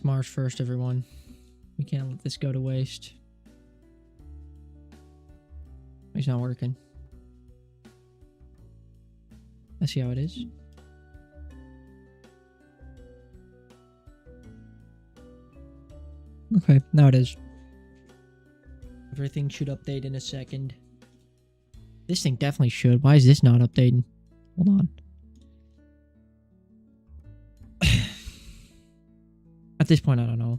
March 1st, everyone. We can't let this go to waste. It's not working. Let's see how it is. Okay, now it is. Everything should update in a second. This thing definitely should. Why is this not updating? Hold on. At this point, I don't know.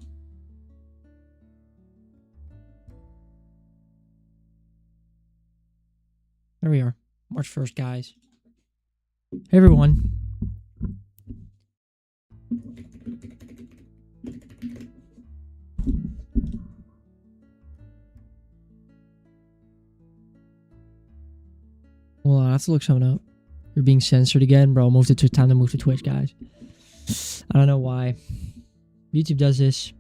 There we are. March 1st, guys. Hey, everyone. Well, I have to look something up. You're being censored again, bro. Time to move to Twitch, guys. I don't know why. YouTube does this.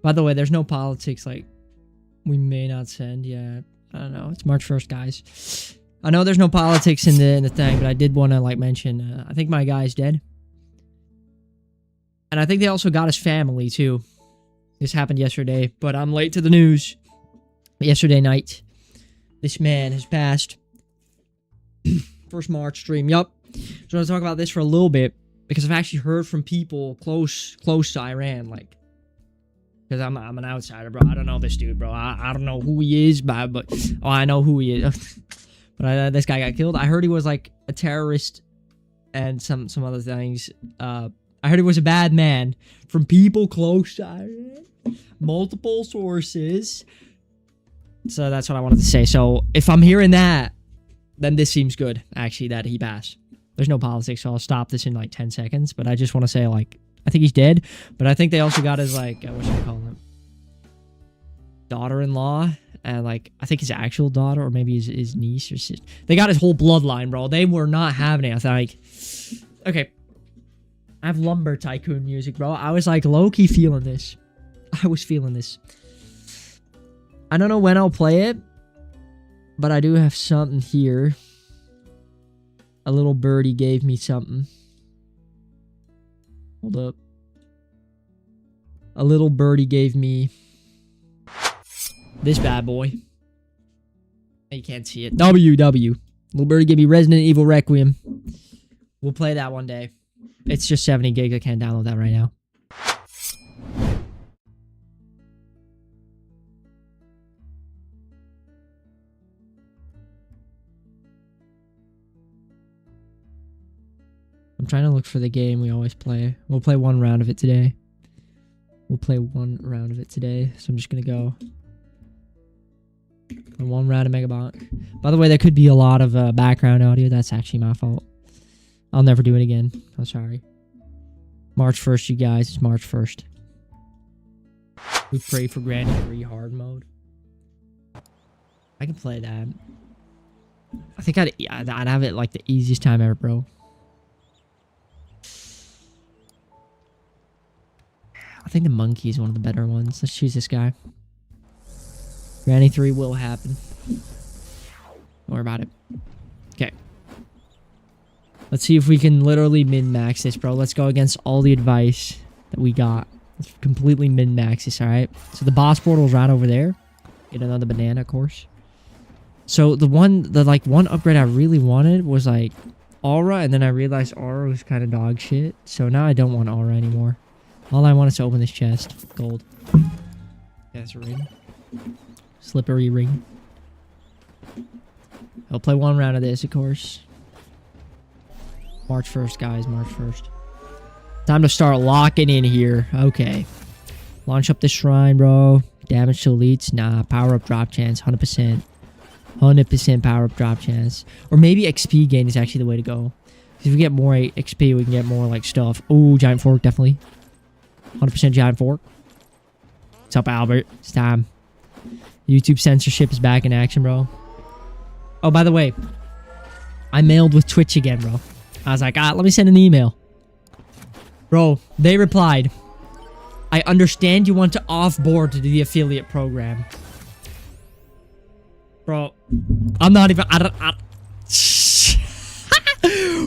By the way, there's no politics, like, we may not send. Yeah, I don't know. It's March 1st, guys. I know there's no politics in the thing, but I did want to, like, mention, I think my guy's dead. And I think they also got his family, too. This happened yesterday, but I'm late to the news. Yesterday night, this man has passed. First March stream, yup. So I'm going to talk about this for a little bit, because I've actually heard from people close to Iran, like, because I'm an outsider, bro. I don't know this dude, bro. I don't know who he is, but oh, I know who he is. But this guy got killed. I heard he was, like, a terrorist and some other things. I heard he was a bad man from people close to Iran. Multiple sources. So that's what I wanted to say. So if I'm hearing that, then this seems good, actually, that he passed. There's no politics, so I'll stop this in like 10 seconds. But I just want to say, like, I think he's dead. But I think they also got his, like, what should I call him? Daughter-in-law. And, like, I think his actual daughter, or maybe his niece or sister. They got his whole bloodline, bro. They were not having it. I was like, okay. I have Lumber Tycoon music, bro. I was, like, low-key feeling this. I was feeling this. I don't know when I'll play it, but I do have something here. A little birdie gave me something. Hold up. A little birdie gave me this bad boy. You can't see it. WW. Little birdie gave me Resident Evil Requiem. We'll play that one day. It's just 70 gigs. I can't download that right now. I'm trying to look for the game we always play. We'll play one round of it today. So I'm just going to go on one round of Megabank. By the way, there could be a lot of background audio. That's actually my fault. I'll never do it again. I'm sorry. March 1st, you guys. It's March 1st. We pray for Granny 3 hard mode. I can play that. I think I'd have it like the easiest time ever, bro. I think the monkey is one of the better ones. Let's choose this guy. Granny 3 will happen. Don't worry about it. Okay. Let's see if we can literally min-max this, bro. Let's go against all the advice that we got. Let's completely min-max this, alright? So the boss portal's right over there. Get another banana, of course. So the one upgrade I really wanted was like Aura, and then I realized Aura was kind of dog shit. So now I don't want Aura anymore. All I want is to open this chest. Gold. Yeah, that's a ring. Slippery ring. I'll play one round of this, of course. March 1st, guys. March 1st. Time to start locking in here. Okay. Launch up the shrine, bro. Damage to elites. Nah. Power up drop chance. 100%. 100% power up drop chance. Or maybe XP gain is actually the way to go. If we get more XP, we can get more, like, stuff. Ooh, giant fork, definitely. 100% giant fork. What's up, Albert? It's time. YouTube censorship is back in action, bro. Oh, by the way, I mailed with Twitch again, bro. I was like, let me send an email. Bro, they replied, I understand you want to offboard to the affiliate program. Bro, I'm not even...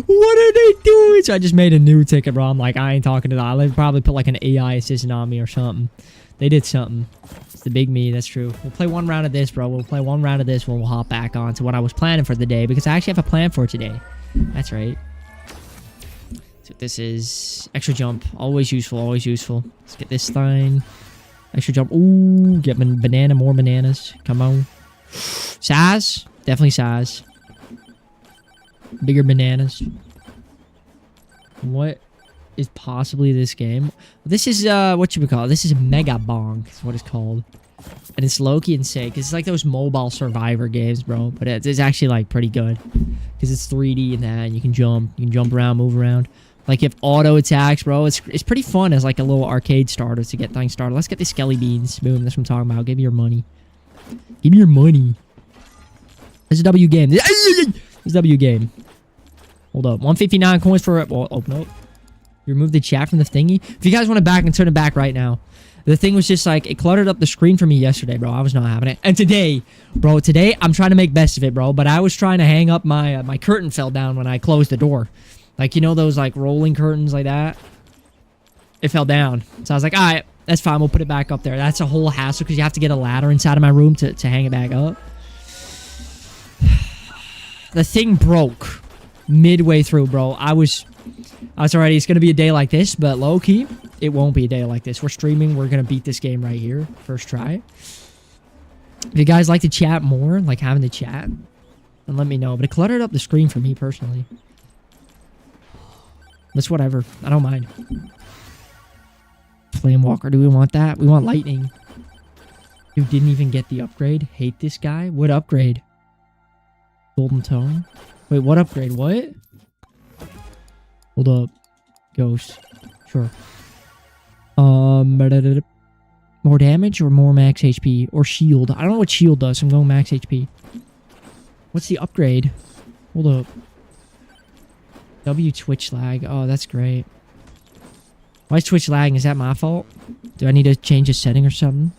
What are they doing? So I just made a new ticket, bro. I'm like, I ain't talking to that. They probably put like an AI assistant on me or something. They did something. It's the big me. That's true. We'll play one round of this, bro. We'll play one round of this when we'll hop back on to what I was planning for the day, because I actually have a plan for today. That's right. So this is extra jump. Always useful. Always useful. Let's get this thing. Extra jump. Ooh, get banana. More bananas. Come on. Size. Definitely size. Bigger bananas. What is possibly this game? This is, what you would call it? This is Mega Bong, is what it's called. And it's low-key insane, because it's like those mobile survivor games, bro. But it's actually, like, pretty good. Because it's 3D and that, and you can jump around, move around. Like, you have auto attacks, bro. It's pretty fun as, like, a little arcade starter to get things started. Let's get the Skelly Beans. Boom, that's what I'm talking about. Give me your money. Give me your money. This is a W game. This is a W game. Hold up. 159 coins for it. Oh, nope. You removed the chat from the thingy. If you guys want it back, and turn it back right now. The thing was just like, it cluttered up the screen for me yesterday, bro. I was not having it. And today, bro, I'm trying to make best of it, bro. But I was trying to hang up my my curtain fell down when I closed the door. Like, you know those like rolling curtains like that? It fell down. So I was like, all right, that's fine. We'll put it back up there. That's a whole hassle because you have to get a ladder inside of my room to hang it back up. The thing broke midway through, bro. I was already, it's going to be a day like this, but low-key, it won't be a day like this. We're streaming. We're going to beat this game right here. First try. If you guys like to chat more, like having the chat, then let me know. But it cluttered up the screen for me personally. That's whatever. I don't mind. Flame Walker, do we want that? We want Lightning. You didn't even get the upgrade? Hate this guy? What upgrade? Golden Tone? Wait, what upgrade? What? Hold up. Ghost. Sure. More damage or more max HP? Or shield? I don't know what shield does, so I'm going max HP. What's the upgrade? Hold up. W Twitch lag. Oh, that's great. Why is Twitch lagging? Is that my fault? Do I need to change a setting or something?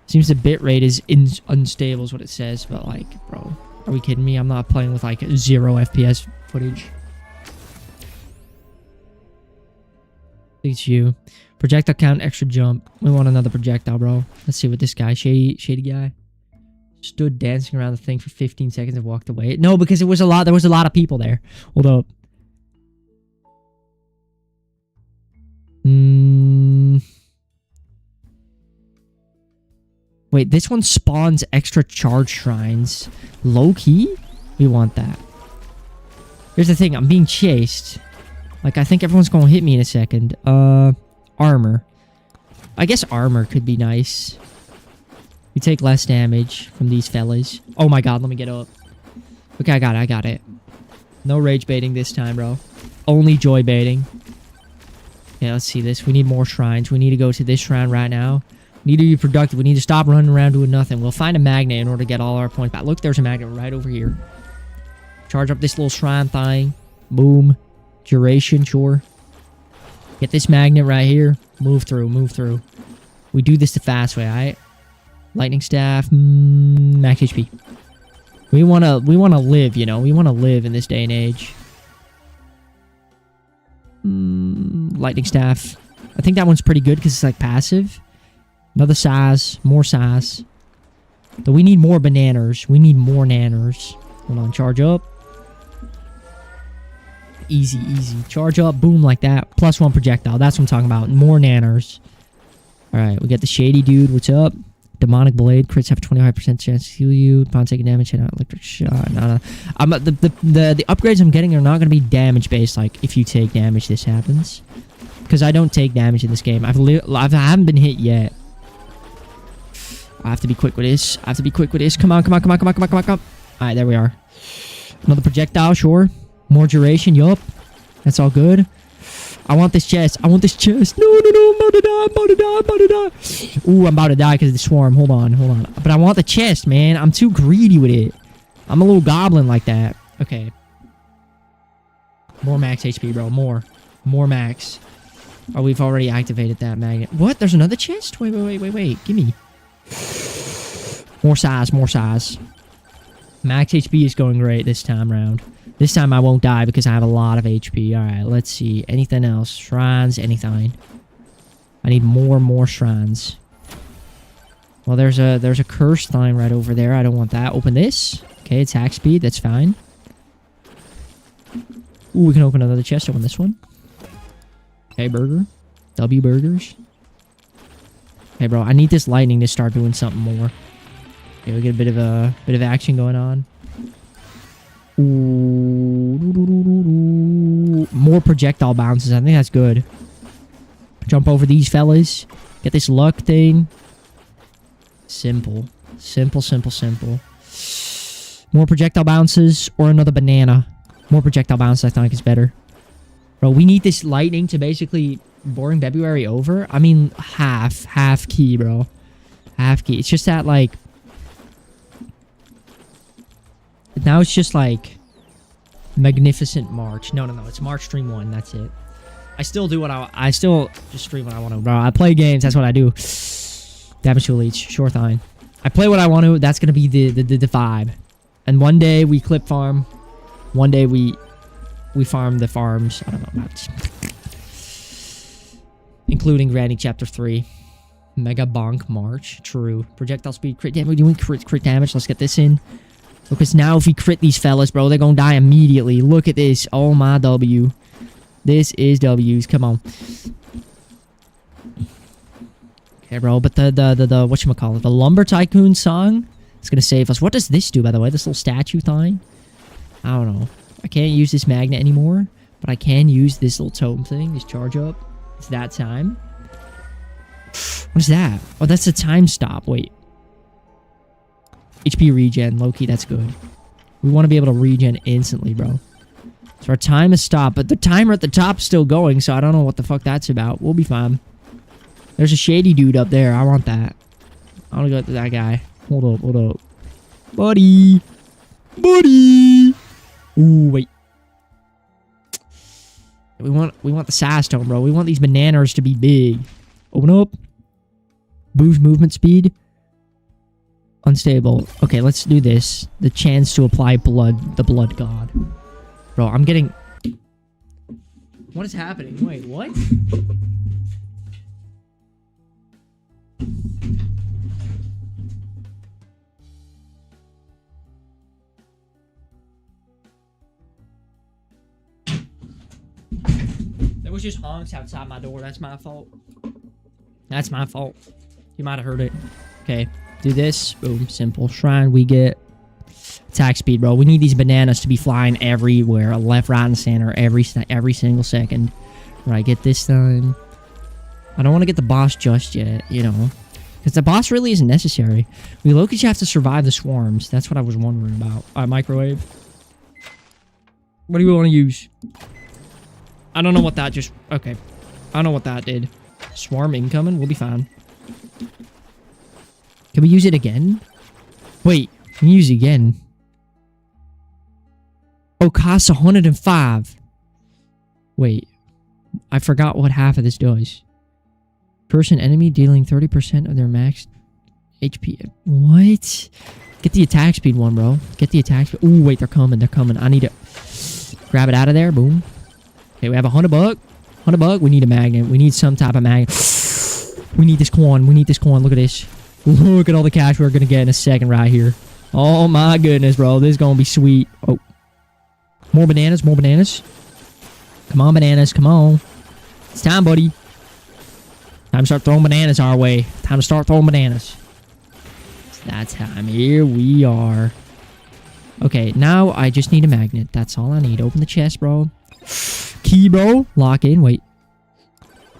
Seems the bitrate is unstable is what it says, but like, bro, are we kidding me? I'm not playing with like 0 FPS footage. It's you. Projectile count, extra jump. We want another projectile, bro. Let's see what this guy, shady guy, stood dancing around the thing for 15 seconds and walked away. No, because there was a lot of people there. Hold up. Wait, this one spawns extra charge shrines. Low-key? We want that. Here's the thing. I'm being chased. Like, I think everyone's going to hit me in a second. Armor. I guess armor could be nice. You take less damage from these fellas. Oh my god, let me get up. Okay, I got it. No rage baiting this time, bro. Only joy baiting. Yeah, let's see this. We need more shrines. We need to go to this shrine right now. We need to be productive. We need to stop running around doing nothing. We'll find a magnet in order to get all our points back. Look, there's a magnet right over here. Charge up this little shrine thing. Boom. Duration, sure. Get this magnet right here. Move through, move through. We do this the fast way, alright? Lightning staff, max HP. We wanna live, you know. We wanna live in this day and age. Lightning staff. I think that one's pretty good because it's like passive. Another size, more size. But we need more bananas. We need more nanners. Hold on, charge up. Easy, easy. Charge up, boom, like that. +1 projectile. That's what I'm talking about. More nanners. Alright, we got the shady dude. What's up? Demonic Blade. Crits have a 25% chance to heal you. Upon taking damage, hit an electric shot. No. The upgrades I'm getting are not going to be damage based. Like, if you take damage, this happens. Because I don't take damage in this game. I haven't been hit yet. I have to be quick with this. Come on. Alright, there we are. Another projectile, sure. More duration, yup. That's all good. I want this chest. No, I'm about to die. Ooh, I'm about to die because of the swarm. Hold on. But I want the chest, man. I'm too greedy with it. I'm a little goblin like that. Okay. More max HP, bro. More max. Oh, we've already activated that magnet. What? There's another chest? Wait. Give me. More size. Max HP is going great this time around. This time I won't die because I have a lot of HP. Alright, let's see. Anything else? Shrines, anything. I need more shrines. Well, there's a cursed thing right over there. I don't want that. Open this. Okay, attack speed. That's fine. Ooh, we can open another chest. Open this one. Okay, burger. W burgers. Hey, bro, I need this lightning to start doing something more. Okay, we get a bit of action going on. Ooh, more projectile bounces. I think that's good. Jump over these fellas. Get this luck thing. Simple. Simple. More projectile bounces or another banana. More projectile bounces I think is better. Bro, we need this lightning to basically boring February over. I mean, half key, bro. Half key. It's just that, like... Now it's just, like... Magnificent March. No. It's March Stream 1. That's it. I still do what I still just stream what I want to, bro. I play games. That's what I do. Damage to Leech. Sure thing. I play what I want to. That's going to be the vibe. And one day we clip farm. One day we farm the farms. I don't know about including Granny Chapter 3. Mega Bonk March. True. Projectile speed. Crit damage. We're doing crit damage. Let's get this in. Because now if we crit these fellas, bro, they're gonna die immediately. Look at this. Oh my W. This is W's. Come on. Okay, bro. But the whatchamacallit, the Lumber Tycoon song is gonna save us. What does this do, by the way? This little statue thing? I don't know. I can't use this magnet anymore, but I can use this little totem thing. This charge up. It's that time. What is that? Oh, that's a time stop. Wait. HP regen. Low-key, that's good. We want to be able to regen instantly, bro. So our time is stopped, but the timer at the top's still going, so I don't know what the fuck that's about. We'll be fine. There's a shady dude up there. I want that. I want to go to that guy. Hold up. Buddy! Ooh, wait. We want the size stone, bro. We want these bananas to be big. Open up. Boost movement speed. Unstable. Okay, let's do this. The chance to apply blood. The blood god. Bro, I'm getting... What is happening? Wait, what? There was just honks outside my door. That's my fault. That's my fault. You might have heard it. Okay. Do this. Boom. Simple. Shrine. We get attack speed, bro. We need these bananas to be flying everywhere. Left, right, and center. Every single second. Right. Get this done. I don't want to get the boss just yet, you know. Because the boss really isn't necessary. We low-key have to survive the swarms. That's what I was wondering about. Alright, microwave. What do you want to use? I don't know what that just... Okay. I don't know what that did. Swarm incoming. We'll be fine. Can we use it again? Wait. Can we use it again? Oh, costs 105. Wait. I forgot what half of this does. Person enemy dealing 30% of their max HP. What? Get the attack speed one, bro. Get the attack speed. Ooh, wait. They're coming. I need to grab it out of there. Boom. Okay, we have $100. $100. We need a magnet. We need some type of magnet. We need this coin. Look at this. Look at all the cash we're going to get in a second right here. Oh my goodness, bro. This is going to be sweet. Oh. More bananas. Come on, bananas. Come on. It's time, buddy. Time to start throwing bananas our way. Time to start throwing bananas. It's that time. Here we are. Okay, now I just need a magnet. That's all I need. Open the chest, bro. Key, bro. Lock in. Wait.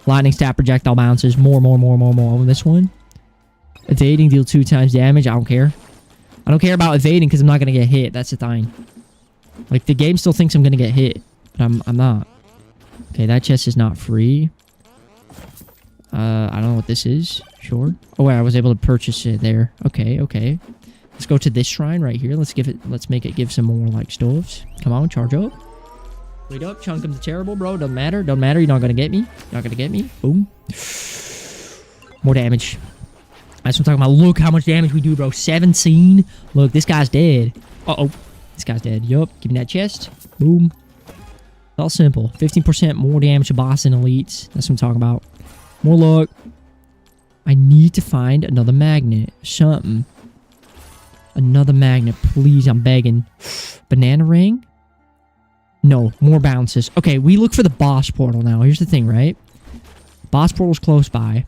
Lightning stat projectile bounces. More. Open this one. Evading, deal 2 times damage. I don't care. I don't care about evading because I'm not going to get hit. That's the thing. Like, the game still thinks I'm going to get hit. But I'm not. Okay, that chest is not free. I don't know what this is. Sure. Oh, wait, I was able to purchase it there. Okay. Let's go to this shrine right here. Let's make it give some more, like, stoves. Come on, charge up. Wait up, chunk of the terrible, bro. Doesn't matter. You're not going to get me. Boom. More damage. That's what I'm talking about. Look how much damage we do, bro. 17. Look, this guy's dead. Uh-oh. This This guy's dead. Yup. Give me that chest. Boom. It's all simple. 15% more damage to boss and elites. That's what I'm talking about. More luck. I need to find another magnet. Something. Another magnet. Please, I'm begging. Banana ring? No. More bounces. Okay, we look for the boss portal now. Here's the thing, right? Boss portal's close by.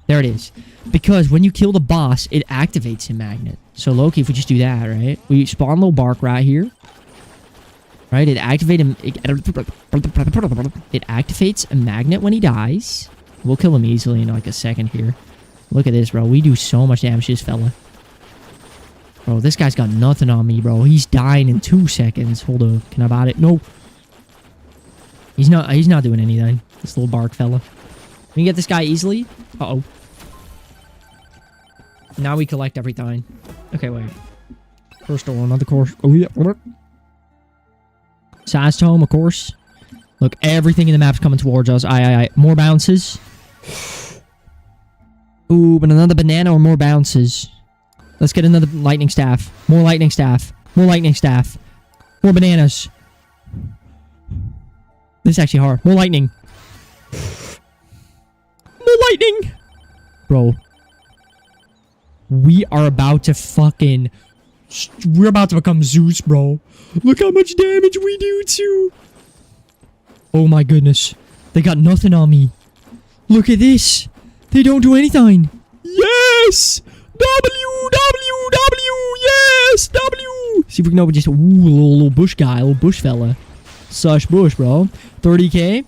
There it is. Because when you kill the boss, it activates a magnet. So, Loki, if we just do that, right? We spawn a little bark right here. Right? It activates a magnet when he dies. We'll kill him easily in like a second here. Look at this, bro. We do so much damage to this fella. Bro, this guy's got nothing on me, bro. He's dying in 2 seconds. Hold up. Can I bot it? No. He's not doing anything. This little bark fella. We can get this guy easily. Uh-oh. Now we collect everything. Okay, wait. First door, another course. Oh, yeah. Size tome, of course. Look, everything in the map's coming towards us. Aye. More bounces. Ooh, but another banana or more bounces. Let's get another lightning staff. More lightning staff. More lightning staff. More bananas. This is actually hard. More lightning. More lightning. Bro. We are about to fucking... We're about to become Zeus, bro. Look how much damage we do, too. Oh my goodness. They got nothing on me. Look at this. They don't do anything. Yes! Yes! See if we can open just a little bush guy, a little bush fella. Sush bush, bro. 30k.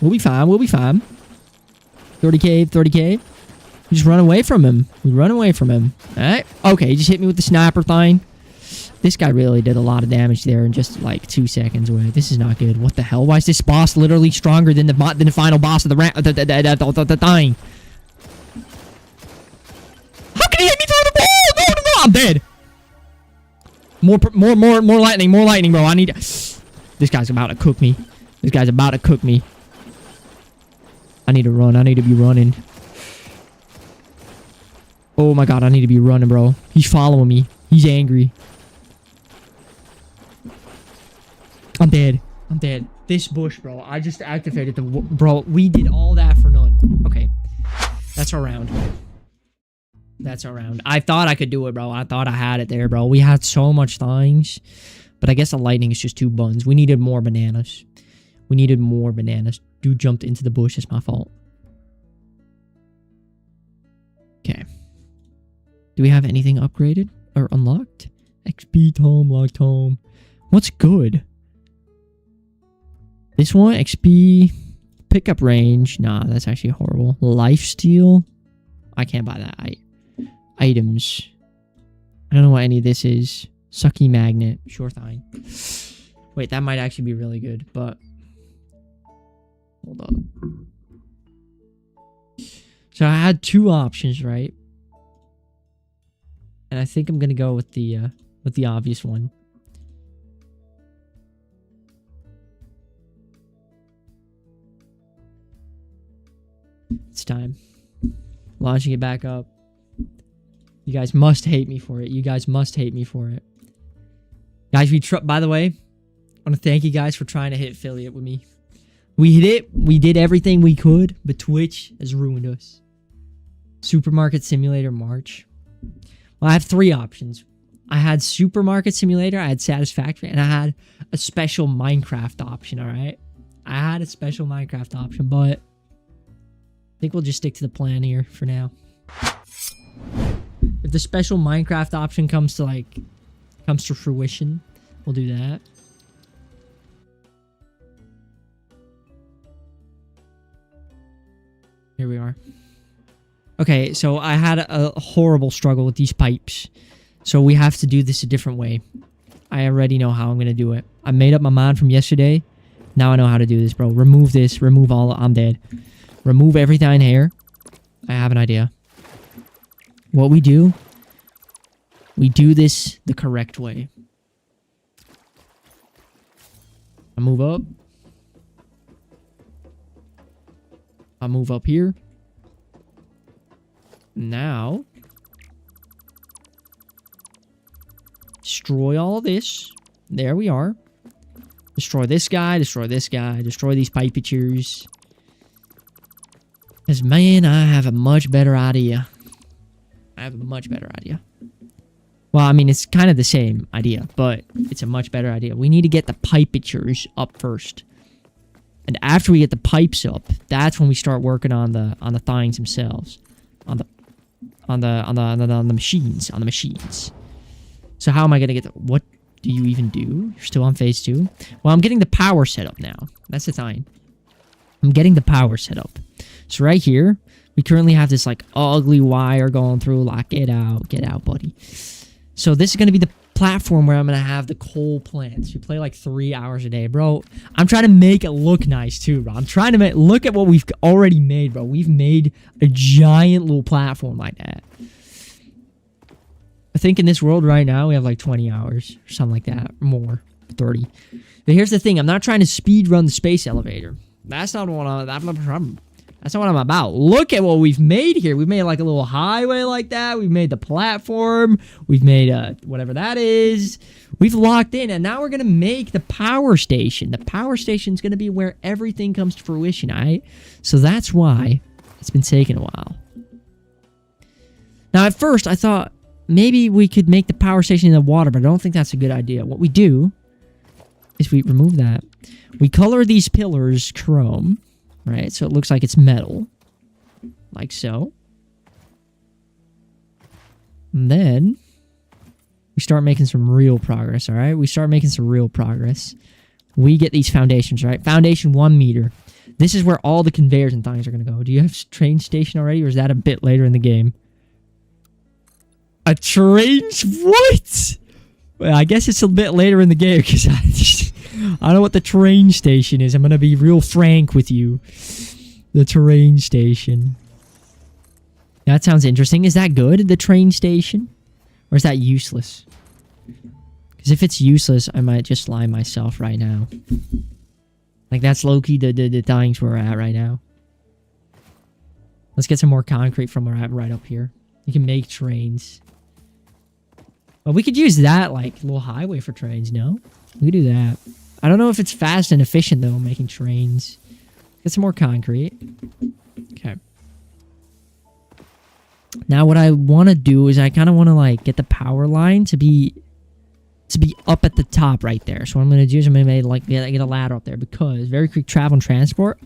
We'll be fine. 30k. We just run away from him. Alright. Okay, he just hit me with the sniper thing. This guy really did a lot of damage there in just like 2 seconds away. This is not good. What the hell? Why is this boss literally stronger than the final boss of the thing? How can he hit me through the wall? No, I'm dead. More lightning, bro. I need... This guy's about to cook me. I need to run. I need to be running. Oh my god, I need to be running, bro. He's following me. He's angry. I'm dead. This bush, bro. I just activated the... Bro, we did all that for none. Okay. That's our round. I thought I could do it, bro. I thought I had it there, bro. We had so much things. But I guess the lightning is just 2 buns. We needed more bananas. Dude jumped into the bush. It's my fault. Okay. Do we have anything upgraded or unlocked? XP tome, lock tome. What's good? This one, XP, pickup range. Nah, that's actually horrible. Lifesteal. I can't buy that. Items. I don't know what any of this is. Sucky magnet. Sure thing. Wait, that might actually be really good, but... Hold up. So I had 2 options, right? And I think I'm gonna go with the obvious one. It's time. Launching it back up. You guys must hate me for it. Guys, by the way, I want to thank you guys for trying to hit affiliate with me. We hit it. We did everything we could, but Twitch has ruined us. Supermarket Simulator March. Well, I have 3 options. I had Supermarket Simulator, I had Satisfactory, and I had a special Minecraft option, alright? I had a special Minecraft option, but I think we'll just stick to the plan here for now. If the special Minecraft option comes to fruition, we'll do that. Here we are. Okay, so I had a horrible struggle with these pipes. So we have to do this a different way. I already know how I'm going to do it. I made up my mind from yesterday. Now I know how to do this, bro. Remove this. Remove all... I'm dead. Remove everything in here. I have an idea. What we do this the correct way. I move up. I move up here. Now, destroy all this. There we are. Destroy this guy, destroy this guy, destroy these pipetures. Because, man, I have a much better idea. Well, I mean, it's kind of the same idea, but it's a much better idea. We need to get the pipetures up first. And after we get the pipes up, that's when we start working on the things themselves. On the machines. So how am I going to get the... What do you even do? You're still on phase 2? Well, I'm getting the power set up now. That's the thing. I'm getting the power set up. So right here, we currently have this like ugly wire going through. Like, get out, buddy. So this is going to be the platform where I'm going to have the coal plants. You play like 3 hours a day, bro. I'm trying to make it look nice too, bro. I'm trying to look at what we've already made, bro. We've made a giant little platform like that. I think in this world right now, we have like 20 hours or something like that. More. 30. But here's the thing. I'm not trying to speed run the space elevator. That's not what I'm about. Look at what we've made here. We've made like a little highway like that. We've made the platform. We've made whatever that is. We've locked in, and now we're going to make the power station. The power station is going to be where everything comes to fruition, all right? So that's why it's been taking a while. Now, at first, I thought maybe we could make the power station in the water, but I don't think that's a good idea. What we do is we remove that. We color these pillars chrome, right? So it looks like it's metal. Like so. And then we start making some real progress, all right? We start making some real progress. We get these foundations, right? Foundation 1 meter. This is where all the conveyors and things are going to go. Do you have a train station already, or is that a bit later in the game? A train? What? Well, I guess it's a bit later in the game because I don't know what the train station is. I'm going to be real frank with you. The train station. That sounds interesting. Is that good, the train station? Or is that useless? Because if it's useless, I might just lie myself right now. Like, that's low-key the things we're at right now. Let's get some more concrete from where we're at right up here. You can make trains. Well, we could use that, like, little highway for trains, no? We could do that. I don't know if it's fast and efficient, though, making trains. Get some more concrete. Okay. Now, what I want to do is I kind of want to, like, get the power line to be up at the top right there. So what I'm going to do is I'm going to, like, get a ladder up there because very quick travel and transport.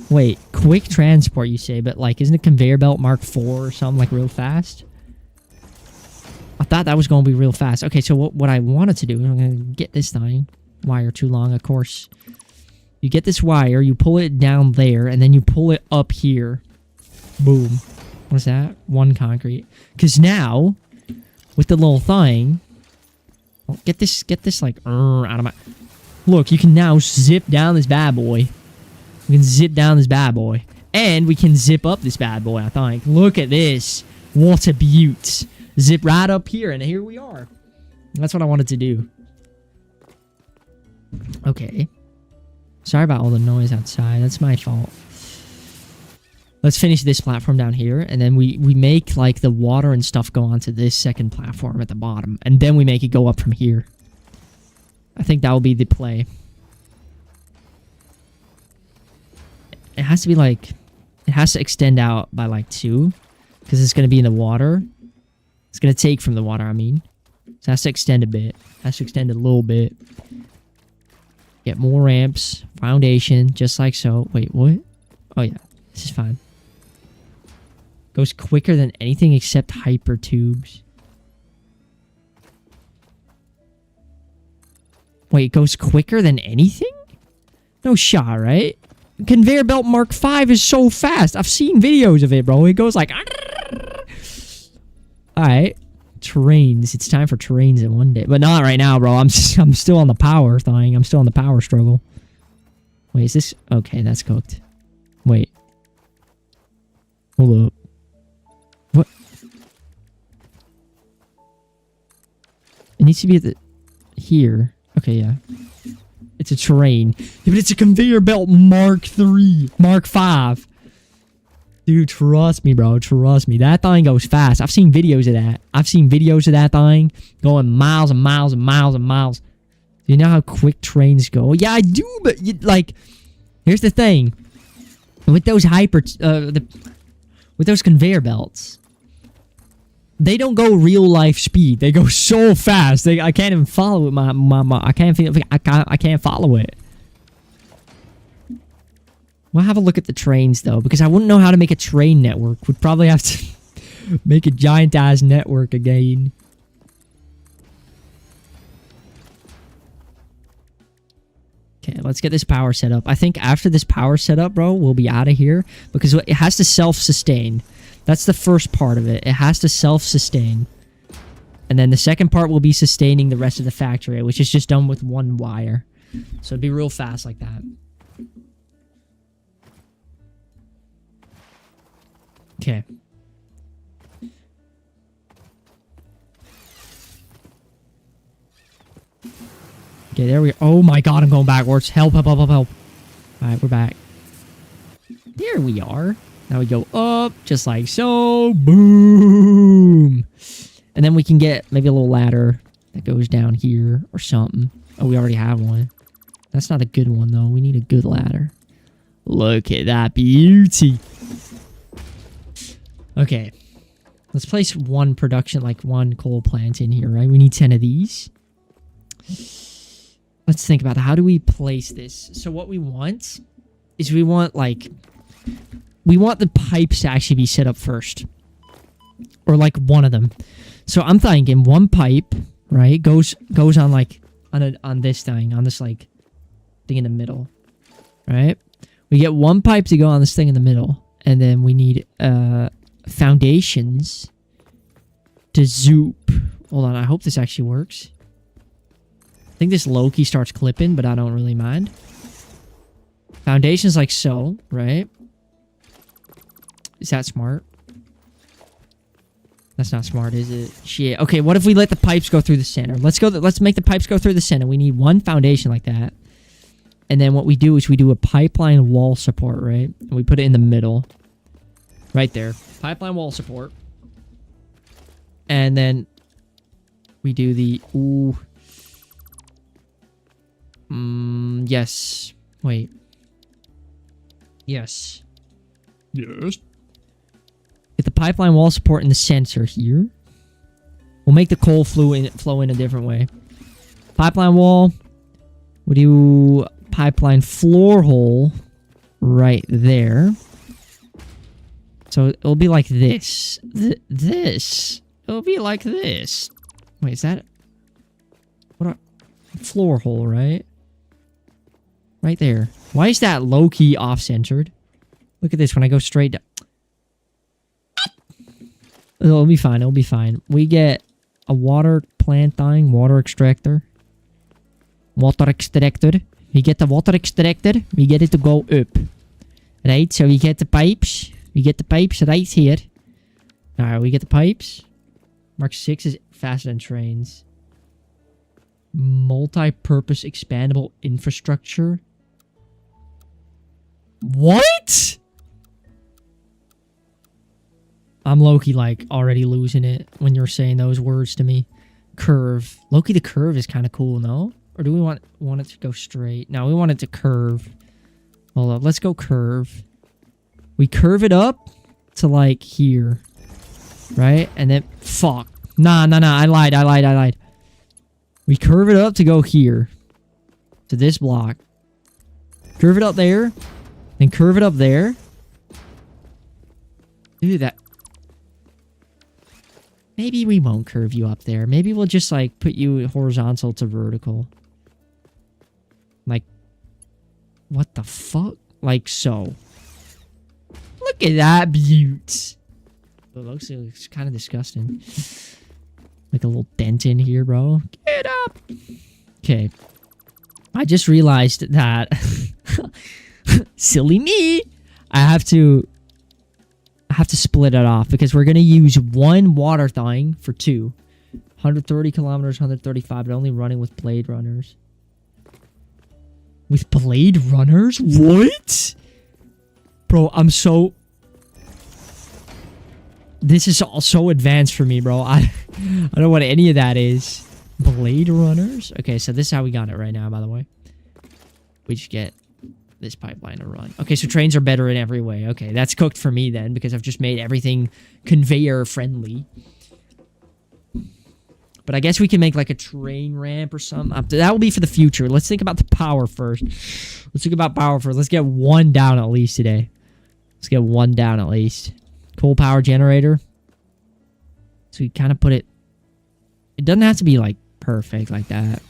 Wait, quick transport, you say, but, like, isn't it conveyor belt Mark IV or something, like, real fast? I thought that was going to be real fast. Okay, so what I wanted to do, I'm going to get this thing. Wire too long, of course. You get this wire, you pull it down there, and then you pull it up here. Boom. What's that? 1 concrete. Because now, with the little thing... Well, get this, like, out of my... Look, you can now zip down this bad boy. We can zip down this bad boy. And we can zip up this bad boy, I think. Look at this. What a beaut. Zip right up here, and here we are. That's what I wanted to do. Okay. Sorry about all the noise outside. That's my fault. Let's finish this platform down here, and then we make, like, the water and stuff go onto this second platform at the bottom, and then we make it go up from here. I think that will be the play. It has to be, like... It has to extend out by, like, 2, because it's going to be in the water. It's going to take from the water, I mean. So it has to extend a bit. It has to extend a little bit. Get more ramps. Foundation, just like so. Wait, what? Oh, yeah. This is fine. Goes quicker than anything except hyper tubes. Wait, it goes quicker than anything? No shot, right? Conveyor belt Mark V is so fast. I've seen videos of it, bro. It goes like... Alright. Trains. It's time for trains in one day. But not right now, bro. I'm still on the power thing. I'm still on the power struggle. Wait, is this... Okay, that's cooked. Wait. Hold up. What? It needs to be at the... Here. Okay, yeah. It's a train. Yeah, but it's a conveyor belt Mark III. Mark V. Dude, trust me, bro. Trust me. That thing goes fast. I've seen videos of that. I've seen videos of that thing going miles and miles and miles and miles. Do you know how quick trains go? Yeah, I do, but like, here's the thing. With those with those conveyor belts, they don't go real life speed. They go so fast. I can't even follow it. I can't follow it. We'll have a look at the trains though, because I wouldn't know how to make a train network. We'd probably have to make a giant ass network again. Okay, let's get this power set up. I think after this power set up, bro, we'll be out of here because it has to self-sustain. That's the first part of it. It has to self-sustain. And then the second part will be sustaining the rest of the factory, which is just done with one wire. So it'd be real fast like that. Okay. Okay, there we go. Oh my god, I'm going backwards. Help, help, help, help, help. Alright, we're back. There we are. Now we go up, just like so. Boom. And then we can get maybe a little ladder that goes down here or something. Oh, we already have one. That's not a good one, though. We need a good ladder. Look at that beauty. Okay. Let's place one production, like one coal plant in here, right? We need 10 of these. Let's think about how do we place this. So what we want is we want the pipes to actually be set up first. Or like one of them. So I'm thinking one pipe, right, goes on like on this thing, on this like thing in the middle. Right? We get one pipe to go on this thing in the middle, and then we need foundations to zoop. Hold on, I hope this actually works. I think this low-key starts clipping, but I don't really mind. Foundations like so, right? Is that smart? That's not smart, is it? Shit. Okay, what if we let the pipes go through the center? Let's make the pipes go through the center. We need one foundation like that. And then what we do is we do a pipeline wall support, right? And we put it in the middle. Right there. Pipeline wall support. And then we do the... Ooh. Yes. Wait. Yes. Yes. Get the pipeline wall support in the center here. We'll make the coal flow in a different way. Pipeline wall. We'll do pipeline floor hole right there. So it'll be like this. This. It'll be like this. Wait, is that... What a... Floor hole, right? Right there. Why is that low-key off-centered? Look at this when I go straight down. It'll be fine. It'll be fine. We get a water plant thing. Water extractor. Water extractor. We get the water extractor. We get it to go up. Right? So we get the pipes. We get the pipes right here. Alright, we get the pipes. Mark 6 is faster than trains. Multi-purpose expandable infrastructure. What? I'm low-key like already losing it when you're saying those words to me. Curve. Low-key the curve is kind of cool, no? Or do we want it to go straight? No, we want it to curve. Hold up. Let's go curve. We curve it up to like here. Right? And then... Fuck. Nah. I lied. We curve it up to go here. To this block. Curve it up there. Then curve it up there. Do that. Maybe we won't curve you up there. Maybe we'll just like put you horizontal to vertical. Like. What the fuck? Like so. Look at that beaut. It looks kind of disgusting. Like a little dent in here, bro. Get up. Okay. I just realized that silly me. I have to split it off because we're going to use one water thing for two. 130 kilometers, 135, but only running with blade runners. With blade runners? What? Bro, I'm so... This is all so advanced for me, bro. I don't know what any of that is. Blade runners? Okay, so this is how we got it right now, by the way. We just get this pipeline to run. Okay, so trains are better in every way. Okay, that's cooked for me then, because I've just made everything conveyor friendly. But I guess we can make like a train ramp or something. That will be for the future. Let's think about the power first. Let's think about power first. Let's get one down at least today. Let's get one down at least. Coal power generator. So we kind of put it... It doesn't have to be like perfect like that.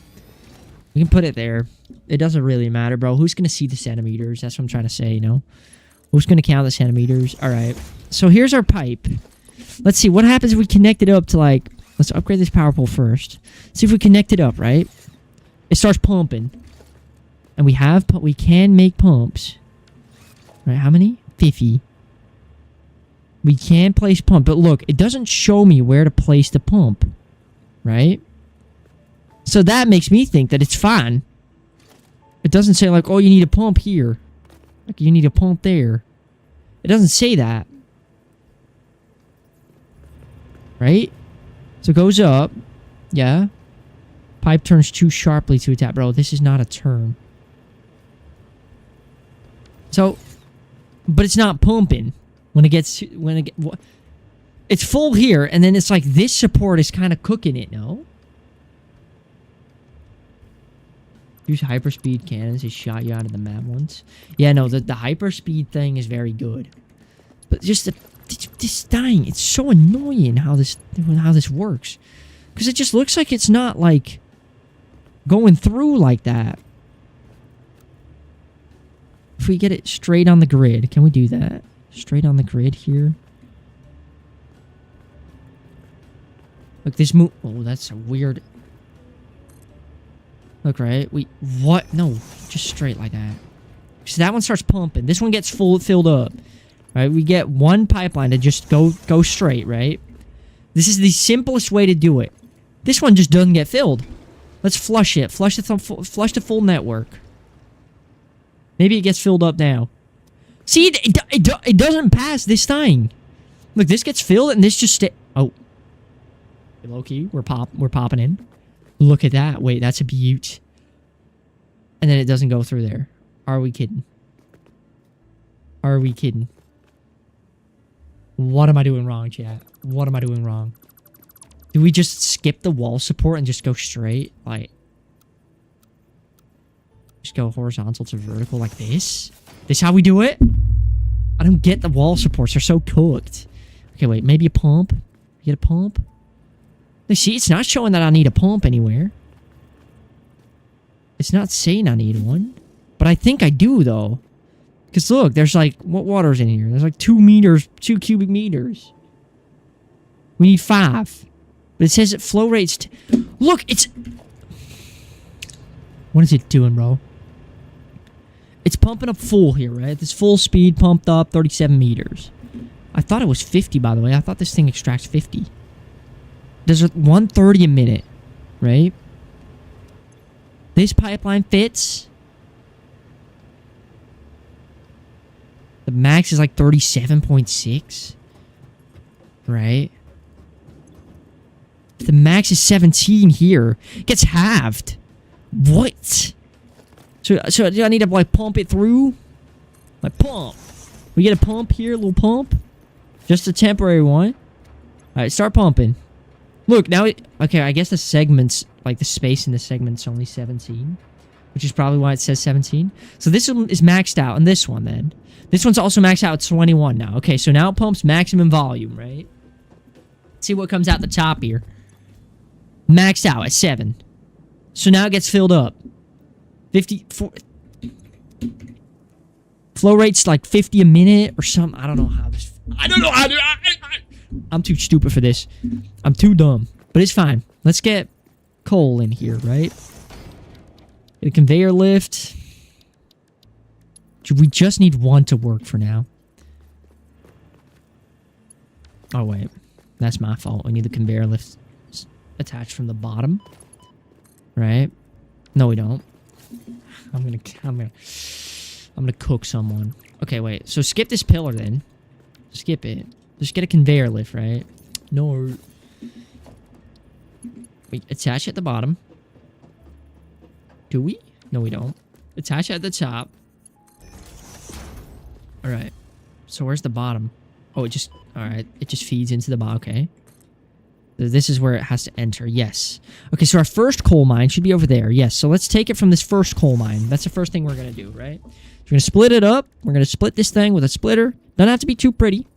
We can put it there. It doesn't really matter, bro. Who's going to see the centimeters? That's what I'm trying to say, you know? Who's going to count the centimeters? All right. So here's our pipe. Let's see. What happens if we connect it up to like... Let's upgrade this power pole first. See if we connect it up, right? It starts pumping. And we can make pumps. Right, how many? 50. We can place pump. But look, it doesn't show me where to place the pump. Right? So that makes me think that it's fine. It doesn't say like, oh, you need a pump here. Like, you need a pump there. It doesn't say that. Right? So it goes up. Yeah. Pipe turns too sharply to attack. Bro, this is not a turn. So, but it's not pumping when it gets... It's full here, and then it's like this support is kind of cooking it, no? Use hyperspeed cannons. They shot you out of the map once. Yeah, no, the hyperspeed thing is very good. But just this dying, it's so annoying how this works. Because it just looks like it's not, like, going through like that. If we get it straight on the grid, can we do that? Straight on the grid here. Look, this move... Oh, that's a weird... Look, right? What? No, just straight like that. So that one starts pumping. This one gets filled up. Right? We get one pipeline to just go straight, right? This is the simplest way to do it. This one just doesn't get filled. Let's flush it. Flush the full network. Maybe it gets filled up now. See, it doesn't pass this thing. Look, this gets filled and this just oh. Low key, we're popping in. Look at that. Wait, that's a beaut. And then it doesn't go through there. Are we kidding? Are we kidding? What am I doing wrong, chat? What am I doing wrong? Do we just skip the wall support and just go straight? Like, just go horizontal to vertical like this? This how we do it? I don't get the wall supports. They're so cooked. Okay, wait. Maybe a pump? You get a pump? You see, it's not showing that I need a pump anywhere. It's not saying I need one. But I think I do, though. Because look, there's like... What water's in here? There's like 2 meters, 2 cubic meters. We need 5. But it says it flow rates... Look, it's... What is it doing, bro? It's pumping up full here, right? This full speed pumped up 37 meters. I thought it was 50, by the way. I thought this thing extracts 50. There's 130 a minute, right? This pipeline fits. The max is like 37.6. Right? If the max is 17 here, it gets halved. What? So do I need to like pump it through? Like pump. We get a pump here, a little pump. Just a temporary one. Alright, start pumping. Look, now okay, I guess the segments, like the space in the segment's only 17. Which is probably why it says 17. So this one is maxed out, and this one then. This one's also maxed out at 21 now. Okay, so now it pumps maximum volume, right? Let's see what comes out the top here. Maxed out at 7. So now it gets filled up. 54. Flow rate's like 50 a minute or something. I don't know how this... I don't know how to... I'm too stupid for this. I'm too dumb. But it's fine. Let's get coal in here, right? Get a conveyor lift. We just need one to work for now. Oh, wait. That's my fault. We need the conveyor lift attached from the bottom. Right? No, we don't. I'm gonna cook someone. Okay, wait. So skip this pillar then. Skip it. Just get a conveyor lift, right? No. We attach at the bottom. Do we? No, we don't. Attach at the top. Alright. So where's the bottom? Oh, it just... Alright. It just feeds into the bottom. Okay. So this is where it has to enter. Yes. Okay, so our first coal mine should be over there. Yes. So let's take it from this first coal mine. That's the first thing we're going to do, right? So we're going to split it up. We're going to split this thing with a splitter. Doesn't have to be too pretty.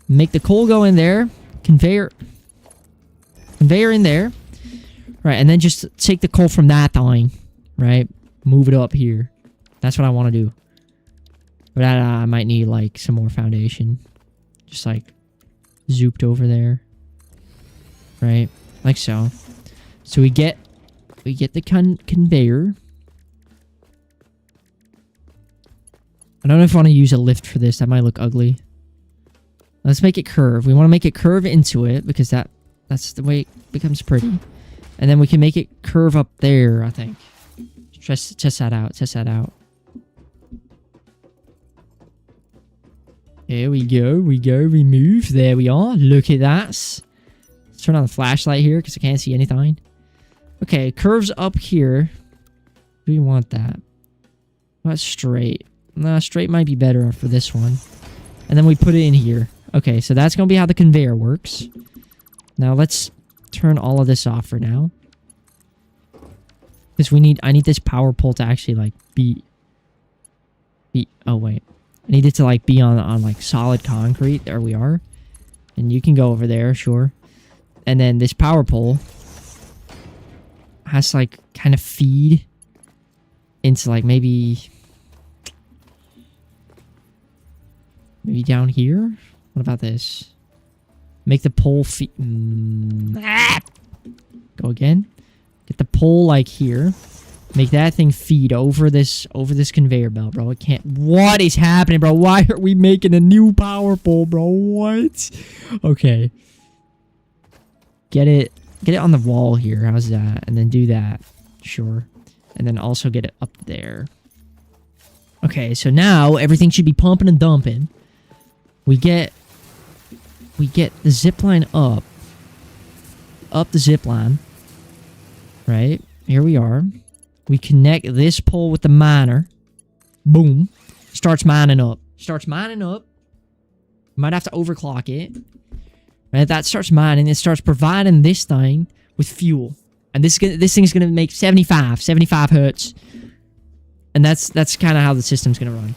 Make the coal go in there. Conveyor in there. Right, and then just take the coal from that thing. Right? Move it up here. That's what I want to do. But I might need, like, some more foundation. Just, like, zooped over there. Right? Like so. So we get the conveyor. I don't know if I want to use a lift for this. That might look ugly. Let's make it curve. We want to make it curve into it because that's the way it becomes pretty. And then we can make it curve up there, I think. Test that out. Test that out. There we go. Remove. There we are. Look at that. Let's turn on the flashlight here because I can't see anything. Okay, curves up here. Do we want that? Not straight. Nah, straight might be better for this one. And then we put it in here. Okay, so that's going to be how the conveyor works. Now let's turn all of this off for now. Because I need this power pole to actually like be, oh wait. I need it to like be on like solid concrete. There we are. And you can go over there, sure. And then this power pole has to like kind of feed into like maybe down here. What about this? Make the pole feed. Go again. Get the pole like here. Make that thing feed over this conveyor belt, bro. It can't. What is happening, bro? Why are we making a new power pole, bro? What? Okay. Get it on the wall here. How's that? And then do that. Sure. And then also get it up there. Okay, so now everything should be pumping and dumping. We get the zip line up the zip line, right? Here we are. We connect this pole with the miner. Boom. Starts mining up. Might have to overclock it. Right? That starts mining. It starts providing this thing with fuel. And this thing's going to make 75 hertz. And that's kind of how the system's going to run.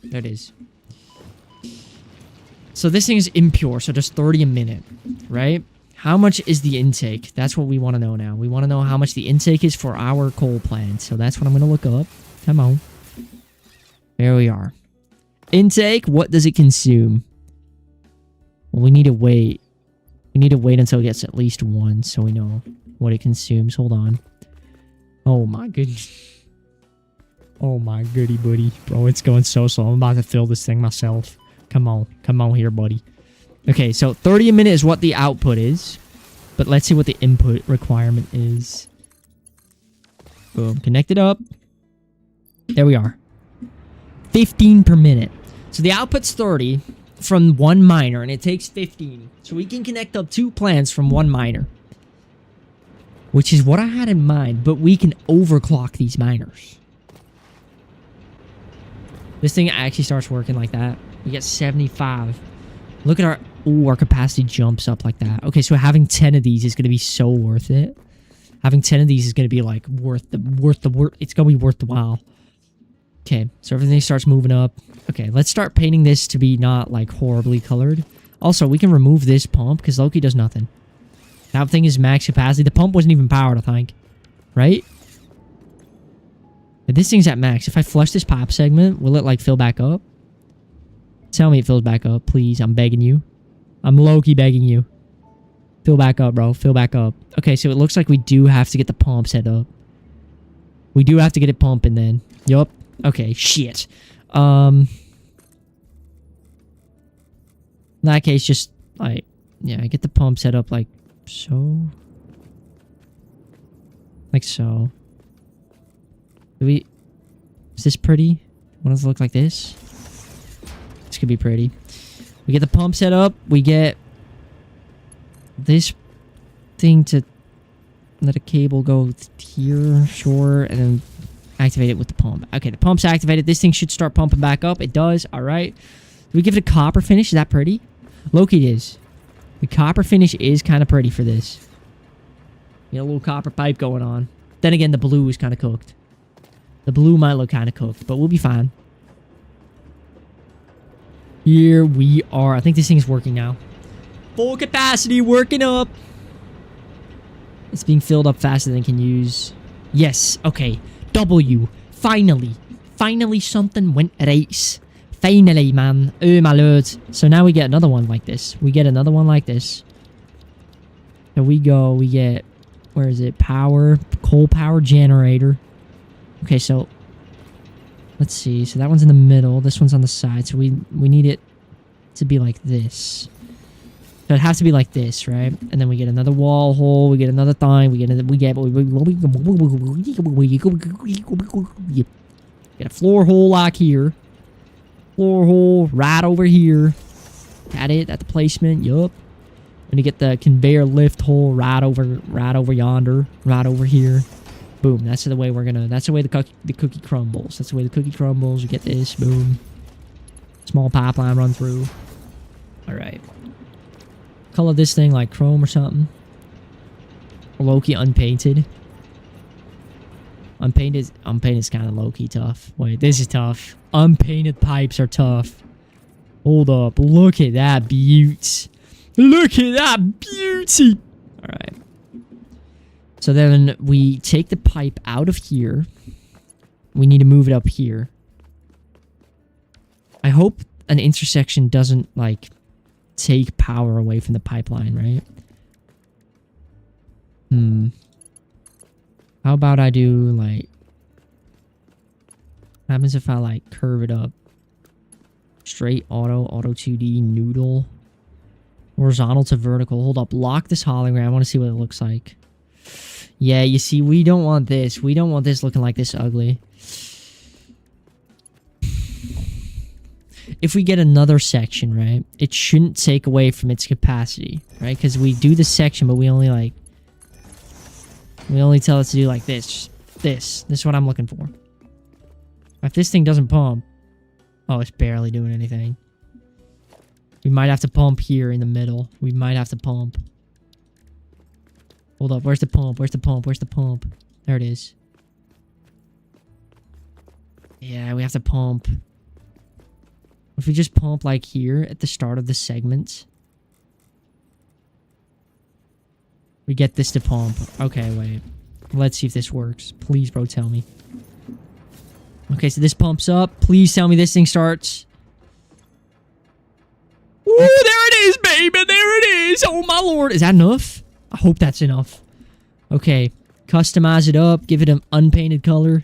There it is. So this thing is impure, so just 30 a minute, right? How much is the intake? That's what we want to know now. We want to know how much the intake is for our coal plant. So that's what I'm going to look up. Come on. There we are. Intake, what does it consume? Well, we need to wait. We need to wait until it gets at least 1 so we know what it consumes. Hold on. Oh my goodness. Oh my goody buddy. Bro, it's going so slow. I'm about to fill this thing myself. Come on here, buddy. Okay, so 30 a minute is what the output is. But let's see what the input requirement is. Boom, connect it up. There we are. 15 per minute. So the output's 30 from one miner, and it takes 15. So we can connect up 2 plants from 1 miner. Which is what I had in mind, but we can overclock these miners. This thing actually starts working like that. We get 75. Look at our... Ooh, our capacity jumps up like that. Okay, so having 10 of these is going to be so worth it. Having 10 of these is going to be like worth the it's going to be worth the while. Okay, so everything starts moving up. Okay, let's start painting this to be not like horribly colored. Also, we can remove this pump because Loki does nothing. That thing is max capacity. The pump wasn't even powered, I think. Right? But this thing's at max. If I flush this pipe segment, will it like fill back up? Tell me it fills back up, please. I'm begging you. I'm low-key begging you. Fill back up, bro. Fill back up. Okay, so it looks like we do have to get the pump set up. We do have to get it pumping then. Yup. Okay, shit. In that case, just, like, yeah, get the pump set up like so. Like so. Is this pretty? What does it look like this? This could be pretty. We get the pump set up. We get this thing to let a cable go here, sure, and then activate it with the pump. Okay, the pump's activated. This thing should start pumping back up. It does. All right. Do we give it a copper finish? Is that pretty? Loki, it is. The copper finish is kind of pretty for this. You know, a little copper pipe going on. Then again, the blue is kind of cooked. The blue might look kind of cooked, but we'll be fine. Here we are. I think this thing is working now. Full capacity, working up. It's being filled up faster than it can use. Yes, okay. W. Finally. Finally something went right. Finally, man. Oh, my lord. So now we get another one like this. We get another one like this. So we go, we get... Where is it? Power. Coal power generator. Okay, so... Let's see. So that one's in the middle. This one's on the side. So we need it to be like this. So it has to be like this, right? And then we get another wall hole. We get another thing. We get a floor hole like here. Floor hole right over here. Got it at the placement. Yup. And you get the conveyor lift hole right over yonder, right over here. Boom. That's the way we're gonna. That's the way the cookie crumbles. That's the way the cookie crumbles. You get this. Boom. Small pipeline run through. All right. Color this thing like chrome or something. Low-key unpainted. Unpainted is kind of low-key tough. Wait, this is tough. Unpainted pipes are tough. Hold up. Look at that beauty. Look at that beauty. All right. So then we take the pipe out of here. We need to move it up here. I hope an intersection doesn't, like, take power away from the pipeline, right? How about I do, like... What happens if I, like, curve it up? Straight auto 2D, noodle. Horizontal to vertical. Hold up. Lock this hologram. I want to see what it looks like. Yeah, you see, we don't want this. We don't want this looking like this ugly. If we get another section, right, it shouldn't take away from its capacity, right? Because we do the section, but we only, like... We only tell it to do, like, this. This is what I'm looking for. If this thing doesn't pump... Oh, it's barely doing anything. We might have to pump here in the middle. We might have to pump. Hold up. Where's the pump? Where's the pump? Where's the pump? There it is. Yeah, we have to pump. If we just pump like here at the start of the segment. We get this to pump. Okay, wait. Let's see if this works. Please, bro, tell me. Okay, so this pumps up. Please tell me this thing starts. Ooh, there it is, baby. There it is. Oh, my lord. Is that enough? I hope that's enough. Okay. Customize it up. Give it an unpainted color.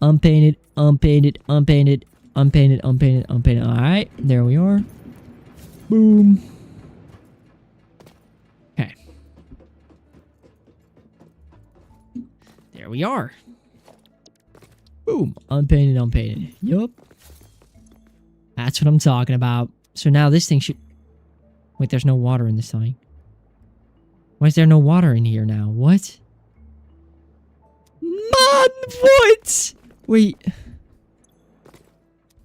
Unpainted, unpainted, unpainted, unpainted, unpainted, unpainted. Alright. There we are. Boom. Okay. There we are. Boom. Unpainted, unpainted. Yup. That's what I'm talking about. So now this thing should... Wait, there's no water in this thing. Why is there no water in here now? What? Man, what? Wait.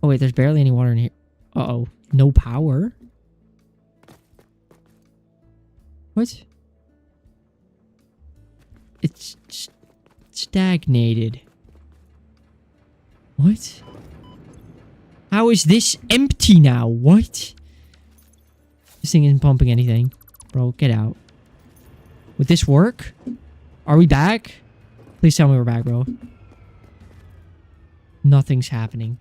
Oh, wait, there's barely any water in here. Uh-oh. No power? What? It's stagnated. What? How is this empty now? What? This thing isn't pumping anything. Bro, get out. Would this work? Are we back? Please tell me we're back, bro. Nothing's happening.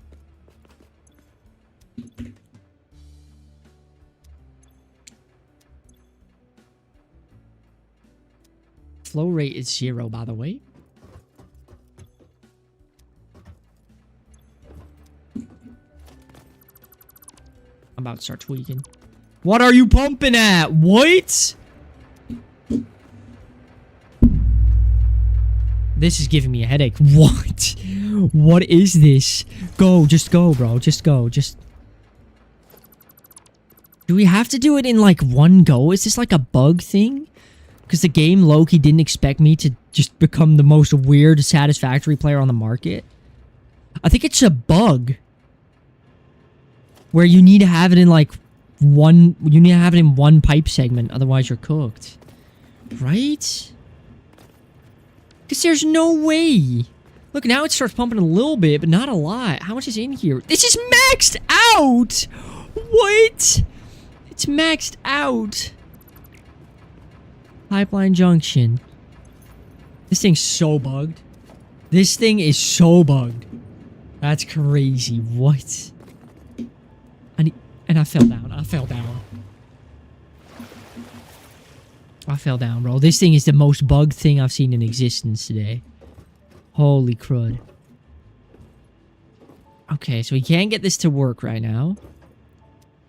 Flow rate is 0, by the way. I'm about to start tweaking. What are you pumping at? What? This is giving me a headache. What? What is this? Go. Just go, bro. Just go. Just... Do we have to do it in, like, one go? Is this, like, a bug thing? Because the game low-key didn't expect me to just become the most weird, satisfactory player on the market. I think it's a bug. Where you need to have it in like one... You need to have it in one pipe segment, otherwise you're cooked. Right? Because there's no way. Look, now it starts pumping a little bit, but not a lot. How much is in here? This is maxed out! What? It's maxed out. Pipeline junction. This thing's so bugged. This thing is so bugged. That's crazy. What? And I fell down. I fell down. I fell down, bro. This thing is the most bugged thing I've seen in existence today. Holy crud. Okay, so we can't get this to work right now.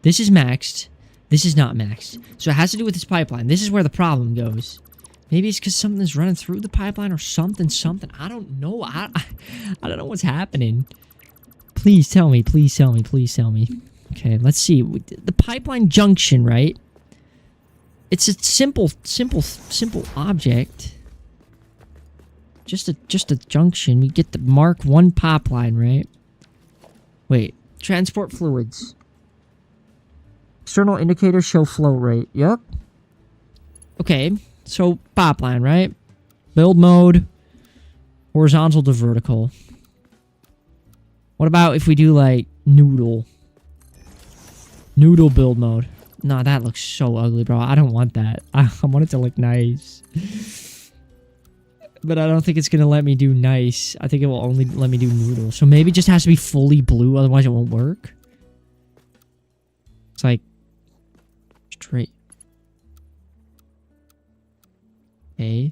This is maxed. This is not maxed. So it has to do with this pipeline. This is where the problem goes. Maybe it's because something's running through the pipeline or something. I don't know. I don't know what's happening. Please tell me. Please tell me. Please tell me. Okay, let's see. The pipeline junction, right? It's a simple object. Just a junction. We get the Mark 1 pipeline, right? Wait. Transport fluids. External indicators show flow rate. Yep. Okay. So, pipeline, right? Build mode. Horizontal to vertical. What about if we do, like, noodle? Noodle build mode. Nah, that looks so ugly, bro. I don't want that. I want it to look nice. But I don't think it's going to let me do nice. I think it will only let me do noodle. So maybe it just has to be fully blue, otherwise it won't work. It's like... straight. Okay.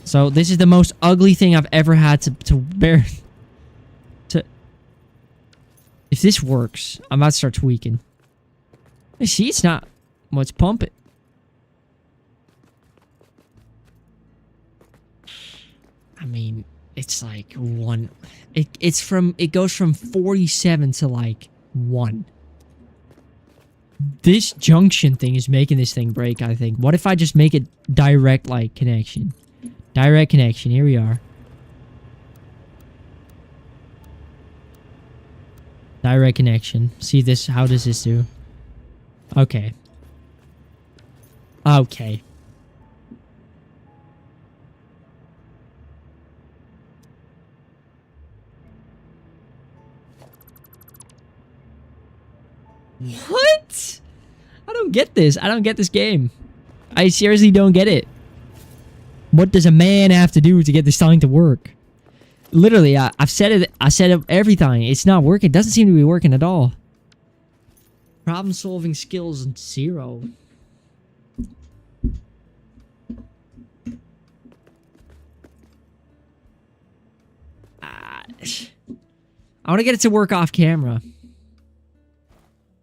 So this is the most ugly thing I've ever had to bear... If this works, I'm about to start tweaking. See, it's not... Well, it's pumping. I mean, it's like 1... It goes from 47 to like 1. This junction thing is making this thing break, I think. What if I just make it direct, like, connection? Direct connection. Here we are. Direct connection. See this? How does this do? Okay. Okay. What? I don't get this. I don't get this game. I seriously don't get it. What does a man have to do to get this thing to work? Literally, I've said it. I said it, everything. It's not working. It doesn't seem to be working at all. Problem solving skills 0. I want to get it to work off camera.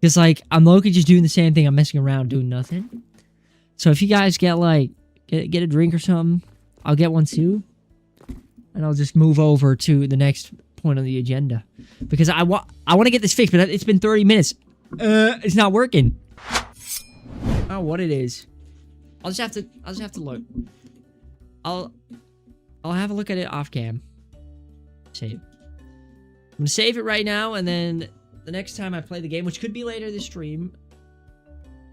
Because, like, I'm low-key just doing the same thing. I'm messing around doing nothing. So if you guys get, like, get a drink or something, I'll get one too. And I'll just move over to the next point on the agenda. Because I want to get this fixed, but it's been 30 minutes. It's not working. I don't know what it is. I'll just have to look. I'll have a look at it off cam. Save. I'm gonna save it right now, and then the next time I play the game, which could be later this stream,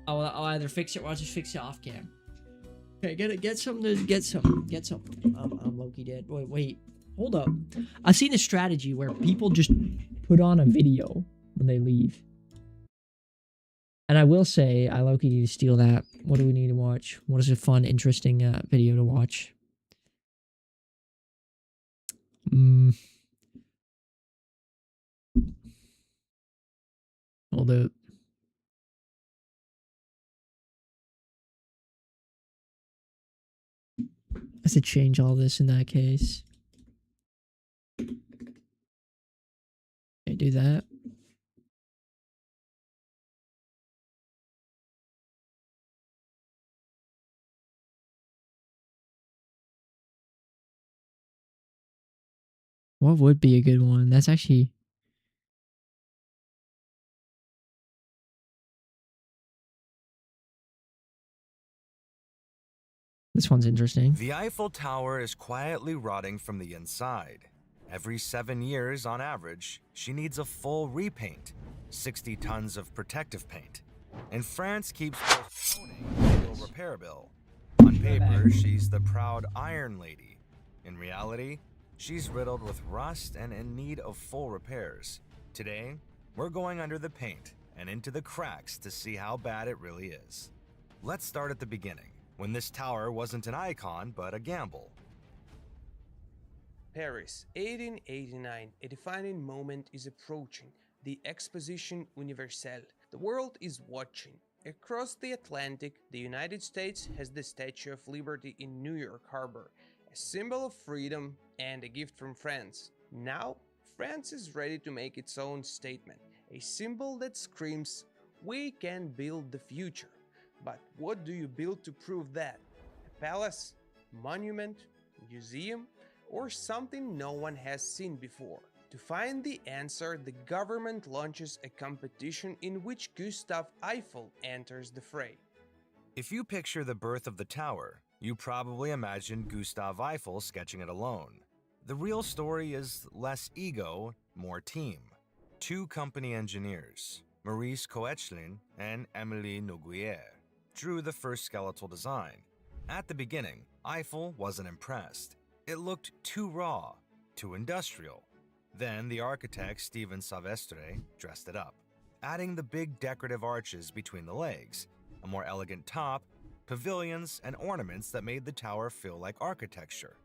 I'll either fix it or I'll just fix it off cam. Okay, get something. I'm low-key dead. Wait, hold up. I've seen a strategy where people just put on a video when they leave. And I will say, I low-key need to steal that. What do we need to watch? What is a fun, interesting video to watch? Hold up. I should change all this in that case. Okay, do that. What would be a good one? That's actually... This one's interesting. The Eiffel Tower is quietly rotting from the inside. Every 7 years, on average, she needs a full repaint, 60 tons of protective paint. And France keeps postponing the annual repair bill. On paper, she's the proud Iron Lady. In reality, she's riddled with rust and in need of full repairs. Today, we're going under the paint and into the cracks to see how bad it really is. Let's start at the beginning, when this tower wasn't an icon but a gamble. Paris, 1889. A defining moment is approaching. The Exposition Universelle. The world is watching. Across the Atlantic, the United States has the Statue of Liberty in New York Harbor, a symbol of freedom and a gift from France. Now, France is ready to make its own statement, a symbol that screams, "We can build the future." But what do you build to prove that? A palace, monument, museum, or something no one has seen before? To find the answer, the government launches a competition in which Gustave Eiffel enters the fray. If you picture the birth of the tower, you probably imagine Gustave Eiffel sketching it alone. The real story is less ego, more team. Two company engineers, Maurice Koechlin and Émilie Noguier, drew the first skeletal design. At the beginning, Eiffel wasn't impressed. It looked too raw, too industrial. Then the architect Stephen Savestre dressed it up, adding the big decorative arches between the legs, a more elegant top, pavilions, and ornaments that made the tower feel like architecture.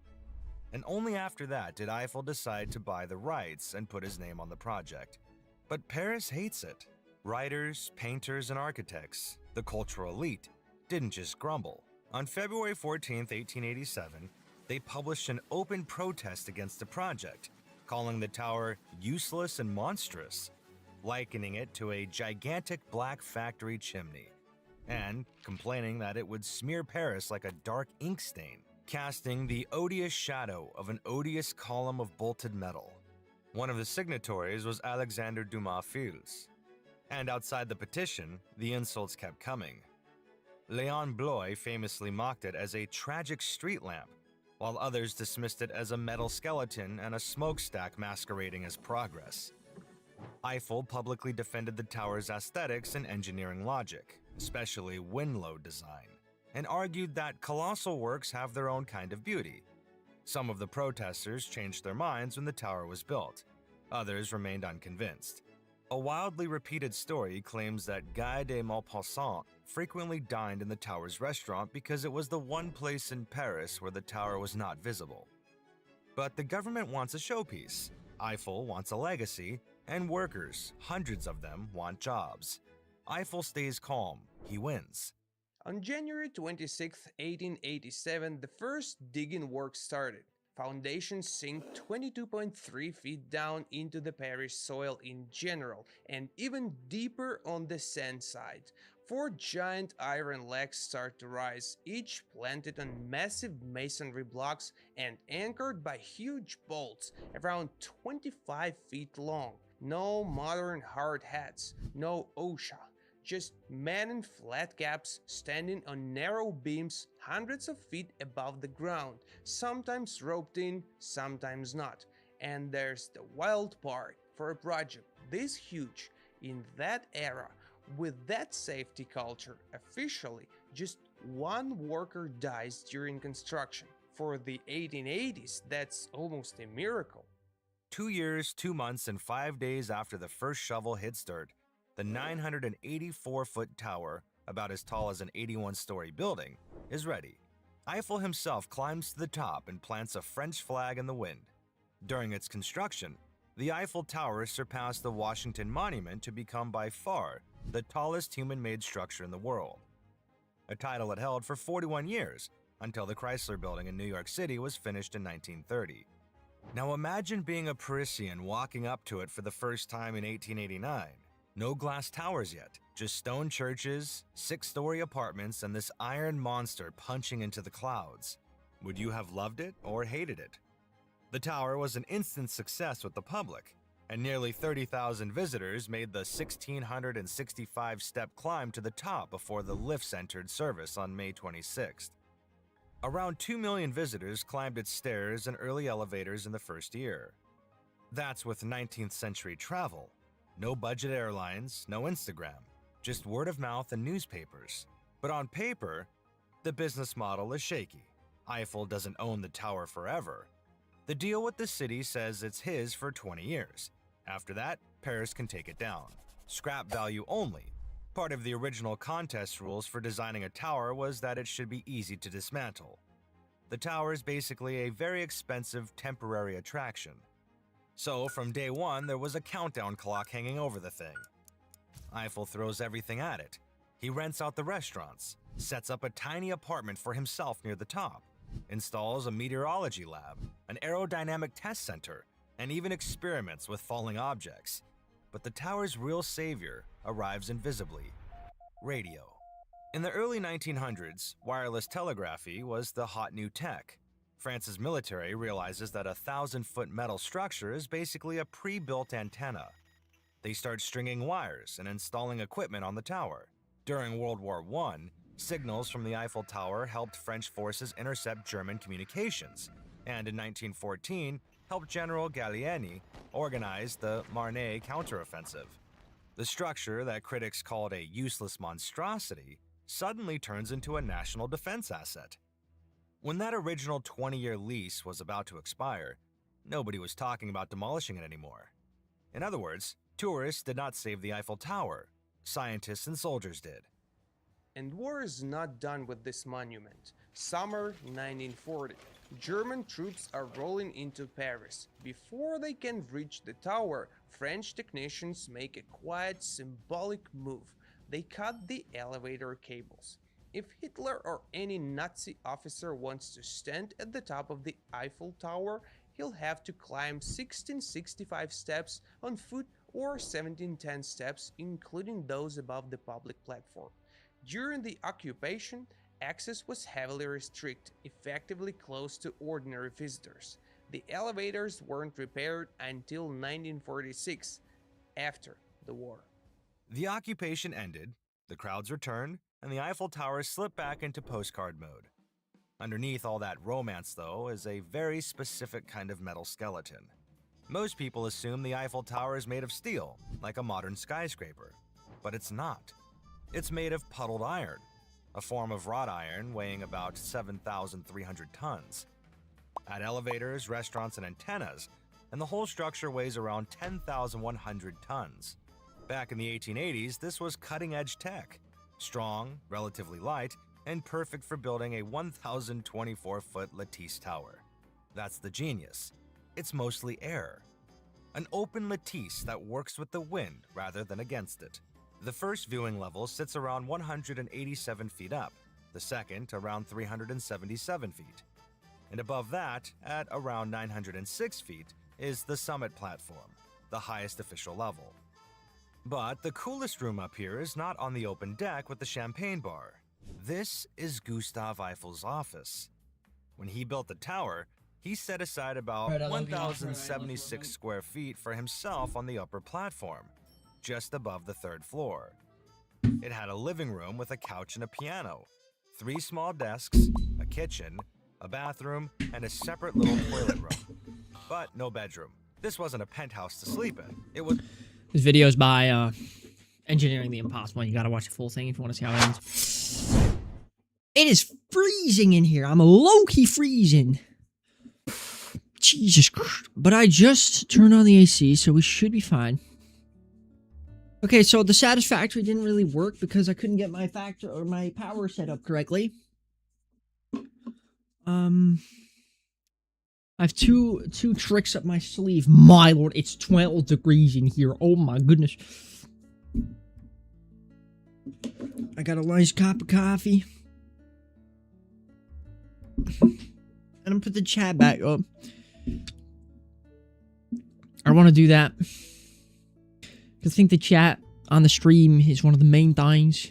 And only after that did Eiffel decide to buy the rights and put his name on the project. But Paris hates it. Writers, painters, and architects, the cultural elite, didn't just grumble. On February 14, 1887, they published an open protest against the project, calling the tower useless and monstrous, likening it to a gigantic black factory chimney, and complaining that it would smear Paris like a dark ink stain, casting the odious shadow of an odious column of bolted metal. One of the signatories was Alexandre Dumas Fils. And outside the petition, the insults kept coming. Léon Bloy famously mocked it as a tragic street lamp, while others dismissed it as a metal skeleton and a smokestack masquerading as progress. Eiffel publicly defended the tower's aesthetics and engineering logic, especially wind load design, and argued that colossal works have their own kind of beauty. Some of the protesters changed their minds when the tower was built. Others remained unconvinced. A wildly repeated story claims that Guy de Maupassant frequently dined in the tower's restaurant because it was the one place in Paris where the tower was not visible. But the government wants a showpiece, Eiffel wants a legacy, and workers, hundreds of them, want jobs. Eiffel stays calm, he wins. On January 26, 1887, the first digging work started. Foundations sink 22.3 feet down into the Paris soil in general, and even deeper on the sand side. 4 giant iron legs start to rise, each planted on massive masonry blocks and anchored by huge bolts around 25 feet long. No modern hard hats, no OSHA. Just men in flat caps standing on narrow beams hundreds of feet above the ground, sometimes roped in, sometimes not. And there's the wild part. For a project this huge, in that era, with that safety culture, officially, just one worker dies during construction. For the 1880s, that's almost a miracle. 2 years, 2 months, and 5 days after the first shovel hits dirt, the 984-foot tower, about as tall as an 81-story building, is ready. Eiffel himself climbs to the top and plants a French flag in the wind. During its construction, the Eiffel Tower surpassed the Washington Monument to become by far the tallest human-made structure in the world, a title it held for 41 years until the Chrysler Building in New York City was finished in 1930. Now imagine being a Parisian walking up to it for the first time in 1889. No glass towers yet, just stone churches, 6-story apartments, and this iron monster punching into the clouds. Would you have loved it or hated it? The tower was an instant success with the public, and nearly 30,000 visitors made the 1,665-step climb to the top before the lifts entered service on May 26th. Around 2 million visitors climbed its stairs and early elevators in the first year. That's with 19th century travel. No budget airlines, no Instagram, just word of mouth and newspapers. But on paper, the business model is shaky. Eiffel doesn't own the tower forever. The deal with the city says it's his for 20 years. After that, Paris can take it down. Scrap value only. Part of the original contest rules for designing a tower was that it should be easy to dismantle. The tower is basically a very expensive temporary attraction. So from day one, there was a countdown clock hanging over the thing. Eiffel throws everything at it. He rents out the restaurants, sets up a tiny apartment for himself near the top, installs a meteorology lab, an aerodynamic test center, and even experiments with falling objects. But the tower's real savior arrives invisibly: radio. In the early 1900s, wireless telegraphy was the hot new tech. France's military realizes that a 1,000-foot metal structure is basically a pre-built antenna. They start stringing wires and installing equipment on the tower. During World War I, signals from the Eiffel Tower helped French forces intercept German communications, and in 1914, helped General Gallieni organize the Marne counteroffensive. The structure that critics called a useless monstrosity suddenly turns into a national defense asset. When that original 20-year lease was about to expire, nobody was talking about demolishing it anymore. In other words, tourists did not save the Eiffel Tower. Scientists and soldiers did. And war is not done with this monument. Summer 1940. German troops are rolling into Paris. Before they can reach the tower, French technicians make a quiet, symbolic move. They cut the elevator cables. If Hitler or any Nazi officer wants to stand at the top of the Eiffel Tower, he'll have to climb 1665 steps on foot or 1710 steps, including those above the public platform. During the occupation, access was heavily restricted, effectively closed to ordinary visitors. The elevators weren't repaired until 1946, after the war. The occupation ended, the crowds returned, and the Eiffel Tower slipped back into postcard mode. Underneath all that romance, though, is a very specific kind of metal skeleton. Most people assume the Eiffel Tower is made of steel, like a modern skyscraper. But it's not. It's made of puddled iron, a form of wrought iron weighing about 7,300 tons. Add elevators, restaurants, and antennas, and the whole structure weighs around 10,100 tons. Back in the 1880s, this was cutting-edge tech. Strong, relatively light, and perfect for building a 1,024-foot lattice tower. That's the genius. It's mostly air. An open lattice that works with the wind rather than against it. The first viewing level sits around 187 feet up, the second around 377 feet. And above that, at around 906 feet, is the summit platform, the highest official level. But the coolest room up here is not on the open deck with the champagne bar. This is Gustave Eiffel's office. When he built the tower, he set aside about 1,076 square feet for himself on the upper platform, just above the third floor. It had a living room with a couch and a piano, 3 small desks, a kitchen, a bathroom, and a separate little toilet room. But no bedroom. This wasn't a penthouse to sleep in. It was... This video is by Engineering the Impossible. You gotta watch the full thing if you want to see how it ends. It is freezing in here. I'm low-key freezing. Jesus Christ. But I just turned on the AC, so we should be fine. Okay, so the Satisfactory didn't really work because I couldn't get my power set up correctly. I have two tricks up my sleeve. My lord, it's 12 degrees in here. Oh my goodness. I got a nice cup of coffee. And I'm put the chat back up. I want to do that. I think the chat on the stream is one of the main things.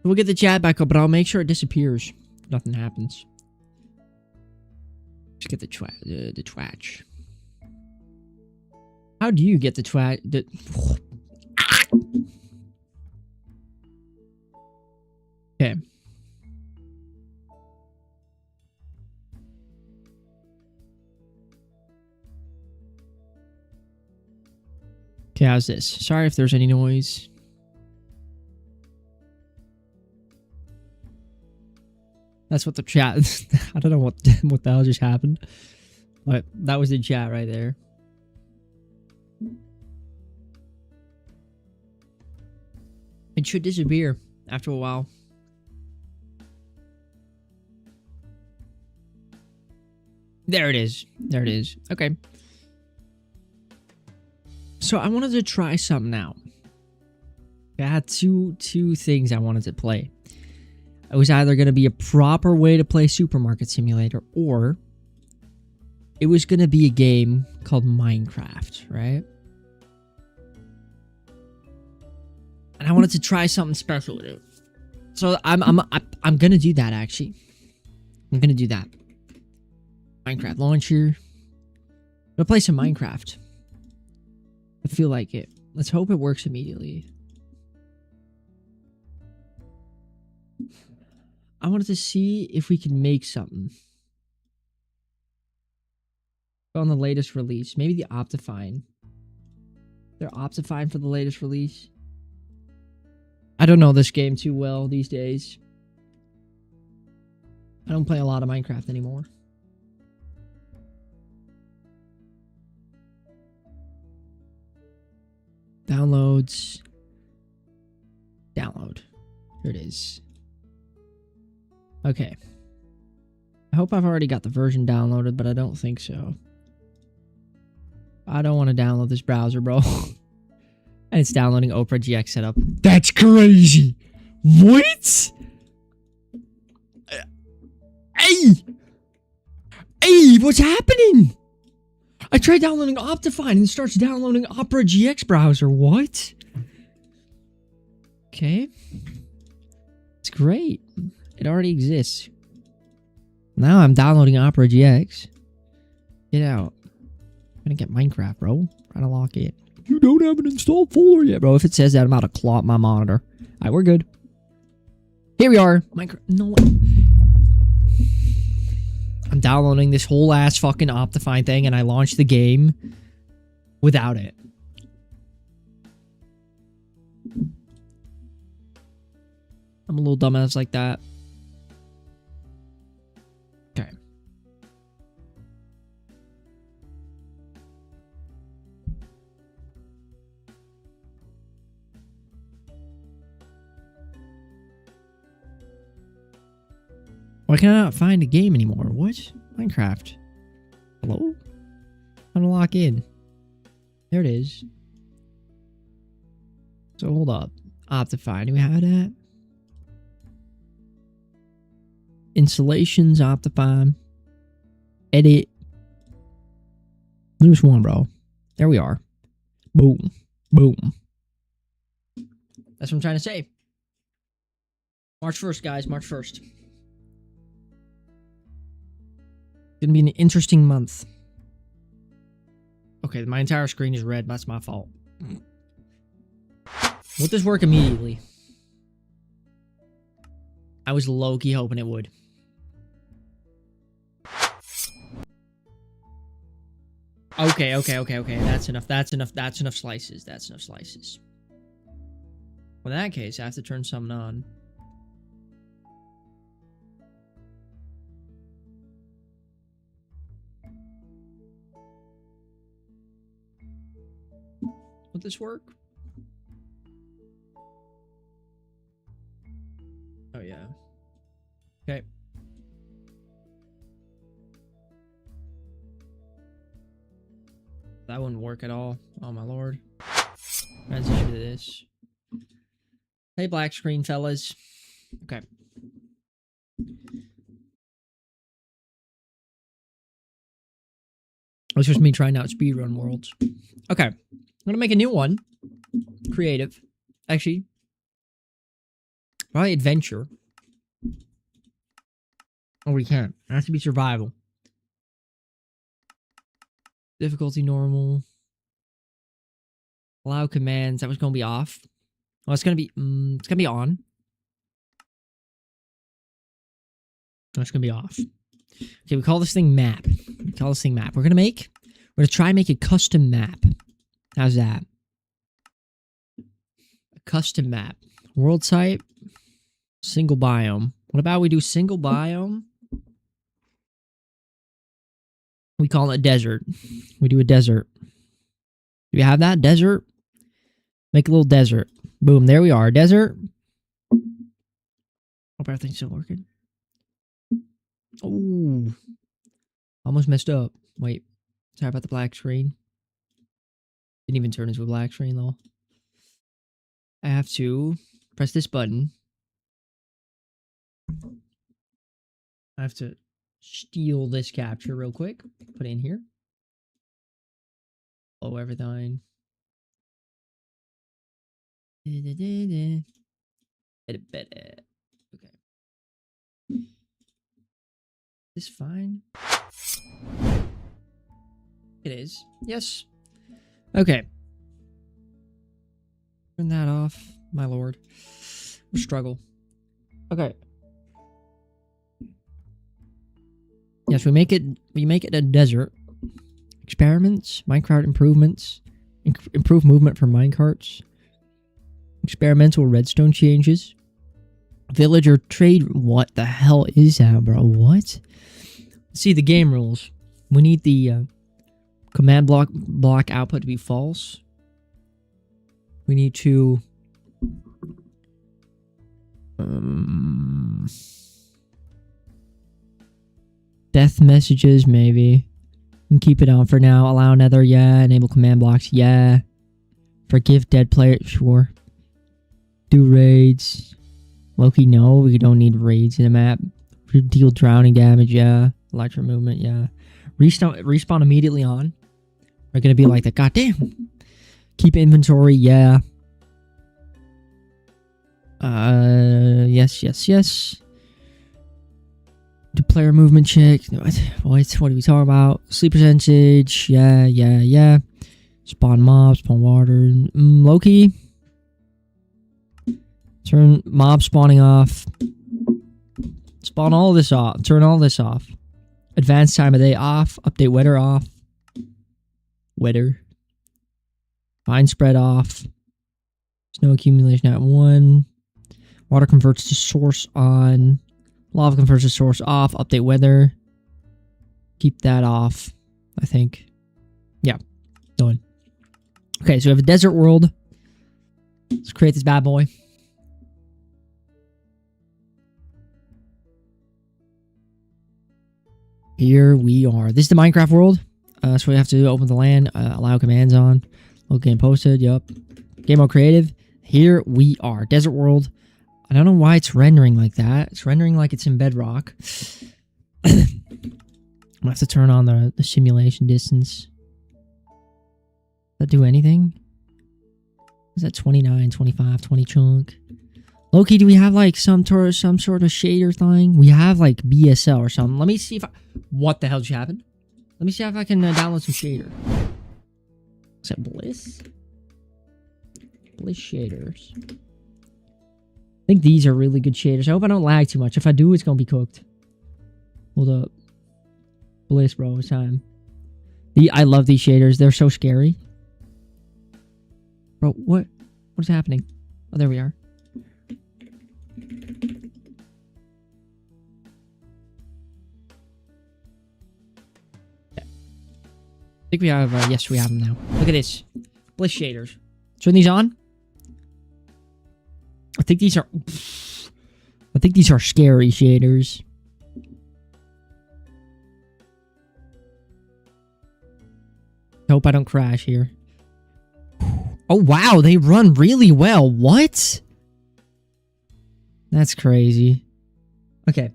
We'll get the chat back up, but I'll make sure it disappears if nothing happens. Just get the twatch. How do you get the twatch? Okay, how's this? Sorry if there's any noise. That's what the chat... I don't know what the hell just happened. But that was the chat right there. It should disappear after a while. There it is. There it is. Okay. So I wanted to try something out. I had two things I wanted to play. It was either going to be a proper way to play Supermarket Simulator, or it was going to be a game called Minecraft, right? And I wanted to try something special with it. So I'm going to do that, actually. I'm going to do that. Minecraft launcher. I'm going to play some Minecraft. I feel like it. Let's hope it works immediately. I wanted to see if we can make something. On the latest release. Maybe the Optifine. They're Optifine for the latest release. I don't know this game too well these days. I don't play a lot of Minecraft anymore. Downloads. Download. Here it is. Okay. I hope I've already got the version downloaded, but I don't think so. I don't want to download this browser, bro. And it's downloading Opera GX setup. That's crazy. What? Hey! Hey, what's happening? I tried downloading Optifine and it starts downloading Opera GX browser. What? Okay. It's great. It already exists. Now I'm downloading Opera GX. Get out. I'm gonna get Minecraft, bro. Trying to lock it. You don't have an installed folder yet, bro. If it says that, I'm about to claw up my monitor. Alright, we're good. Here we are. Minecraft. No. I'm downloading this whole ass fucking Optifine thing and I launched the game without it. I'm a little dumbass like that. Okay. Why can I not find a game anymore? What? Minecraft. Hello? How to lock in? There it is. So hold up. Optifine. Do we have that? Installations, Optifine. Edit. There's one, bro. There we are. Boom. Boom. That's what I'm trying to say. March 1st, guys. March 1st. Gonna be an interesting month. Okay, my entire screen is red. That's my fault. Would this work immediately? I was low-key hoping it would. Okay. That's enough. That's enough slices. That's enough slices. Well, in that case, I have to turn something on. Would this work? Oh, yeah. Okay. That wouldn't work at all. Oh, my lord. Transition to this. Hey, black screen, fellas. Okay. It's just me trying out speedrun worlds. Okay. I'm going to make a new one. Creative. Actually. Probably adventure. Oh, we can't. It has to be survival. Difficulty normal. Allow commands. That was going to be off. Oh, it's going to be... it's going to be on. Oh, it's going to be off. Okay, we call this thing map. We call this thing map. We're going to try and make a custom map. How's that? Custom map. World type. Single biome. What about we do single biome? We call it desert. We do a desert. Do you have that? Desert? Make a little desert. Boom. There we are. Desert. Hope everything's still working. Oh. Almost messed up. Wait. Sorry about the black screen. Didn't even turn into a black screen though. I have to press this button. I have to steal this capture real quick. Put it in here. Oh, everything. Okay. Is this fine? It is. Yes. Okay. Turn that off, my lord. Struggle. Okay. Yes, we make it a desert. Experiments, minecart improvements, improve movement for minecarts. Experimental redstone changes. Villager trade. What the hell is that, bro? What? See the game rules. We need the command block output to be false. We need to death messages maybe. And keep it on for now. Allow nether, yeah. Enable command blocks, yeah. Forgive dead players, sure. Do raids. Loki, no, we don't need raids in a map. Deal drowning damage, yeah. Electro movement, yeah. Respawn immediately on. We're gonna be like that. Goddamn. Keep inventory, yeah. Yes. Do player movement check. What are we talking about? Sleep percentage, yeah. Spawn mobs, spawn water. Loki. Turn mob spawning off. Spawn all this off. Turn all this off. Advanced time of day off. Update weather off. Weather. Vine spread off. Snow accumulation at 1. Water converts to source on. Lava converts to source off. Update weather. Keep that off, I think. Yeah. Done. Okay, so we have a desert world. Let's create this bad boy. Here we are. This is the Minecraft world. So we have to open the land, allow commands on. Local game posted, yup. Game mode creative. Here we are. Desert world. I don't know why it's rendering like that. It's rendering like it's in Bedrock. I'm gonna have to turn on the simulation distance. Does that do anything? Is that 29, 25, 20 chunk? Loki, do we have like some sort of shader thing? We have like BSL or something. Let me see if I... What the hell just happened? Let me see if I can download some shader. Is that Bliss? Bliss shaders. I think these are really good shaders. I hope I don't lag too much. If I do, it's gonna be cooked. Hold up. Bliss, bro. It's time. I love these shaders. They're so scary. Bro, what is happening? Oh, there we are. I think we have, yes, we have them now. Look at this. Bliss shaders. Turn these on. I think these are scary shaders. I hope I don't crash here. Oh, wow. They run really well. What? That's crazy. Okay.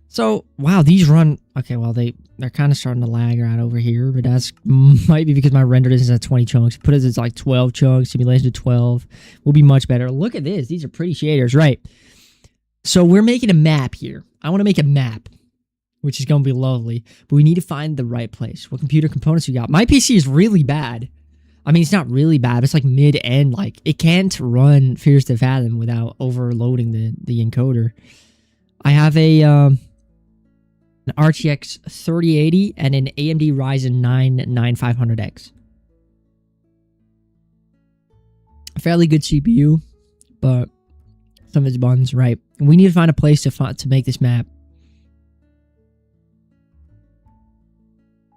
So, wow, these run... Okay, well, they're kind of starting to lag right over here, but that's might be because my render is at 20 chunks. Put it as like 12 chunks, simulation to 12. Will be much better. Look at this. These are pretty shaders, right? So we're making a map here. I want to make a map, which is going to be lovely, but we need to find the right place. What computer components we got? My PC is really bad. I mean, it's not really bad. It's like mid-end. Like, it can't run Fears to Fathom without overloading the encoder. I have an RTX 3080 and an AMD Ryzen 9 9500X. A fairly good CPU. but some of it's buns, right? We need to find a place to make this map.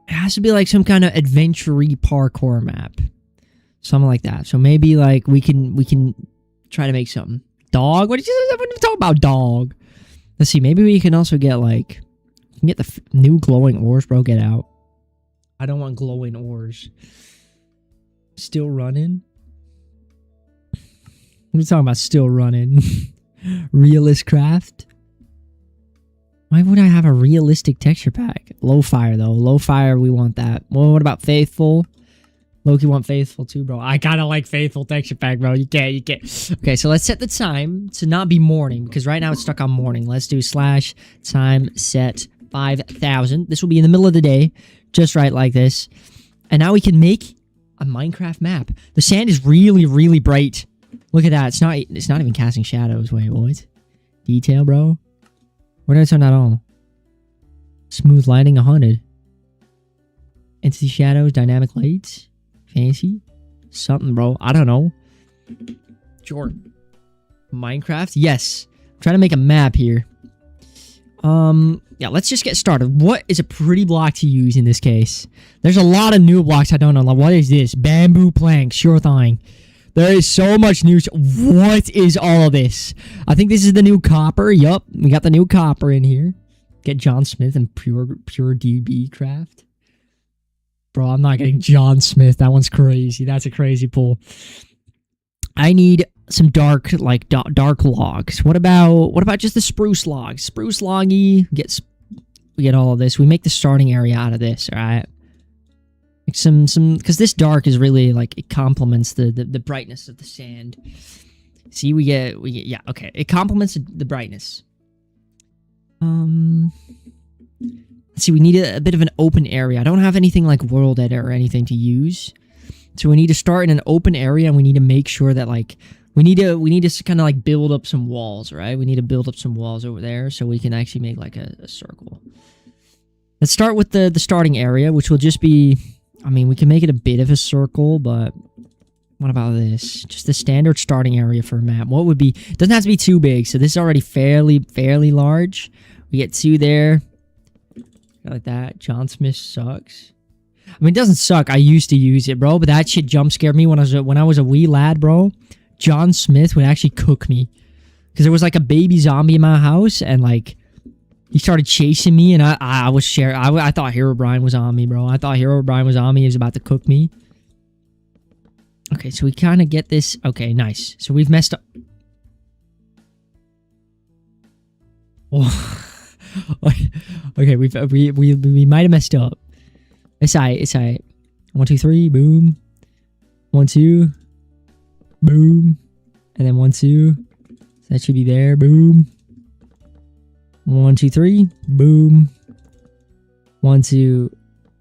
It has to be like some kind of adventure-y parkour map. Something like that. So maybe like we can try to make something. Dog? What did you talk about, dog? Let's see, maybe we can also get like get the new glowing ores, bro. Get out. I don't want glowing ores. Still running? What are you talking about still running? Realist craft? Why would I have a realistic texture pack? Low fire, though. Low fire, we want that. Well, what about faithful? Loki want faithful, too, bro. I kind of like faithful texture pack, bro. You can't. Okay, so let's set the time to not be morning, because right now it's stuck on morning. Let's do / time set 5,000. This will be in the middle of the day, just right like this. And now we can make a Minecraft map. The sand is really, really bright. Look at that. It's not even casting shadows. Wait, what? Detail, bro? Where did I turn that on? Smooth lighting 100. Entity shadows, dynamic lights. Fancy. Something, bro. I don't know. Jordan. Minecraft? Yes. I'm trying to make a map here. Yeah, let's just get started. What is a pretty block to use in this case? There's a lot of new blocks I don't know. Like, what is this? Bamboo planks. Sure thing. There is so much new. What is all of this? I think this is the new copper. Yup. We got the new copper in here. Get John Smith and pure DB craft. Bro, I'm not getting John Smith. That one's crazy. That's a crazy pull. I need some dark logs. What about just the spruce logs? Spruce loggy we get all of this. We make the starting area out of this, all right? Like some because this dark is really like it complements the brightness of the sand. See, we get yeah, okay. It complements the brightness. Let's see, we need a bit of an open area. I don't have anything like world edit or anything to use. So we need to start in an open area, and we need to make sure that like we need to kind of like build up some walls, right? We need to build up some walls over there so we can actually make like a circle. Let's start with the starting area, which will just be, I mean, we can make it a bit of a circle, but what about this? Just the standard starting area for a map. What would be, it doesn't have to be too big, so this is already fairly large. We get 2 there. Like that. John Smith sucks. I mean, it doesn't suck. I used to use it, bro, but that shit jump scared me when I was a wee lad, bro. John Smith would actually cook me. Because there was like a baby zombie in my house, and like, he started chasing me, and I was sharing. I thought Herobrine was on me, bro. I thought Herobrine was on me. He was about to cook me. Okay, so we kind of get this. Okay, nice. So we've messed up. Oh. Okay, we might have messed up. It's alright. 1, 2, 3, boom. 1, 2, boom. And then 1, 2. So that should be there, boom. 1, 2, 3, boom. 1, 2,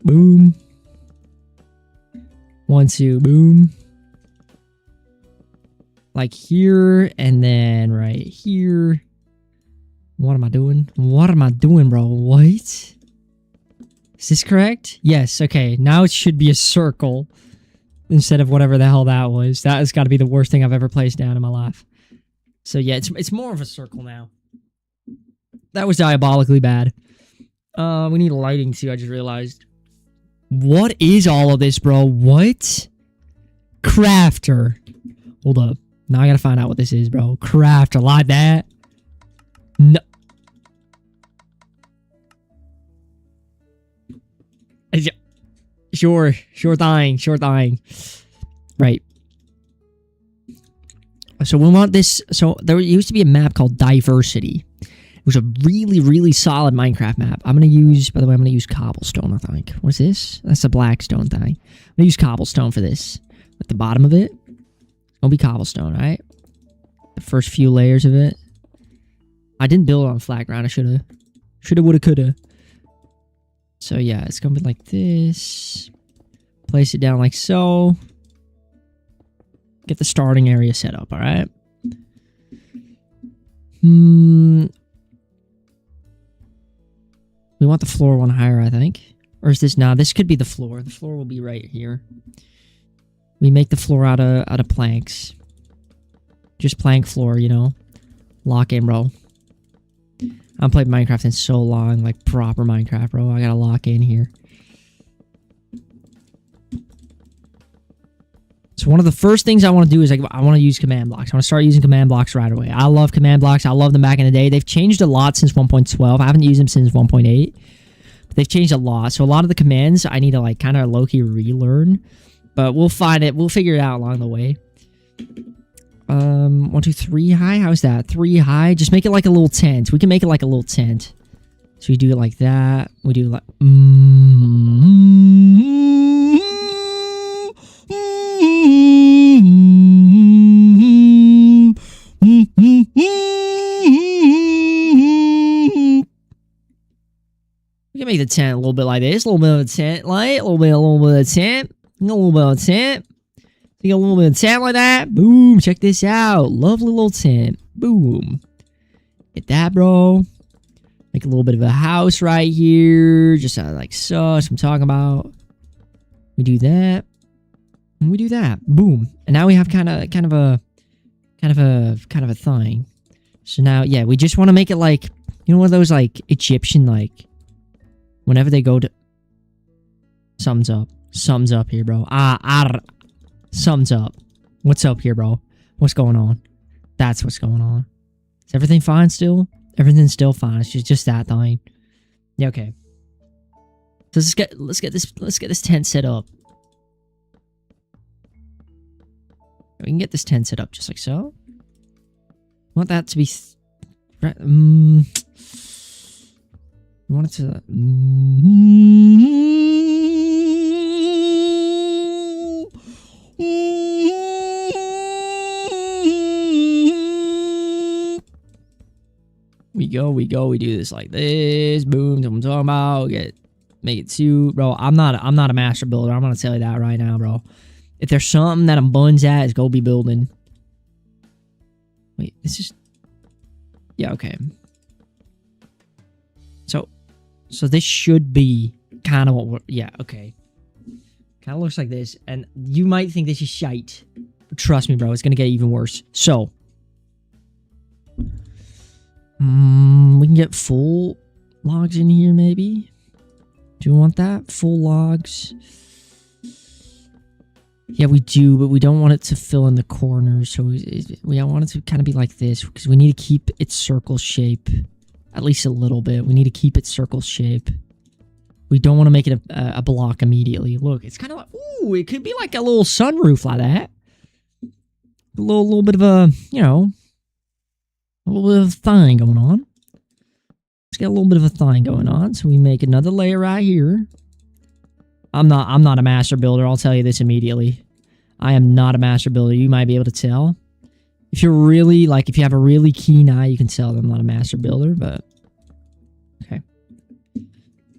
boom. 1, 2, boom. Like here, and then right here. What am I doing? What am I doing, bro? What? Is this correct? Yes, okay. Now it should be a circle instead of whatever the hell that was. That has got to be the worst thing I've ever placed down in my life. So yeah, it's more of a circle now. That was diabolically bad. We need lighting too, I just realized. What is all of this, bro? What? Crafter. Hold up. Now I gotta find out what this is, bro. Crafter, like that. No. Sure thing. Right. So we want this. So there used to be a map called Diversity. It was a really, really solid Minecraft map. I'm going to use, by the way, I'm going to use cobblestone, I think. What's this? That's a blackstone thing. I'm going to use cobblestone for this. At the bottom of it, it's going to be cobblestone, right? The first few layers of it. I didn't build it on flat ground. I should have. Shoulda, woulda, coulda. So yeah, it's going to be like this. Place it down like so. Get the starting area set up, alright? We want the floor one higher, I think. Or is this now? This could be the floor. The floor will be right here. We make the floor out of planks. Just plank floor, you know. Lock in, bro. I haven't played Minecraft in so long, like proper Minecraft, bro. I gotta lock in here. So one of the first things I want to do is like I want to use command blocks. I want to start using command blocks right away. I love command blocks. I love them back in the day. They've changed a lot since 1.12. I haven't used them since 1.8. But they've changed a lot. So a lot of the commands I need to like kind of low-key relearn. But we'll find it. We'll figure it out along the way. 1, 2, 3 high. How's that? 3 high. Just make it like a little tent. We can make it like a little tent. So we do it like that. We do like. We can make the tent a little bit like this. A little bit of a tent light. A little bit of tent. A little bit of tent. You got a little bit of tent like that. Boom. Check this out. Lovely little tent. Boom. Get that, bro. Make a little bit of a house right here. Just like so. That's what I'm talking about. We do that. And we do that. Boom. And now we have kind of a thing. So now, yeah, we just want to make it like, you know, one of those like Egyptian, like, whenever they go to, something's up here, bro. Something's up. What's up here, bro? What's going on? That's what's going on. Is everything fine still? Everything's still fine. It's just that thing. Yeah, okay. So let's get this tent set up. We can get this tent set up just like so. Want that to be we want it to we do this like this. Boom. That's what I'm talking about. Make it two, bro. I'm not a master builder. I'm gonna tell you that right now, bro. If there's something that I'm buns at, it's go be building. Wait, this is... Yeah, okay. So this should be kind of what we're... Yeah, okay. Kind of looks like this. And you might think this is shite. But trust me, bro. It's going to get even worse. So. We can get full logs in here, maybe. Do you want that? Full logs. Yeah, we do, but we don't want it to fill in the corners. So we want it to kind of be like this because we need to keep its circle shape. At least a little bit. We need to keep its circle shape. We don't want to make it a block immediately. Look, it's kind of like, ooh, it could be like a little sunroof like that. A little bit of a, you know, a little bit of a thing going on. Let's get a little bit of a thing going on. So we make another layer right here. I'm not a master builder. I'll tell you this immediately. I am not a master builder. You might be able to tell. If you're really, like, if you have a really keen eye, you can tell that I'm not a master builder, but... Okay.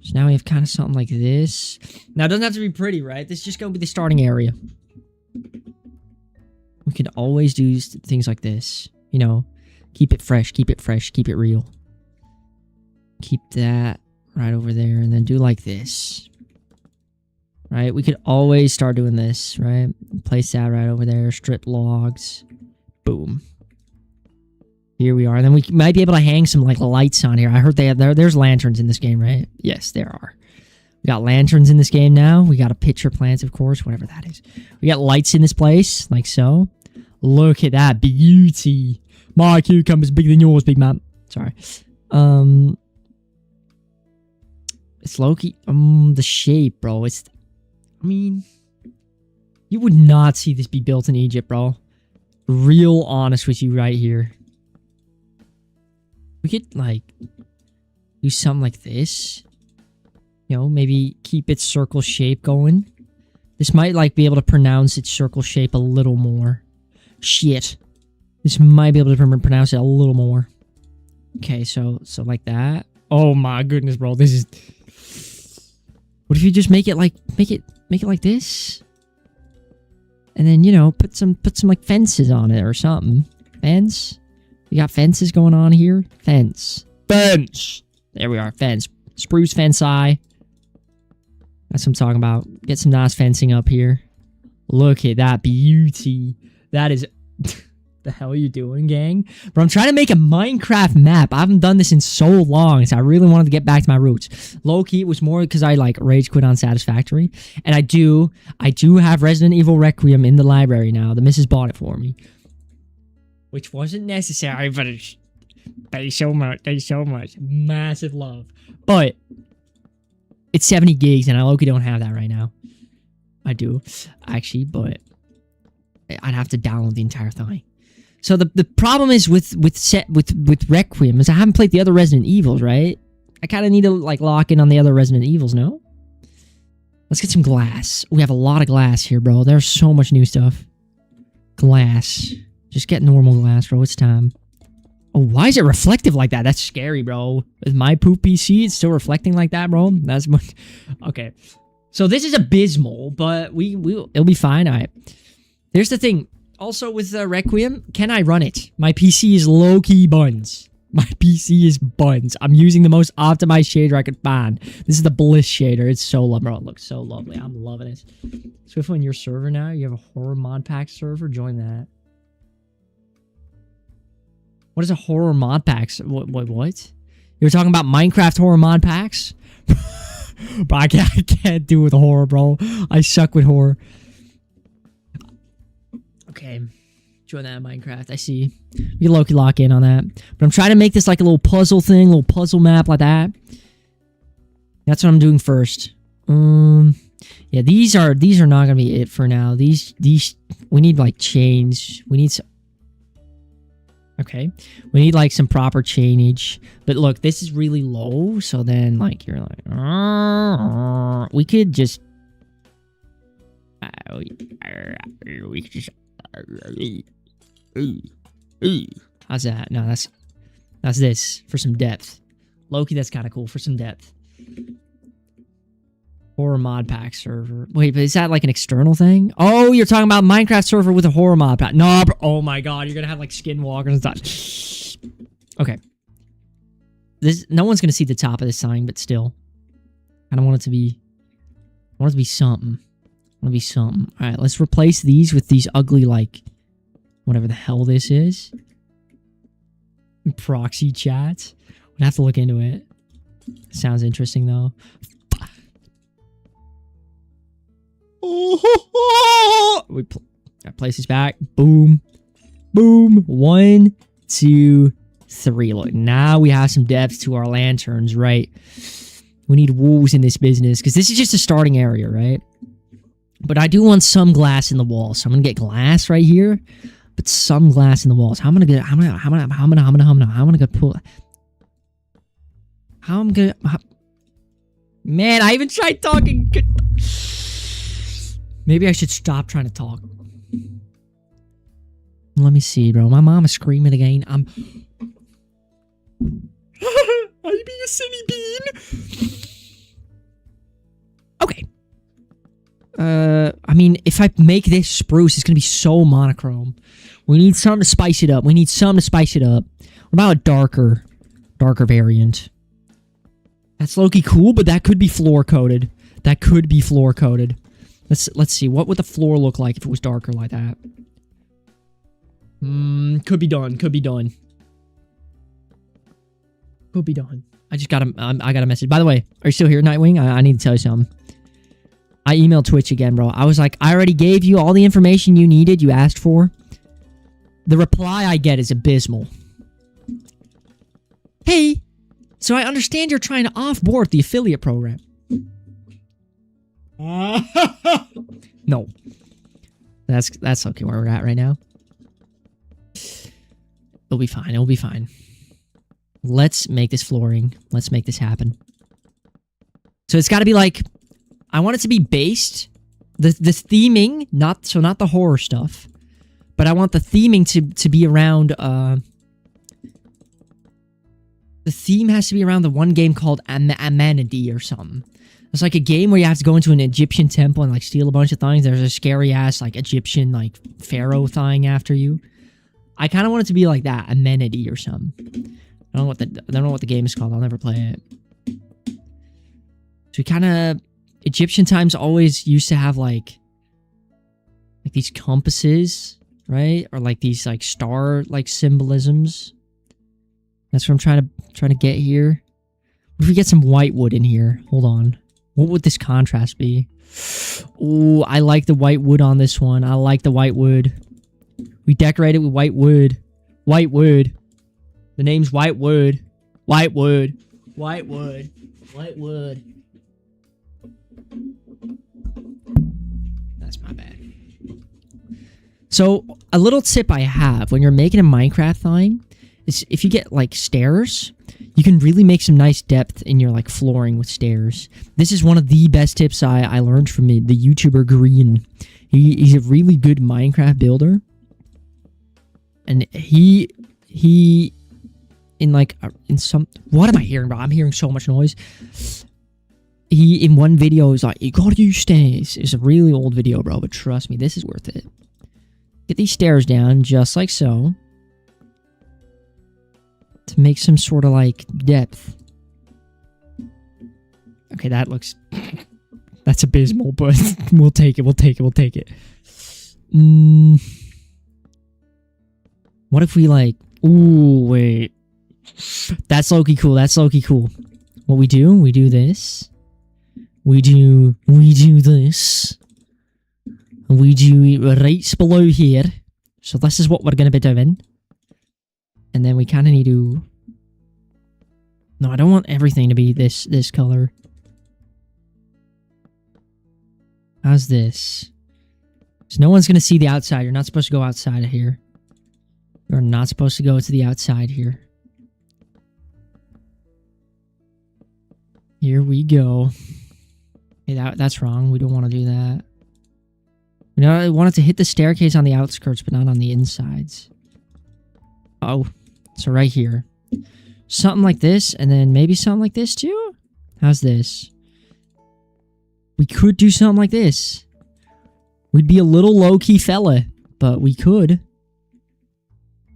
So now we have kind of something like this. Now, it doesn't have to be pretty, right? This is just going to be the starting area. We could always do things like this. You know, keep it fresh, keep it fresh, keep it real. Keep that right over there, and then do like this. Right? We could always start doing this, right? Place that right over there. Strip logs. Boom. Here we are. And then we might be able to hang some like lights on here. I heard there's lanterns in this game, right? Yes, there are. We got lanterns in this game now. We got a pitcher plant, of course, whatever that is. We got lights in this place, like so. Look at that beauty. My cucumber's bigger than yours, big man. Sorry. It's Loki. The shape, bro. It's... I mean... You would not see this be built in Egypt, bro. Real honest with you right here. We could, like... do something like this. You know, maybe keep its circle shape going. This might, like, be able to pronounce its circle shape a little more. Shit. This might be able to pronounce it a little more. Okay, so like that. Oh my goodness, bro. This is... What if you just make it like... Make it like this? And then, you know, put some like fences on it or something. Fence? We got fences going on here. Fence. Fence! There we are. Fence. Spruce fence eye. That's what I'm talking about. Get some nice fencing up here. Look at that beauty. That is... The hell are you doing, gang? Bro, I'm trying to make a Minecraft map. I haven't done this in so long, so I really wanted to get back to my roots. Low-key, it was more because I, like, rage quit on Satisfactory. And I do have Resident Evil Requiem in the library now. The missus bought it for me. Which wasn't necessary, but it's... Thank you so much. Massive love. But... It's 70 gigs, and I low-key don't have that right now. I do, actually, but... I'd have to download the entire thing. So the problem is with Requiem is I haven't played the other Resident Evils, right? I kind of need to like lock in on the other Resident Evils, no? Let's get some glass. We have a lot of glass here, bro. There's so much new stuff. Glass. Just get normal glass, bro. It's time. Oh, why is it reflective like that? That's scary, bro. With my poop PC, it's still reflecting like that, bro. That's much. Okay. So this is abysmal, but it'll be fine. All right. Here's the thing. Also with Requiem, can I run it? My PC is low-key buns. My PC is buns. I'm using the most optimized shader I could find. This is the Bliss shader. It's so lovely. Bro, it looks so lovely. I'm loving it. Swift on your server now. You have a horror mod pack server. Join that. What is a horror mod pack? What? You were talking about Minecraft horror mod packs? Bro, I can't do with horror, bro. I suck with horror. Okay, join that in Minecraft. I see. We can low-key lock in on that. But I'm trying to make this like a little puzzle thing, little puzzle map like that. That's what I'm doing first. Yeah, these are not gonna be it for now. These we need like chains. We need some. Okay, we need like some proper chainage. But look, this is really low. So then like you're like, we could just. We could just. How's that? No, that's this for some depth. Loki, that's kind of cool for some depth. Horror mod pack server. Wait, but is that like an external thing? Oh, you're talking about Minecraft server with a horror mod pack. No, bro. Oh my god, you're gonna have like skinwalkers and stuff. Okay. No one's gonna see the top of this sign, but still, I don't want it to be. I want it to be something. Want to be something. All right, let's replace these with these ugly, like, whatever the hell this is. Proxy chats. We'd have to look into it. Sounds interesting, though. We place this back. Boom. Boom. 1, 2, 3. Look, now we have some depth to our lanterns, right? We need wolves in this business, because this is just a starting area, right? But I do want some glass in the walls, so I'm gonna get glass right here, but some glass in the walls. How am I gonna pull? How I'm gonna? Man, I even tried talking. Maybe I should stop trying to talk. Let me see, bro. My mom is screaming again. I'm being a silly bean. Okay. I mean, if I make this spruce, it's gonna be so monochrome. We need something to spice it up. What about a darker variant? That's low-key cool, but that could be floor coated. Let's see. What would the floor look like if it was darker like that? Could be done. I just got a message. By the way, are you still here, Nightwing? I need to tell you something. I emailed Twitch again, bro. I was like, I already gave you all the information you needed, you asked for. The reply I get is abysmal. Hey, so I understand you're trying to offboard the affiliate program. No. That's okay where we're at right now. It'll be fine. Let's make this flooring. Let's make this happen. So it's got to be like, I want it to be based, the theming, not the horror stuff, but I want the theming to be around, the theme has to be around the one game called Amanity or something. It's like a game where you have to go into an Egyptian temple and like steal a bunch of things. There's a scary ass like Egyptian like pharaoh thing after you. I kind of want it to be like that, Amenity or something. I don't know what the game is called. I'll never play it. So we kind of, Egyptian times always used to have like these compasses right? Or like these like star like symbolisms. That's what I'm trying to get here. What if we get some white wood in here? Hold on. What would this contrast be? Oh, I like the white wood on this one. I like the white wood. We decorate it with white wood. White wood. The name's White Wood. White Wood. White Wood. White Wood. That's my bad. So, a little tip I have when you're making a Minecraft thing is if you get like stairs, you can really make some nice depth in your like flooring with stairs. This is one of the best tips I learned from the YouTuber Green. He's a really good Minecraft builder. And he in like in some, what am I hearing, bro? I'm hearing so much noise. He in one video is like, you gotta use stairs. It's a really old video, bro, but trust me, this is worth it. Get these stairs down just like so to make some sort of like depth. Okay, that looks that's abysmal, but we'll take it. We'll take it. We'll take it. What if we like? Ooh, wait. That's low-key cool. That's low-key cool. What we do this. We do this. We do right below here. So this is what we're gonna be doing. And then we kind of need to. No, I don't want everything to be this color. How's this? So no one's gonna see the outside. You're not supposed to go outside of here. You're not supposed to go to the outside here. Here we go. Hey, that's wrong. We don't want to do that. We want it to hit the staircase on the outskirts, but not on the insides. Oh, so right here. Something like this, and then maybe something like this too? How's this? We could do something like this. We'd be a little low-key fella, but we could.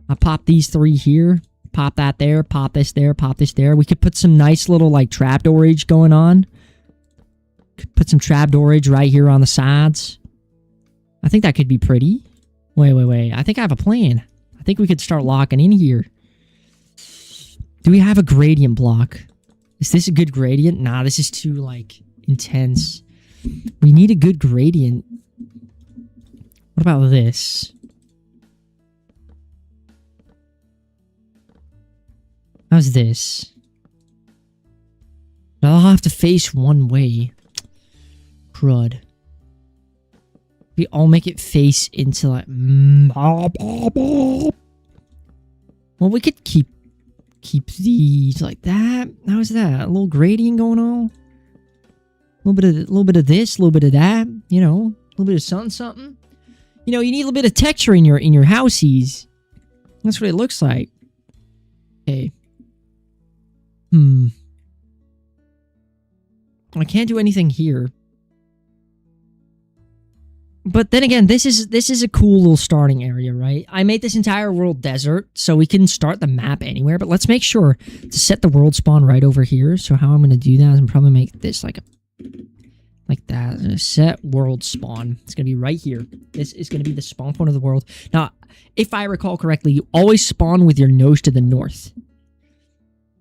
I pop these three here. Pop that there. Pop this there. Pop this there. We could put some nice little like trapdoorage going on. Could put some trapdoorage right here on the sides. I think that could be pretty. Wait. I think I have a plan. I think we could start locking in here. Do we have a gradient block? Is this a good gradient? Nah, this is too like intense. We need a good gradient. What about this? How's this? I'll have to face one way. Crud. We all make it face into like. Well, we could keep these like that. How's that? A little gradient going on. A little bit of this, a little bit of that. You know, a little bit of something. You know, you need a little bit of texture in your houseies. That's what it looks like. Okay. I can't do anything here. But then again, this is a cool little starting area, right? I made this entire world desert, so we can start the map anywhere. But let's make sure to set the world spawn right over here. So how I'm going to do that is I'm probably make this like that. Set world spawn. It's going to be right here. This is going to be the spawn point of the world. Now, if I recall correctly, you always spawn with your nose to the north.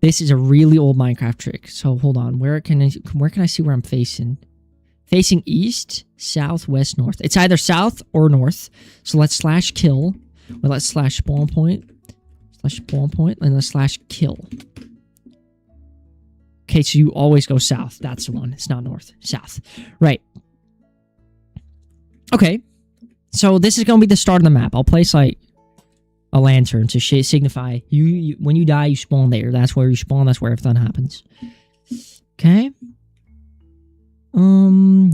This is a really old Minecraft trick. So hold on. Where can I see where I'm facing? Facing east, south, west, north. It's either south or north. So let's slash kill. Or let's slash spawn point. Slash spawn point. And let's slash kill. Okay, so you always go south. That's the one. It's not north. South. Right. Okay. So this is going to be the start of the map. I'll place like a lantern to signify you when you die, you spawn there. That's where you spawn. That's where everything happens. Okay.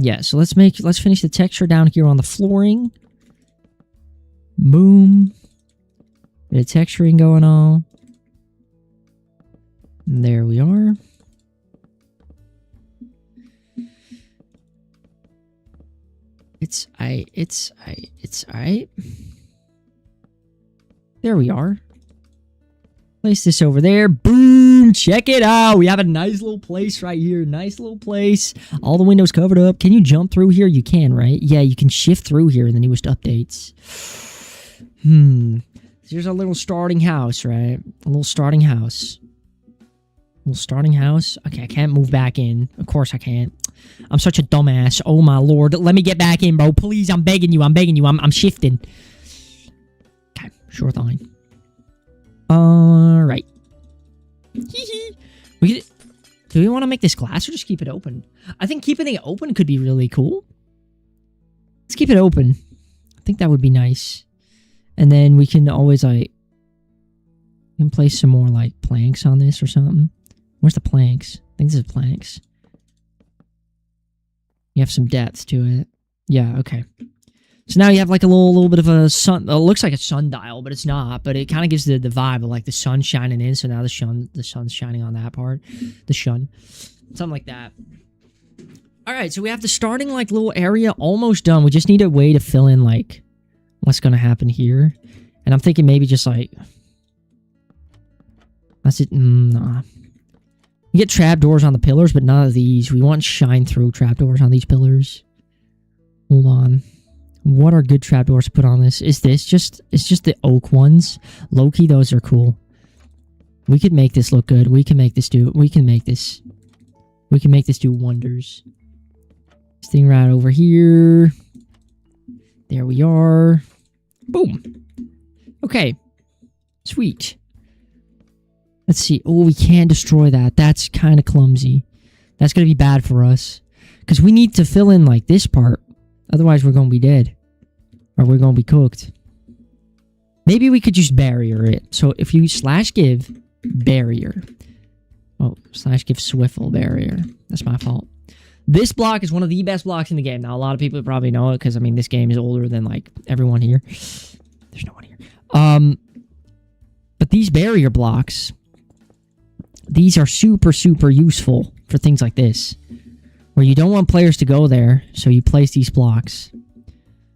Yeah, so let's finish the texture down here on the flooring. Boom. Bit of texturing going on. And there we are. It's alright. There we are. Place this over there. Boom! Check it out. We have a nice little place right here. Nice little place. All the windows covered up. Can you jump through here? You can, right? Yeah, you can shift through here in the newest updates. Here's a little starting house, right? A little starting house. Okay, I can't move back in. Of course I can't. I'm such a dumbass. Oh my lord. Let me get back in, bro. Please, I'm begging you. I'm shifting. Okay, sure thing. Alright. Do we want to make this glass or just keep it open? I think keeping it open could be really cool. Let's keep it open. I think that would be nice. And then we can always, like... We can place some more, like, planks on this or something. Where's the planks? I think this is planks. You have some depth to it. Yeah, okay. So now you have like a little bit of a sun. It looks like a sundial, but it's not. But it kind of gives the vibe of like the sun shining in. So now the sun's shining on that part. The sun. Something like that. Alright, so we have the starting like little area almost done. We just need a way to fill in like what's going to happen here. And I'm thinking maybe just like... That's it. Nah. We get trapdoors on the pillars, but none of these. We want shine-through trapdoors on these pillars. Hold on. What are good trapdoors to put on this? Is this just... It's just the oak ones. Low-key, those are cool. We could make this look good. We can make this do... We can make this do wonders. This thing right over here. There we are. Boom. Okay. Sweet. Let's see. Oh, we can destroy that. That's kind of clumsy. That's going to be bad for us. Because we need to fill in, like, this part. Otherwise, we're going to be dead. Or we're going to be cooked. Maybe we could just barrier it. So, if you /give barrier. Oh, /give swivel barrier. That's my fault. This block is one of the best blocks in the game. Now, a lot of people probably know it. Because, I mean, this game is older than, like, everyone here. There's no one here. But these barrier blocks... These are super, super useful for things like this. Where you don't want players to go there, so you place these blocks.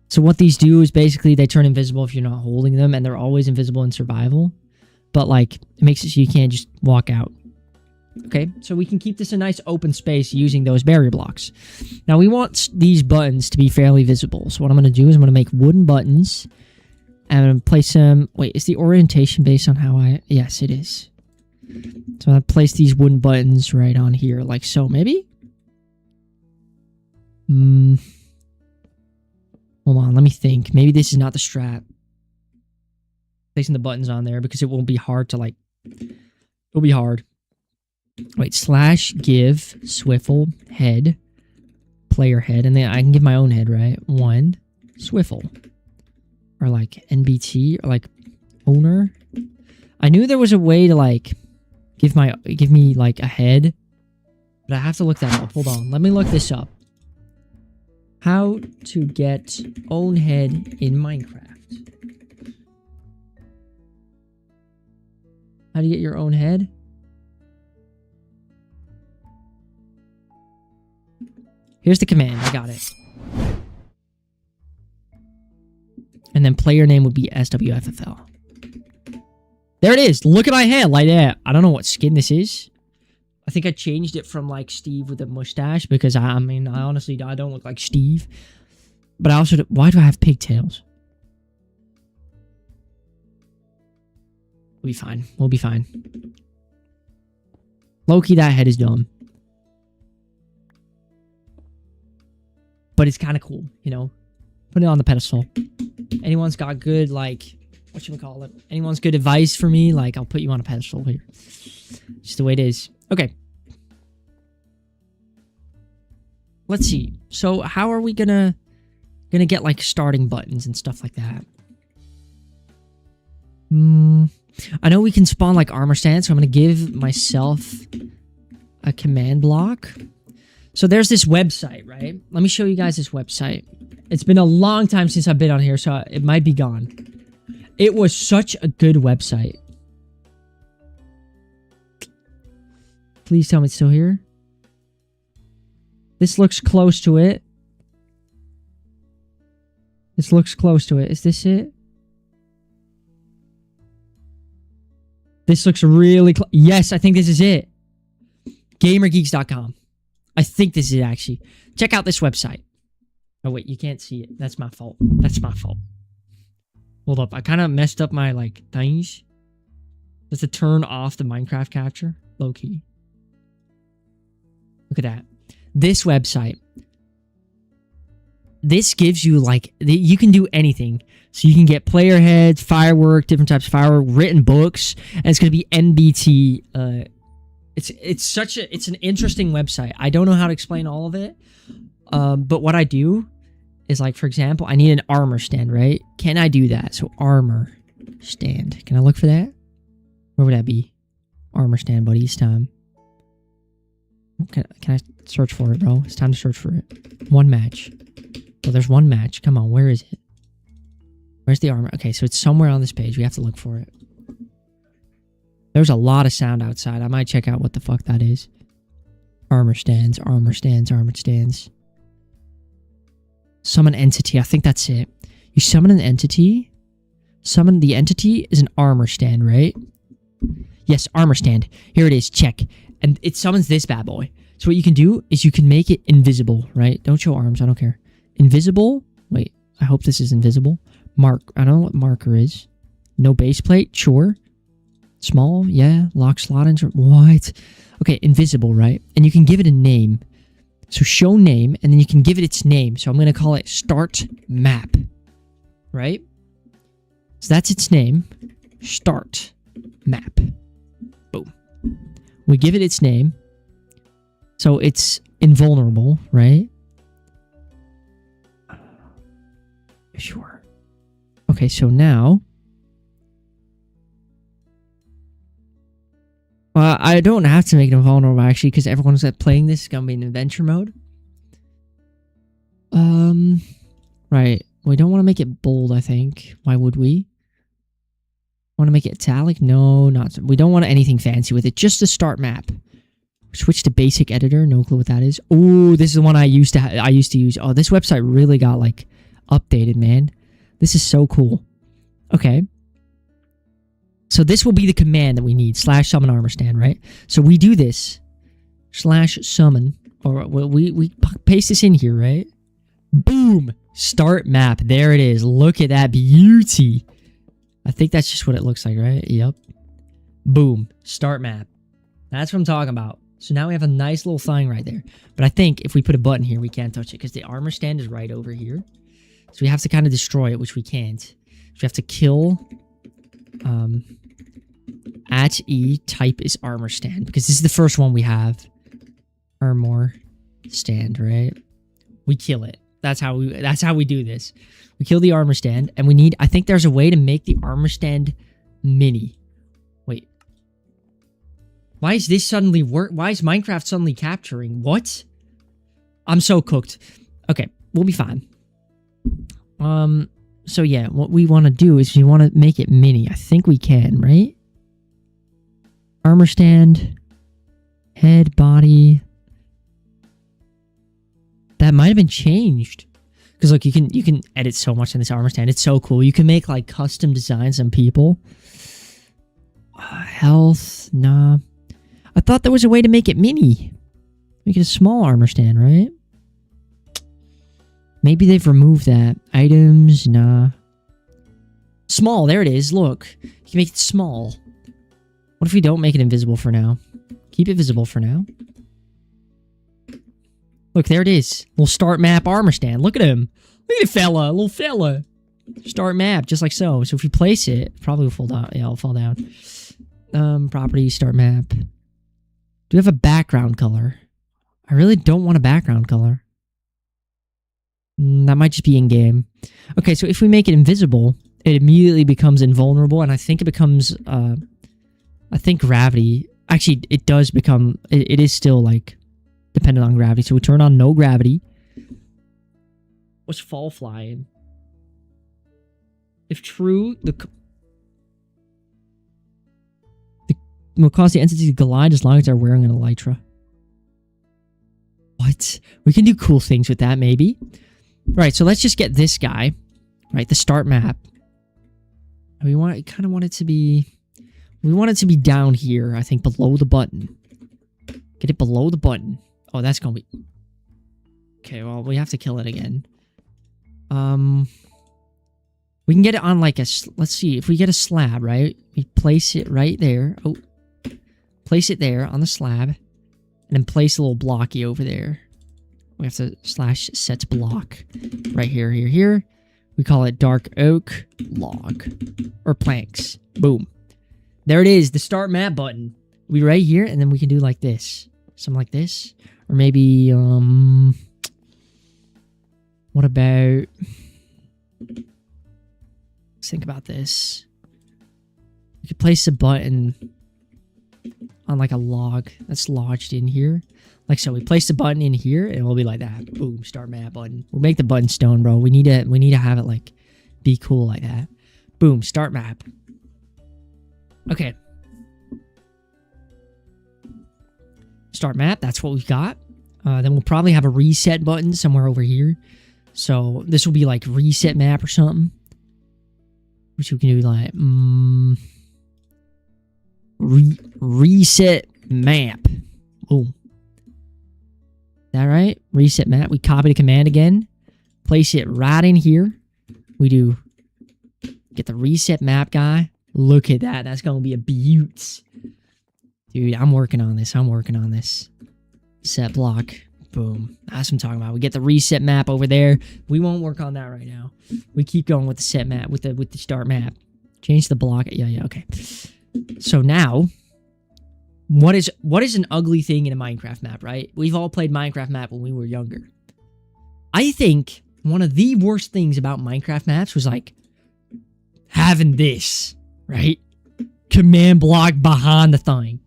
So what these do is basically they turn invisible if you're not holding them, and they're always invisible in survival. But, like, it makes it so you can't just walk out. Okay, so we can keep this a nice open space using those barrier blocks. Now, we want these buttons to be fairly visible. So what I'm going to do is I'm going to make wooden buttons. And I'm going to place them... Wait, is the orientation based on how I... Yes, it is. So I'm going to place these wooden buttons right on here, like so, maybe? Hold on, let me think. Maybe this is not the strat. Placing the buttons on there, because it won't be hard to, like... It'll be hard. Wait, /give swivel head, player head, and then I can give my own head, right? 1, swivel. Or, like, NBT, or, like, owner. I knew there was a way to, like... Give me like a head, but I have to look that up. Hold on, let me look this up. How to get own head in Minecraft? How to get your own head? Here's the command. I got it. And then player name would be SWFFL. There it is. Look at my head like that. I don't know what skin this is. I think I changed it from like Steve with a mustache because I mean, I honestly, I don't look like Steve. But I also, why do I have pigtails? We'll be fine. We'll be fine. Low-key, that head is dumb. But it's kind of cool, you know? Put it on the pedestal. Anyone's got good, like... Whatchamacallit? Anyone's good advice for me? Like, I'll put you on a pedestal here. Just the way it is. Okay. Let's see. So, how are we gonna get, like, starting buttons and stuff like that? I know we can spawn, like, armor stands, so I'm gonna give myself a command block. So, there's this website, right? Let me show you guys this website. It's been a long time since I've been on here, so it might be gone. It was such a good website. Please tell me it's still here. This looks close to it. This looks close to it. Is this it? This looks really close. Yes, I think this is it. GamerGeeks.com. I think this is it, actually. Check out this website. Oh, wait, you can't see it. That's my fault. That's my fault. Hold up. I kind of messed up my, like, things. Just to turn off the Minecraft capture. Low key. Look at that. This website. This gives you, like, you can do anything. So you can get player heads, firework, different types of firework, written books, and it's going to be NBT. It's an interesting website. I don't know how to explain all of it. But what I do is, like, for example, I need an armor stand, right? Can I do that? So armor stand. Can I look for that? Where would that be? Armor stand, buddy. It's time. Can I search for it, bro? It's time to search for it. One match. Well, there's one match. Come on, where is it? Where's the armor? Okay, so it's somewhere on this page. We have to look for it. There's a lot of sound outside. I might check out what the fuck that is. Armor stands, armor stands, armor stands. Summon entity. I think that's it. You summon an entity. Summon the entity is an armor stand, right? Yes, armor stand. Here it is. Check. And it summons this bad boy. So what you can do is you can make it invisible, right? Don't show arms. I don't care. Invisible. Wait. I hope this is invisible. Mark. I don't know what marker is. No base plate. Sure. Small. Yeah. Lock slot. What? Okay. Invisible, right? And you can give it a name. So show name, and then you can give it its name. So I'm going to call it start map. Right? So that's its name. Start map. Boom. We give it its name. So it's invulnerable, right? Sure. Okay, so now... I don't have to make it invulnerable, actually, because everyone's playing this is going to be in adventure mode. Right. We don't want to make it bold, I think. Why would we? Want to make it italic? No, not. We don't want anything fancy with it. Just the start map. Switch to basic editor. No clue what that is. Oh, this is the one I used to use. Oh, this website really got, like, updated, man. This is so cool. Okay. So this will be the command that we need. /summon armor stand, right? So we do this. /summon. Or we paste this in here, right? Boom. Start map. There it is. Look at that beauty. I think that's just what it looks like, right? Yep. Boom. Start map. That's what I'm talking about. So now we have a nice little thing right there. But I think if we put a button here, we can't touch it because the armor stand is right over here. So we have to kind of destroy it, which we can't. So we have to kill... at E, type is armor stand, because this is the first one we have. Armor stand, right? We kill it. That's how we do this. We kill the armor stand, and we need, I think there's a way to make the armor stand mini. Wait. Why is this suddenly work? Why is Minecraft suddenly capturing? What? I'm so cooked. Okay, we'll be fine. So yeah, what we want to do is we want to make it mini. I think we can, right? Armor stand, head, body. That might have been changed. Because look, you can edit so much in this armor stand. It's so cool. You can make like custom designs on people. Health, nah. I thought there was a way to make it mini. Make it a small armor stand, right? Maybe they've removed that. Items, nah. Small, there it is. Look, you can make it small. What if we don't make it invisible for now? Keep it visible for now. Look, there it is. Little start map armor stand. Look at him. Look at the fella. Little fella. Start map, just like so. So if we place it, probably will fall down. Yeah, it'll fall down. Property, start map. Do we have a background color? I really don't want a background color. That might just be in-game. Okay, so if we make it invisible, it immediately becomes invulnerable, and I think it becomes, I think gravity, actually, it does become, it is still, like, dependent on gravity, so we turn on no gravity. What's fall flying? If true, will cause the entity to glide as long as they're wearing an elytra. What? We can do cool things with that, maybe. Right, so let's just get this guy. Right, the start map. We kind of want it to be... We want it to be down here, I think, below the button. Get it below the button. Oh, that's gonna be... Okay, well, we have to kill it again. We can get it on like a, let's see, if we get a slab, right? We place it right there. Oh, place it there on the slab. And then place a little blocky over there. We have to slash set block right here, here. We call it dark oak log or planks. Boom. There it is, the start map button. We right here, and then we can do like this. Something like this. Or maybe, what about, let's think about this. We could place a button on like a log that's lodged in here. Like so, we place the button in here, and it'll be like that. Boom, start map button. We'll make the button stone, bro. We need to have it like be cool like that. Boom, start map. Okay. Start map, that's what we've got. Then we'll probably have a reset button somewhere over here. So this will be like reset map or something. Which we can do like reset map. Oh. That right? Reset map. We copy the command again. Place it right in here. We do get the reset map guy. Look at that. That's going to be a beaut. Dude, I'm working on this. Set block. Boom. That's what I'm talking about. We get the reset map over there. We won't work on that right now. We keep going with the set map, with the start map. Change the block. Yeah, okay. So now, what is an ugly thing in a Minecraft map, right? We've all played Minecraft map when we were younger. I think one of the worst things about Minecraft maps was like having this, right? Command block behind the thing.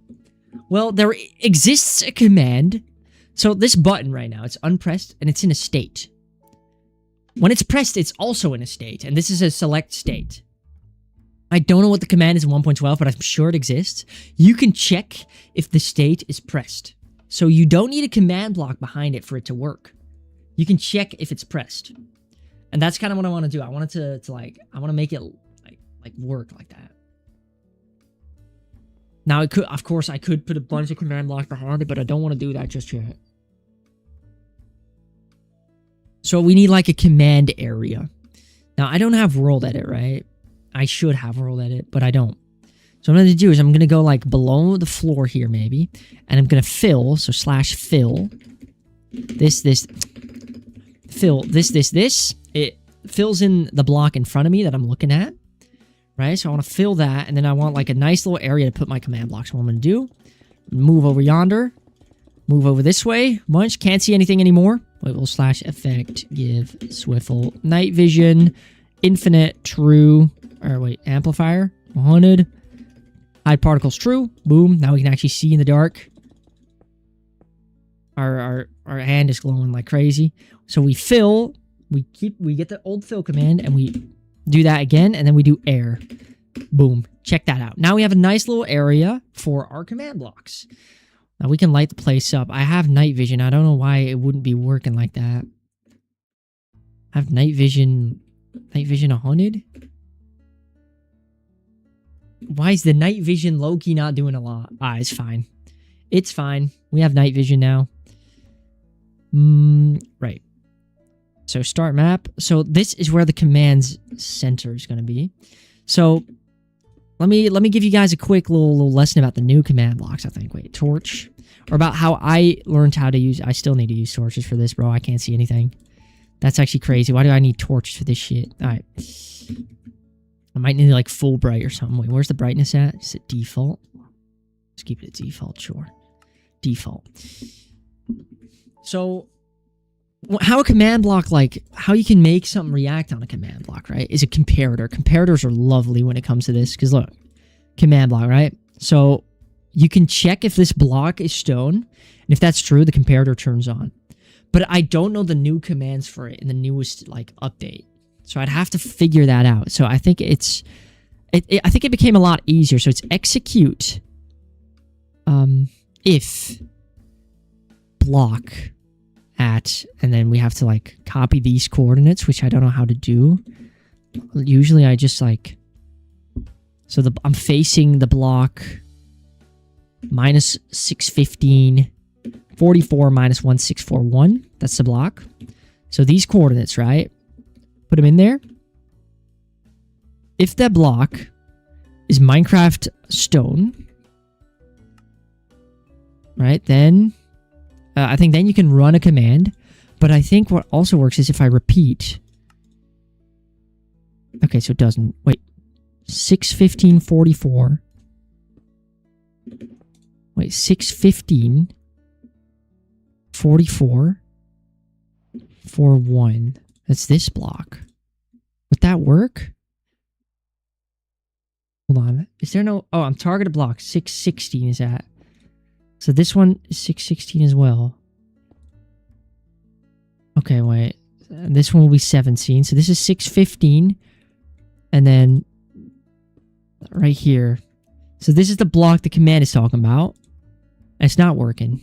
Well, there exists a command. So this button right now, it's unpressed and it's in a state. When it's pressed, it's also in a state, and this is a select state. I don't know what the command is in 1.12, but I'm sure it exists. You can check if the state is pressed. So you don't need a command block behind it for it to work. You can check if it's pressed. And that's kind of what I want to do. I want it to like, I want to make it like work like that. Now, of course, I could put a bunch of command blocks behind it, but I don't want to do that just yet. So we need like a command area. Now, I don't have world edit, right? I should have world edit, but I don't. So what I'm going to do is I'm going to go like below the floor here maybe, and I'm going to fill, so slash fill, fill this. It fills in the block in front of me that I'm looking at, right? So I want to fill that, and then I want like a nice little area to put my command blocks. So what I'm going to do, move over yonder, move over this way, bunch, can't see anything anymore. Wait, we'll slash effect, give, swivel, night vision, infinite, true, or wait, amplifier, 100, hide particles, true, boom, now we can actually see in the dark. Our hand is glowing like crazy. So we fill, we get the old fill command, and we do that again, and then we do air. Boom. Check that out. Now we have a nice little area for our command blocks. Now we can light the place up. I have night vision. I don't know why it wouldn't be working like that. I have night vision 100? Why is the night vision low-key not doing a lot? It's fine. It's fine. We have night vision now. Right. So start map. So this is where the commands center is going to be. So let me give you guys a quick little lesson about the new command blocks, I think. Wait, torch. Or about how I learned how to use... I still need to use torches for this, bro. I can't see anything. That's actually crazy. Why do I need torches for this shit? Alright. I might need like full bright or something. Wait, where's the brightness at? Is it default? Let's keep it at default, sure. Default. So, how a command block, like, how you can make something react on a command block, right, is a comparator. Comparators are lovely when it comes to this, because look, command block, right? So, you can check if this block is stone, and if that's true, the comparator turns on. But I don't know the new commands for it in the newest, like, update. So, I'd have to figure that out. So, I think I think it became a lot easier. So, it's execute if block at, and then we have to like copy these coordinates, which I don't know how to do. Usually I just like, so I'm facing the block minus 615, 44 minus 1641. That's the block. So these coordinates, right? Put them in there. if that block is Minecraft stone, right, then I think then you can run a command. But I think what also works is if I repeat. Okay, so it doesn't. Wait. 6:15:44. Wait, 6:15:44. 4:1. That's this block. Would that work? Hold on. Is there no... Oh, I'm targeted block. 6:16 is that. So this one is 6:16 as well. Okay, wait. This one will be 17. So this is 6:15. And then right here. So this is the block the command is talking about. It's not working.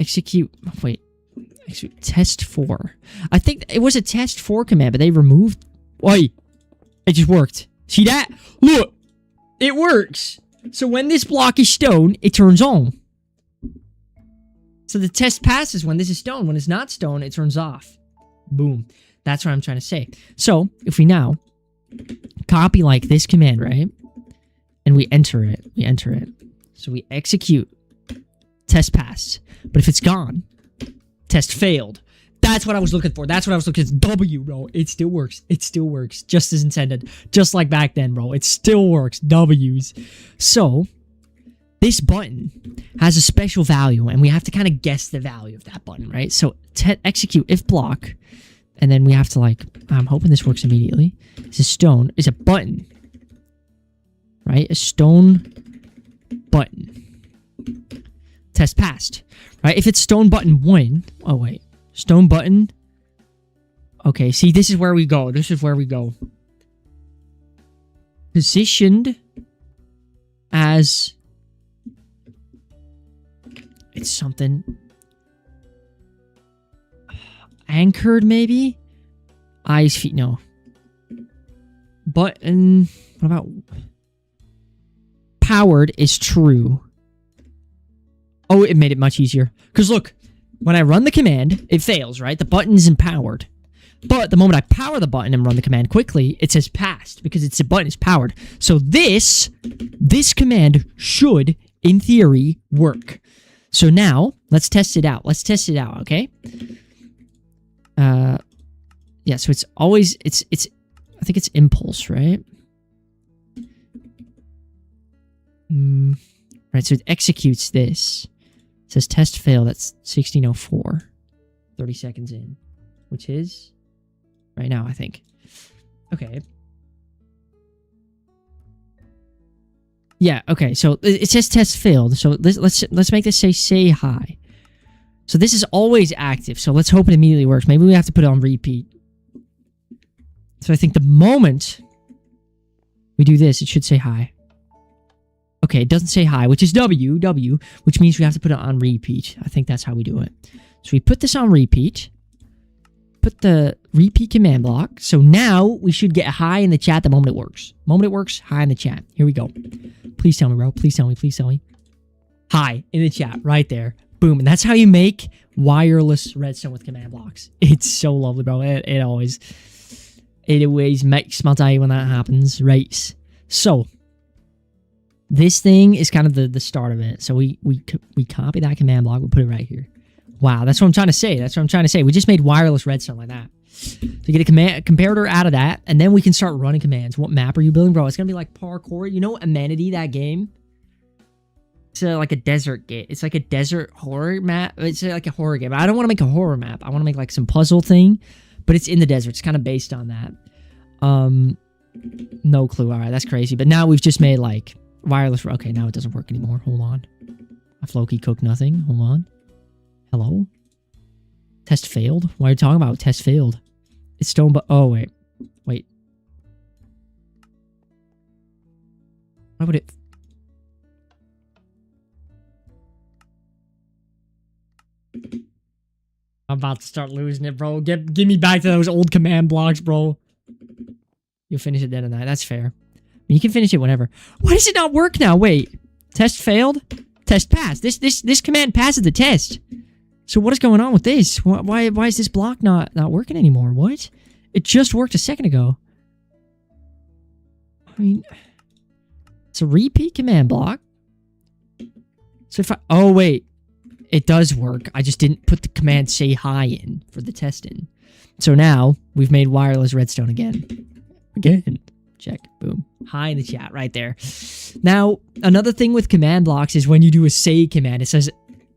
Execute. Wait. Execute test 4. I think it was a test 4 command, but they removed. Wait. It just worked. See that? Look. It works. So when this block is stone, it turns on. So the test passes when this is stone. When it's not stone, it turns off. Boom. That's what I'm trying to say. So if we now copy like this command, right? And we enter it. So we execute. Test passed. But if it's gone, test failed. That's what I was looking for. That's what I was looking for. W, bro. It still works. It still works. Just as intended. Just like back then, bro. It still works. W's. So this button has a special value, and we have to kind of guess the value of that button, right? So execute if block, and then we have to like, I'm hoping this works immediately. It's a stone. It's a button, right? A stone button. Test passed, right? If it's stone button 1, oh wait, stone button. Okay, see, this is where we go. This is where we go. Positioned as... It's something anchored, maybe? Eyes, feet, no. Button, what about powered is true. Oh, it made it much easier. Because look, when I run the command, it fails, right? The button isn't powered. But the moment I power the button and run the command quickly, it says passed because the button is powered. So this command should, in theory, work. So now, let's test it out. Okay? Yeah, so it's always, I think it's impulse, right? Right, so it executes this. It says test fail, that's 16:04. 30 seconds in. Which is right now, I think. Okay. Yeah, okay, so it says test failed. So let's make this say hi. So this is always active, so let's hope it immediately works. Maybe we have to put it on repeat. So I think the moment we do this, it should say hi. Okay, it doesn't say hi, which is W, which means we have to put it on repeat. I think that's how we do it. So we put this on repeat. Put the repeat command block. So now we should get hi in the chat the moment it works. Moment it works, hi in the chat. Here we go. Please tell me, bro. Please tell me. Hi in the chat right there. Boom. And that's how you make wireless redstone with command blocks. It's so lovely, bro. It always makes my day when that happens. Right. So this thing is kind of the start of it. So we copy that command block. We put it right here. Wow, that's what I'm trying to say. We just made wireless redstone like that. So get a comparator out of that, and then we can start running commands. What map are you building, bro? It's gonna be like parkour. You know Amenity, that game? It's like a desert game. It's like a desert horror map. It's like a horror game. I don't want to make a horror map. I want to make like some puzzle thing, but it's in the desert. It's kind of based on that. No clue. All right, that's crazy. But now we've just made like wireless. Okay, now it doesn't work anymore. Hold on. I've low-key cooked nothing. Hold on. Hello? Test failed? Why are you talking about test failed? It's stone, but... Oh, wait. Wait. Why would it... I'm about to start losing it, bro. Give me back to those old command blocks, bro. You'll finish it then and that. That's fair. I mean, you can finish it whenever. Why does it not work now? Wait. Test failed? Test passed. This command passes the test. So what is going on with this? Why is this block not working anymore? What? It just worked a second ago. I mean, it's a repeat command block. So if I, oh wait, it does work. I just didn't put the command say hi in for the testing. So now we've made wireless redstone again. Check, boom. Hi in the chat right there. Now, another thing with command blocks is when you do a say command, it says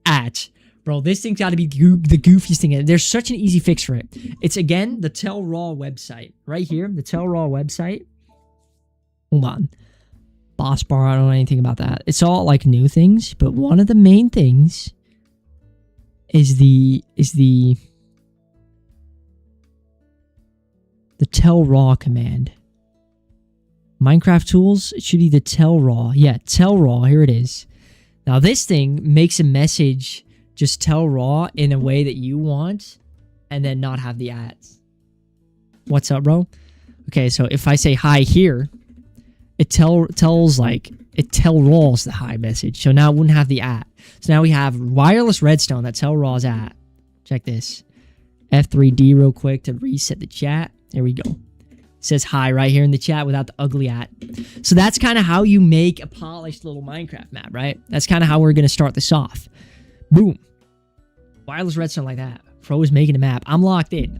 at. Bro, this thing's got to be the goofiest thing. There's such an easy fix for it. It's, again, the TellRaw website. Right here, the TellRaw website. Hold on. Boss bar, I don't know anything about that. It's all, like, new things. But one of the main things is the TellRaw command. Minecraft tools, it should be the TellRaw. Yeah, TellRaw, here it is. Now, this thing makes a message just TellRaw in a way that you want, and then not have the ads. What's up, bro? Okay, so if I say hi here, it tells TellRaws the hi message. So now it wouldn't have the at. So now we have wireless redstone that TellRaws at. Check this. F3D real quick to reset the chat. There we go. It says hi right here in the chat without the ugly at. So that's kind of how you make a polished little Minecraft map, right? That's kind of how we're going to start this off. Boom. Wireless redstone like that. Fro is making a map. I'm locked in.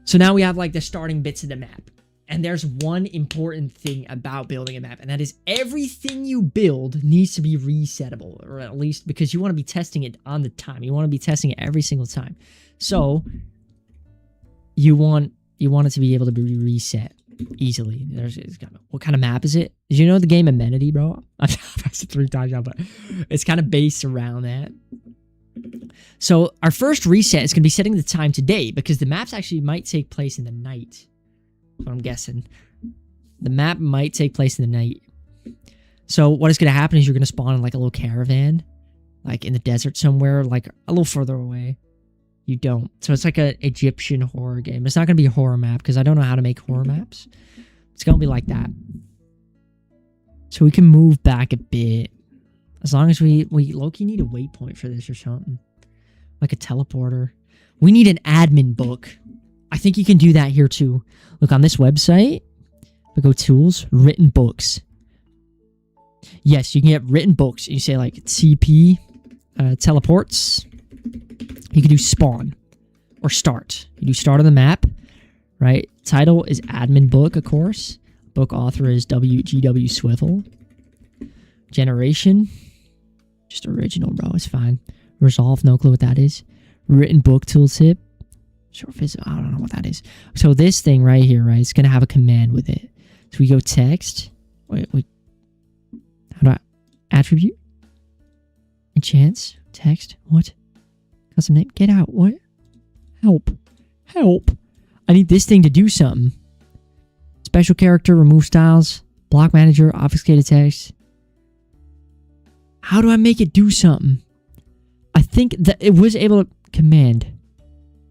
So now we have like the starting bits of the map. And there's one important thing about building a map, and that is everything you build needs to be resettable, or at least because you want to be testing it on the time. You want to be testing it every single time. So you want it to be able to be reset easily. What kind of map is it? Did you know the game Amenity, bro? I've asked it 3 times now, but it's kind of based around that. So our first reset is going to be setting the time today, because the maps actually might take place in the night. That's what I'm guessing. The map might take place in the night. So what is going to happen is you're going to spawn in like a little caravan, like in the desert somewhere, like a little further away. You don't. So it's like an Egyptian horror game. It's not going to be a horror map because I don't know how to make horror maps. It's going to be like that. So we can move back a bit. As long as we low-key need a waypoint for this or something. Like a teleporter. We need an admin book. I think you can do that here too. Look on this website. We go tools, written books. Yes, you can get written books. You say like TP, teleports. You can do spawn or start. You do start on the map, right? Title is admin book, of course. Book author is GW Swivel. Generation, just original, bro. It's fine. Resolve, no clue what that is. Written book tooltip. Short physical, I don't know what that is. So this thing right here, right? It's gonna have a command with it. So we go text. Wait. How do I attribute? Enchants. Text. What? Custom name. Get out. What? Help. I need this thing to do something. Special character. Remove styles. Block manager. Obfuscated text. How do I make it do something? I think that it was able to command.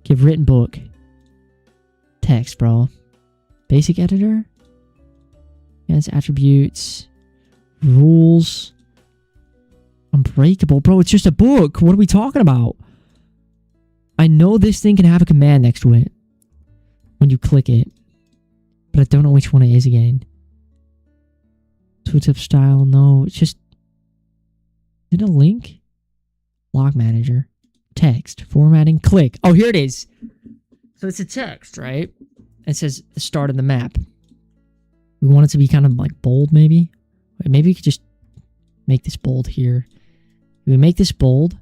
Give written book. Text, bro. Basic editor. Yes, attributes. Rules. Unbreakable. Bro, it's just a book. What are we talking about? I know this thing can have a command next to it when you click it, but I don't know which one it is again. Tooltip style. No, it's just... Is it a link? Block manager. Text. Formatting. Click. Oh, here it is. So it's a text, right? It says the start of the map. We want it to be kind of like bold, maybe. Wait, maybe we could just make this bold here. We make this bold.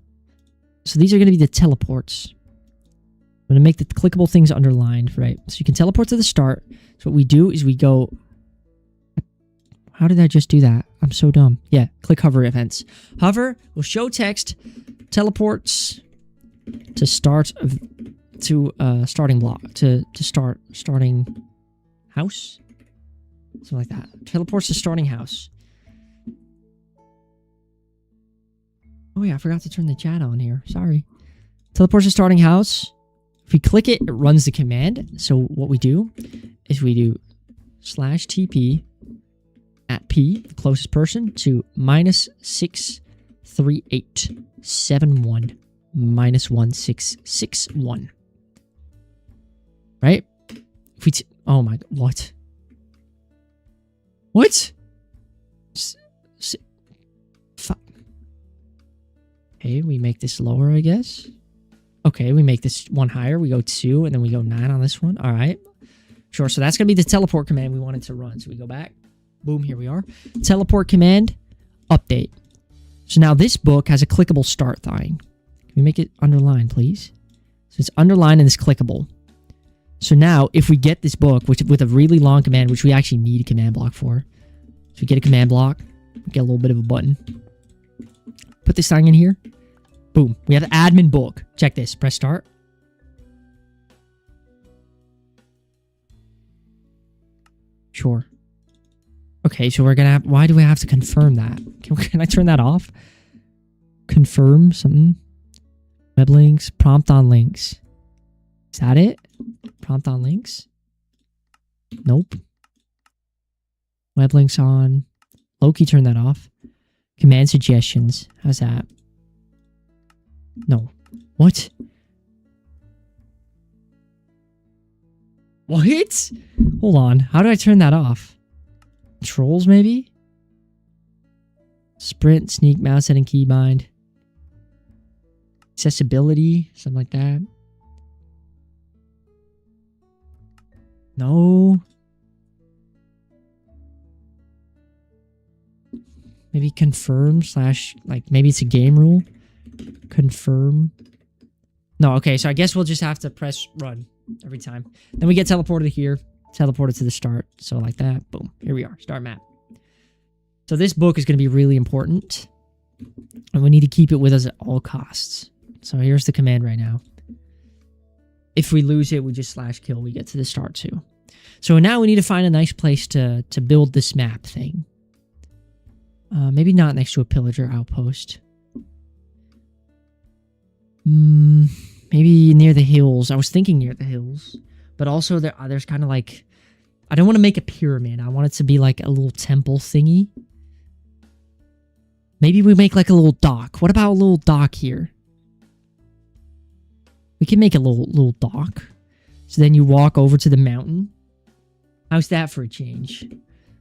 So these are going to be the teleports. I'm going to make the clickable things underlined, right? So you can teleport to the start. So what we do is we go... How did I just do that? I'm so dumb. Yeah, click hover events. Hover will show text, teleports to starting block, to start starting house. Something like that. Teleports to starting house. Oh yeah, I forgot to turn the chat on here. Sorry. Teleports to starting house. If we click it, it runs the command. So what we do is we do /TP at P, the closest person, to -63871 -1661. Right? If we oh my god, what? What? Okay, we make this lower, I guess. Okay, we make this one higher. We go 2, and then we go 9 on this one. All right. Sure, so that's going to be the teleport command we wanted to run. So we go back. Boom, here we are. Teleport command, update. So now this book has a clickable start thing. Can we make it underlined, please? So it's underlined and it's clickable. So now, if we get this book, which with a really long command, which we actually need a command block for. So we get a command block, we get a little bit of a button. Put this thing in here. Boom. We have admin book. Check this. Press start. Sure. Okay, so we're gonna have... Why do we have to confirm that? Can I turn that off? Confirm something? Web links. Prompt on links. Is that it? Prompt on links? Nope. Web links on. Loki, turn that off. Command suggestions. How's that? No. What? What? Hold on. How do I turn that off? Controls, maybe? Sprint, sneak, mouse setting, keybind. Accessibility, something like that. No. Maybe confirm slash, like, maybe it's a game rule. Confirm. No, okay, so I guess we'll just have to press run every time. Then we get teleported here, teleported to the start. So like that, boom, here we are, start map. So this book is going to be really important, and we need to keep it with us at all costs. So here's the command right now. If we lose it, we just slash kill, we get to the start too. So now we need to find a nice place to build this map thing. Maybe not next to a pillager outpost. Maybe near the hills. I was thinking near the hills. But also there's kind of like... I don't want to make a pyramid. I want it to be like a little temple thingy. Maybe we make like a little dock. What about a little dock here? We can make a little dock. So then you walk over to the mountain. How's that for a change?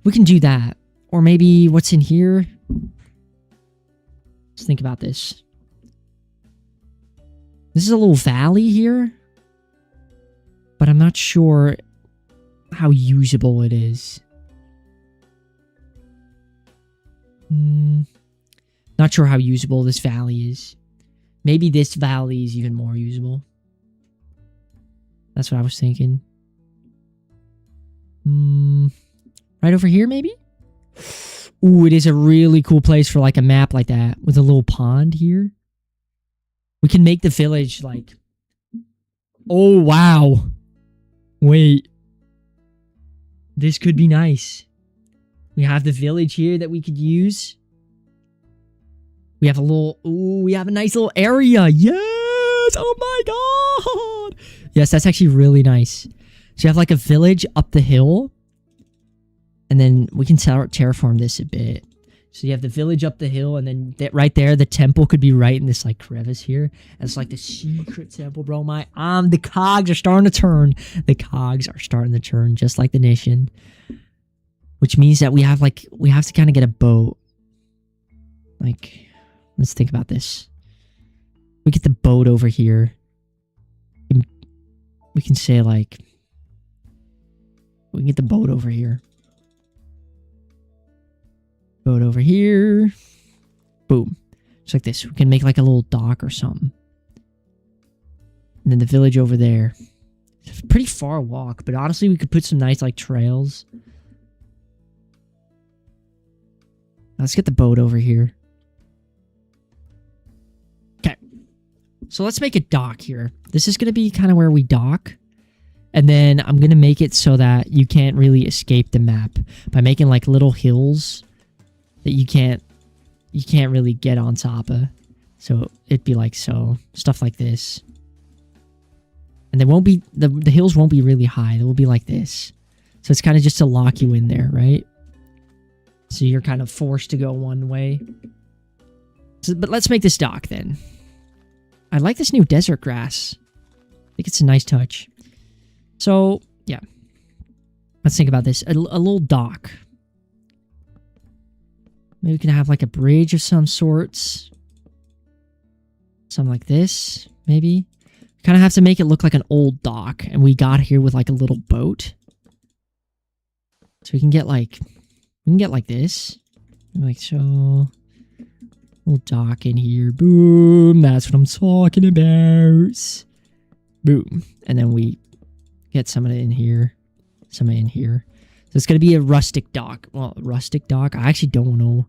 We can do that. Or maybe what's in here? Let's think about this. This is a little valley here. But I'm not sure how usable it is. Not sure how usable this valley is. Maybe this valley is even more usable. That's what I was thinking. Right over here, maybe? Ooh, it is a really cool place for like a map like that. With a little pond here. We can make the village like... Oh, wow. Wait. This could be nice. We have the village here that we could use. We have a little... Ooh, we have a nice little area. Yes! Oh my god! Yes, that's actually really nice. So you have like a village up the hill. And then we can terraform this a bit. So you have the village up the hill, and then right there, the temple could be right in this like crevice here. And it's like the secret temple, bro. The cogs are starting to turn. The cogs are starting to turn, just like the nation. Which means that we have to kind of get a boat. Like, let's think about this. We get the boat over here. We can say like, we can get the boat over here. Boat over here. Boom. Just like this. We can make like a little dock or something. And then the village over there. It's a pretty far walk, but honestly we could put some nice like trails. Let's get the boat over here. Okay. So let's make a dock here. This is going to be kind of where we dock. And then I'm going to make it so that you can't really escape the map. By making like little hills that you can't really get on top of. So it'd be like so. Stuff like this. And they won't be, the hills won't be really high. They will be like this. So it's kind of just to lock you in there, right? So you're kind of forced to go one way. So, but let's make this dock then. I like this new desert grass. I think it's a nice touch. So, yeah. Let's think about this. A little dock. Maybe we can have like a bridge of some sorts. Something like this, maybe. Kind of have to make it look like an old dock. And we got here with like a little boat. So we can get like this. Like so. Little dock in here. Boom. That's what I'm talking about. Boom. And then we get some of it in here. Some in here. So it's going to be a rustic dock. Well, rustic dock. I actually don't know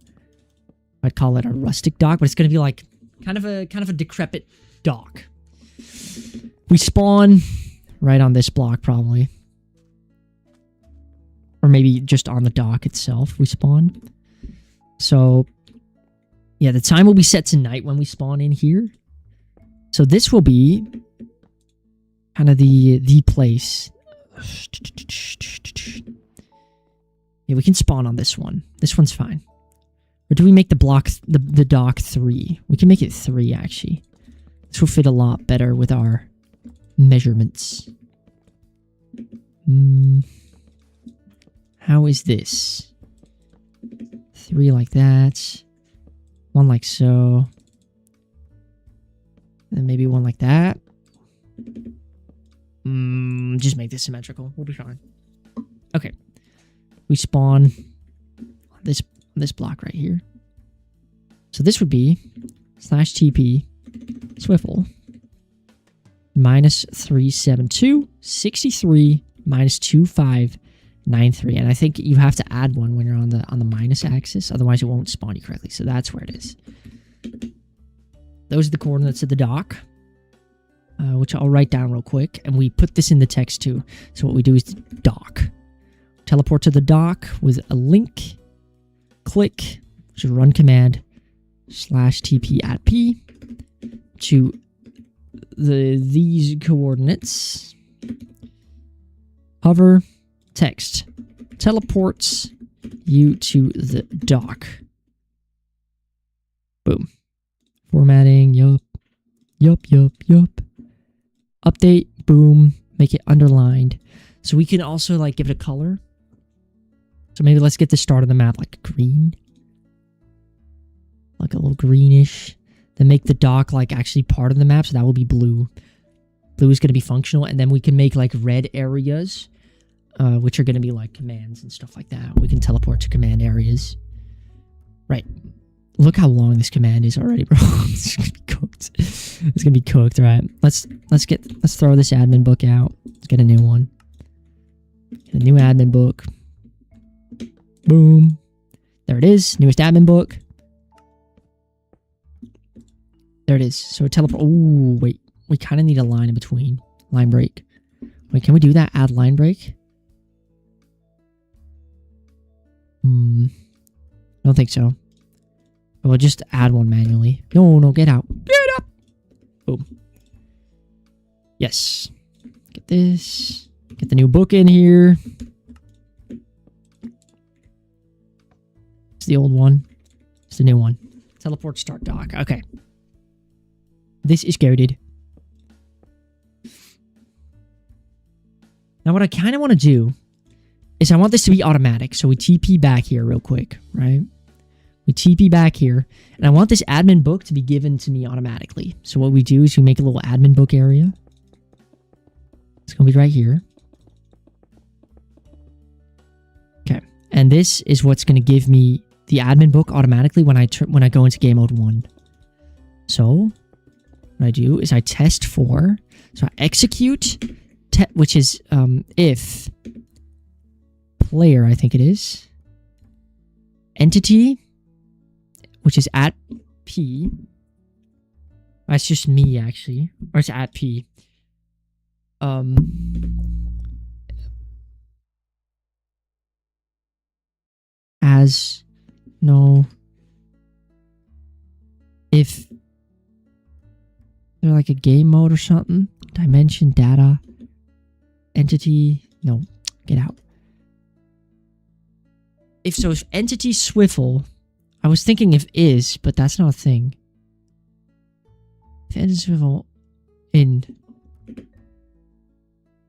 if I'd call it a rustic dock, but it's going to be like kind of a decrepit dock. We spawn right on this block probably. Or maybe just on the dock itself we spawn. So yeah, the time will be set to night when we spawn in here. So this will be kind of the place. Yeah, we can spawn on this one. This one's fine. Or do we make the block, the dock 3? We can make it 3, actually. This will fit a lot better with our measurements. How is this? 3 like that. 1 like so. And maybe 1 like that. Just make this symmetrical. We'll be fine. Okay. We spawn on this block right here. So this would be /TP Swiffle -372 63 -2593. And I think you have to add 1 when you're on the minus axis, otherwise it won't spawn you correctly. So that's where it is. Those are the coordinates of the dock, which I'll write down real quick, and we put this in the text too. So what we do is dock. Teleport to the dock with a link. Click, which is run command /TP at P to these coordinates. Hover, text, teleports you to the dock. Boom. Formatting, yup. Update, boom, make it underlined. So we can also like give it a color. So maybe let's get the start of the map like green. Like a little greenish. Then make the dock like actually part of the map, so that will be blue. Blue is going to be functional, and then we can make like red areas, which are going to be like commands and stuff like that. We can teleport to command areas. Right. Look how long this command is already, bro. It's gonna be cooked. It's gonna be cooked, right? Let's throw this admin book out. Let's get a new one. Get a new admin book. Boom. There it is. Newest admin book. There it is. So teleport. Oh, wait. We kind of need a line in between. Line break. Wait, can we do that? Add line break? I don't think so. We'll just add one manually. No, get out. Get up! Boom. Yes. Get this. Get the new book in here. It's the old one. It's the new one. Teleport start dock. Okay. This is goated. Now what I kind of want to do is I want this to be automatic. So we TP back here real quick, right? We TP back here, and I want this admin book to be given to me automatically. So what we do is we make a little admin book area. It's going to be right here. Okay, and this is what's going to give me the admin book automatically when I go into game mode 1. So what I do is I test for, so I execute, which is if player, I think it is, entity, which is at P. That's just me, actually. Or it's at P. As no. If they're like a game mode or something. Dimension, data, entity. No, get out. If entity Swiffle. I was thinking if is, but that's not a thing. If entity Swiffle in.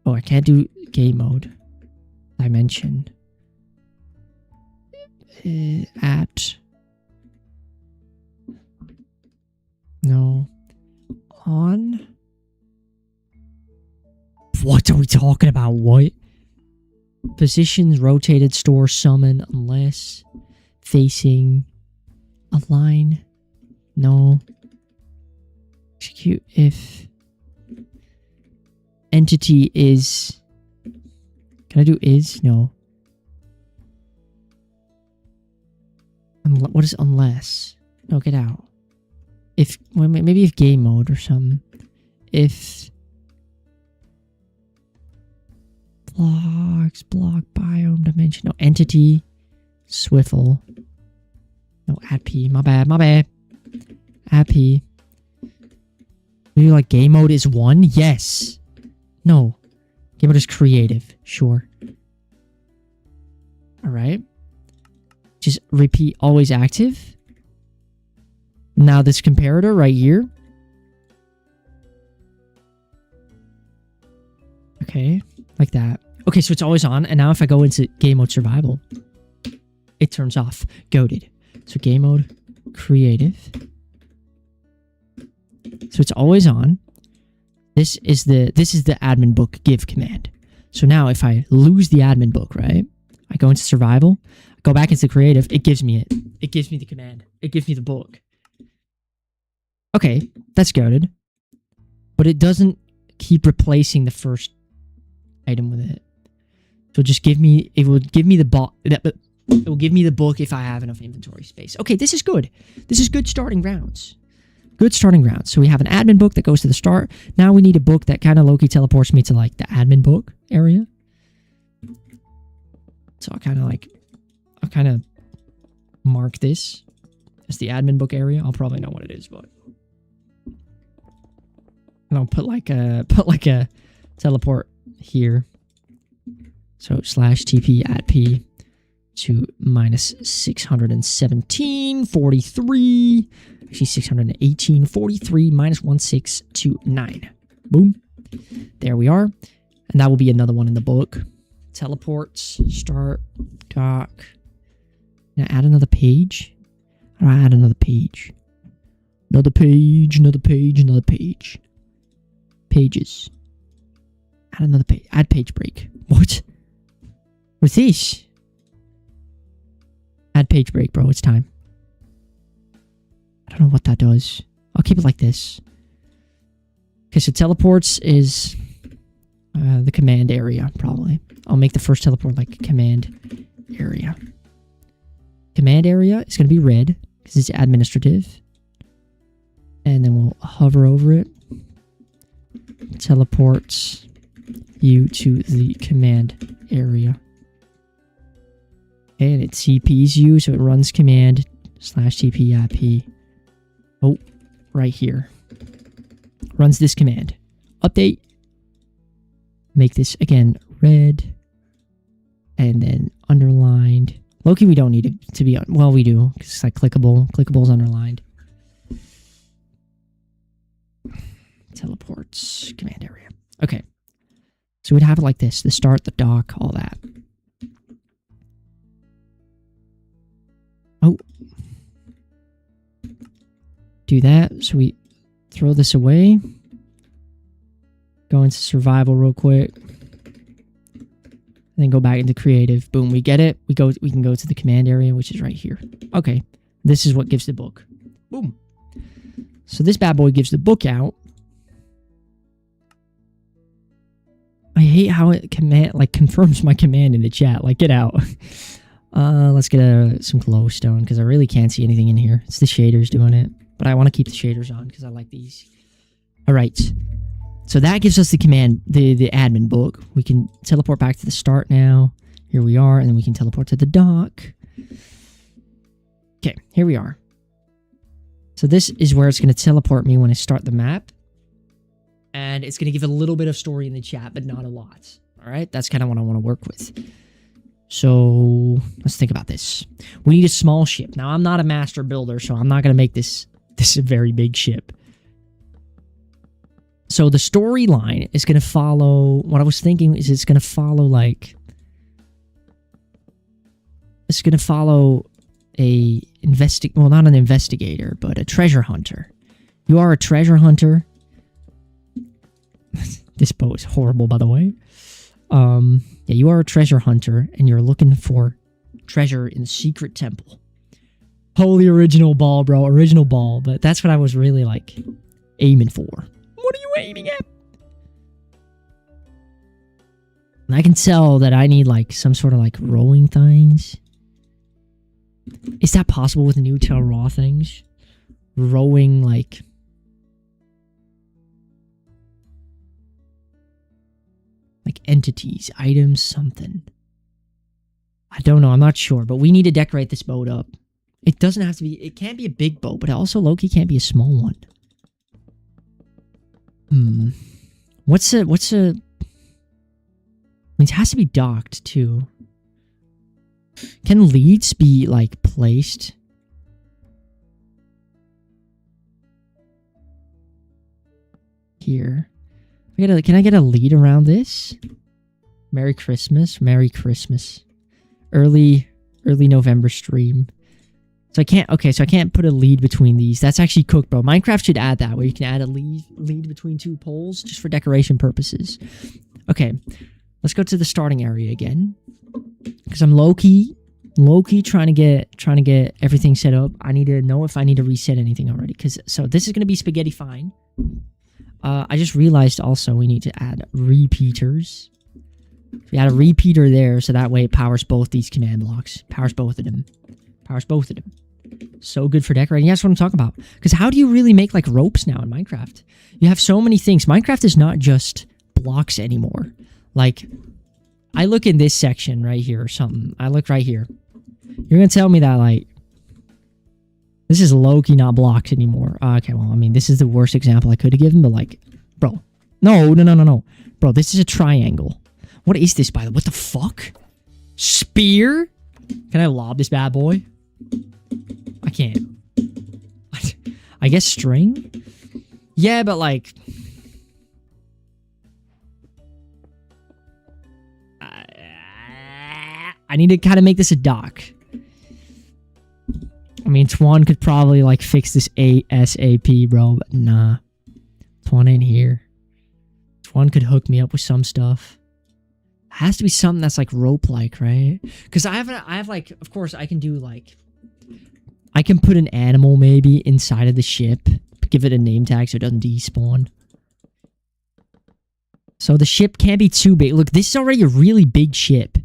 Oh, I can't do game mode. Dimension. At talking about? What? Positions, rotated, store, summon, unless facing a line. No. Execute if entity is. Can I do is? No. What is unless? No, get out. If well, maybe if game mode or something. If blocks, block, biome, dimension, no entity, swivel. No add p. My bad. Add p. Maybe like game mode is 1? Yes. No. Game mode is creative. Sure. Alright. Just repeat always active. Now this comparator right here. Okay. Like that. Okay, so it's always on. And now if I go into game mode survival, it turns off. Goated. So game mode creative. So it's always on. This is the admin book give command. So now if I lose the admin book, right? I go into survival, go back into creative, it gives me it. It gives me the command. It gives me the book. Okay, that's goated. But it doesn't keep replacing the first item with it. So just give me, it will give me the book. It will give me the book if I have enough inventory space. Okay, this is good. This is good starting grounds. Good starting grounds. So we have an admin book that goes to the start. Now we need a book that kind of low-key teleports me to like the admin book area. So I'll kind of mark this as the admin book area. I'll probably know what it is, but and I'll put like a teleport here. So /TP at P to minus 617.43. Actually 618.43 minus 1629. Boom. There we are. And that will be another one in the book. Teleports, start, dock. Can I add another page? How do I add another page? Another page, another page, another page. Pages. Add another page. Add page break. What? What's this? Add page break, bro. It's time. I don't know what that does. I'll keep it like this. Okay, so teleports is the command area, probably. I'll make the first teleport like command area. Command area is going to be red because it's administrative. And then we'll hover over it. Teleports you to the command area. And it CPs you, so it runs command /TP IP. Oh, right here. Runs this command. Update. Make this again red. And then underlined. Loki, we don't need it to be on. Well, we do. It's like clickable. Clickable is underlined. Teleports. Command area. Okay. So we'd have it like this. The start, the dock, all that. Oh. Do that. So we throw this away. Go into survival real quick. Then go back into creative. Boom, we get it. We can go to the command area, which is right here. Okay. This is what gives the book. Boom. So this bad boy gives the book out. I hate how it confirms my command in the chat. Like, get out. Let's get some glowstone because I really can't see anything in here. It's the shaders doing it. But I want to keep the shaders on because I like these. All right. So that gives us the command, the admin book. We can teleport back to the start now. Here we are. And then we can teleport to the dock. Okay, here we are. So this is where it's going to teleport me when I start the map. And it's going to give a little bit of story in the chat, but not a lot. All right, that's kind of what I want to work with. So let's think about this. We need a small ship. Now, I'm not a master builder, so I'm not going to make this a very big ship. So the storyline is going to follow... What I was thinking is it's going to follow, like... It's going to follow a... Well, not an investigator, but a treasure hunter. You are a treasure hunter. This boat is horrible, by the way. Yeah, you are a treasure hunter, and you're looking for treasure in the secret temple. Holy original ball, bro. Original ball. But that's what I was really, like, aiming for. What are you aiming at? And I can tell that I need, like, some sort of, like, rowing things. Is that possible with new Tell Raw things? Rowing, like... like entities, items, something. I don't know. I'm not sure. But we need to decorate this boat up. It doesn't have to be... it can't be a big boat, but also low-key can't be a small one. What's a... I mean, it has to be docked, too. Can leads be, like, placed? Here. Can I get a lead around this? Merry Christmas. Merry Christmas. Early November stream. So I can't... okay, so I can't put a lead between these. That's actually cooked, bro. Minecraft should add that, where you can add a lead between two poles just for decoration purposes. Okay. Let's go to the starting area again. Because I'm low-key trying to get everything set up. I need to know if I need to reset anything already. So this is going to be spaghetti fine. I just realized also we need to add repeaters. We add a repeater there, so that way it powers both these command blocks. Powers both of them. Powers both of them. So good for decorating. Yeah, that's what I'm talking about. Because how do you really make, like, ropes now in Minecraft? You have so many things. Minecraft is not just blocks anymore. Like, I look in this section right here or something. I look right here. You're going to tell me that, like, this is low-key not blocks anymore. Okay, well, I mean, this is the worst example I could have given, but, like, bro. No. Bro, this is a triangle. What is this, by the way? What the fuck? Spear? Can I lob this bad boy? I can't. I guess string? Yeah, but, like... I need to kind of make this a dock. I mean, Twan could probably, like, fix this ASAP, bro, but nah. Twan ain't here. Twan could hook me up with some stuff. It has to be something that's, like, rope-like, right? Because I have, like, of course, I can do, like... I can put an animal, maybe, inside of the ship. Give it a name tag so it doesn't despawn. So the ship can't be too big. Look, this is already a really big ship.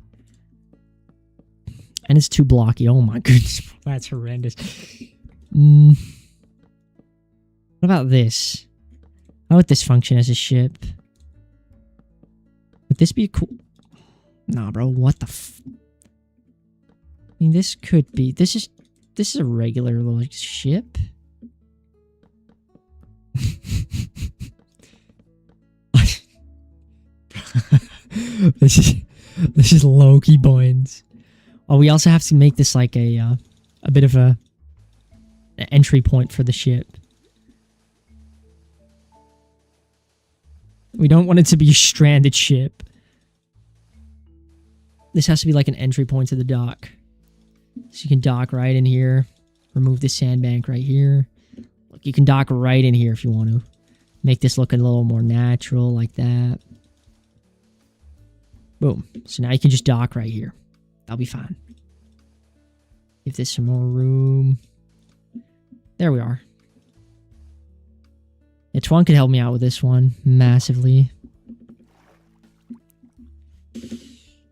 And it's too blocky. Oh my goodness. That's horrendous. What about this? How would this function as a ship? Would this be cool? Nah, bro. What the f... I mean, this could be... This is a regular little ship. This is low-key boins. Oh, we also have to make this like a bit of an entry point for the ship. We don't want it to be a stranded ship. This has to be like an entry point to the dock. So you can dock right in here. Remove this sandbank right here. Look, you can dock right in here if you want to. Make this look a little more natural like that. Boom. So now you can just dock right here. That'll be fine. Give this some more room. There we are. Yeah, Twan could help me out with this one massively.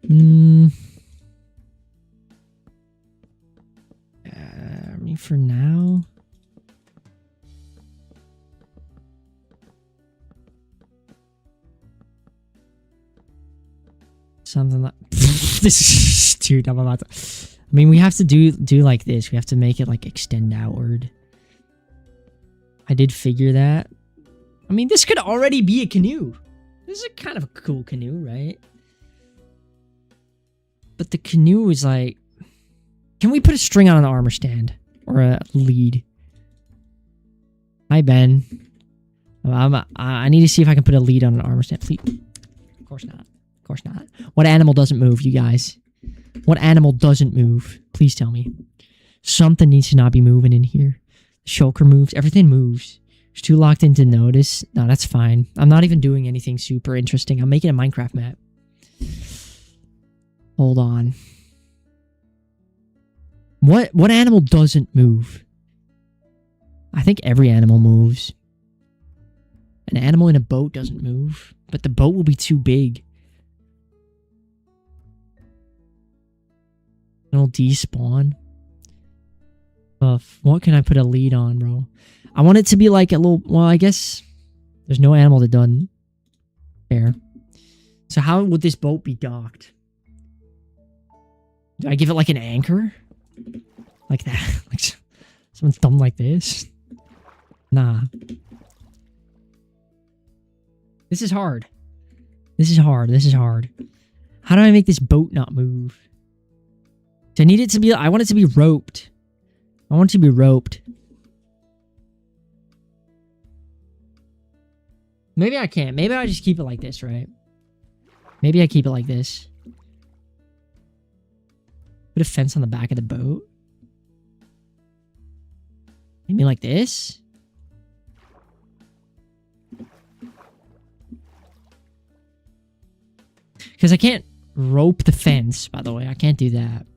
I mean, for now... Something like... this, dude, I'm about to... I mean, we have to do like this. We have to make it, like, extend outward. I did figure that. I mean, this could already be a canoe. This is a kind of a cool canoe, right? But the canoe is like... Can we put a string on an armor stand? Or a lead? Hi, Ben. I need to see if I can put a lead on an armor stand. Please. Of course not. Of course not. What animal doesn't move, you guys? What animal doesn't move? Please tell me. Something needs to not be moving in here. The shulker moves. Everything moves. It's too locked in to notice. No, that's fine. I'm not even doing anything super interesting. I'm making a Minecraft map. Hold on. What animal doesn't move? I think every animal moves. An animal in a boat doesn't move, but the boat will be too big. It'll despawn. What can I put a lead on, bro? I want it to be like a little... Well, I guess there's no animal that doesn't. Fair. So how would this boat be docked? Do I give it like an anchor? Like that? Like someone's dumb like this? Nah. This is hard. This is hard. This is hard. How do I make this boat not move? I need it to be... I want it to be roped. I want it to be roped. Maybe I can't. Maybe I just keep it like this, right? Maybe I keep it like this. Put a fence on the back of the boat. Maybe like this? Because I can't rope the fence, by the way. I can't do that.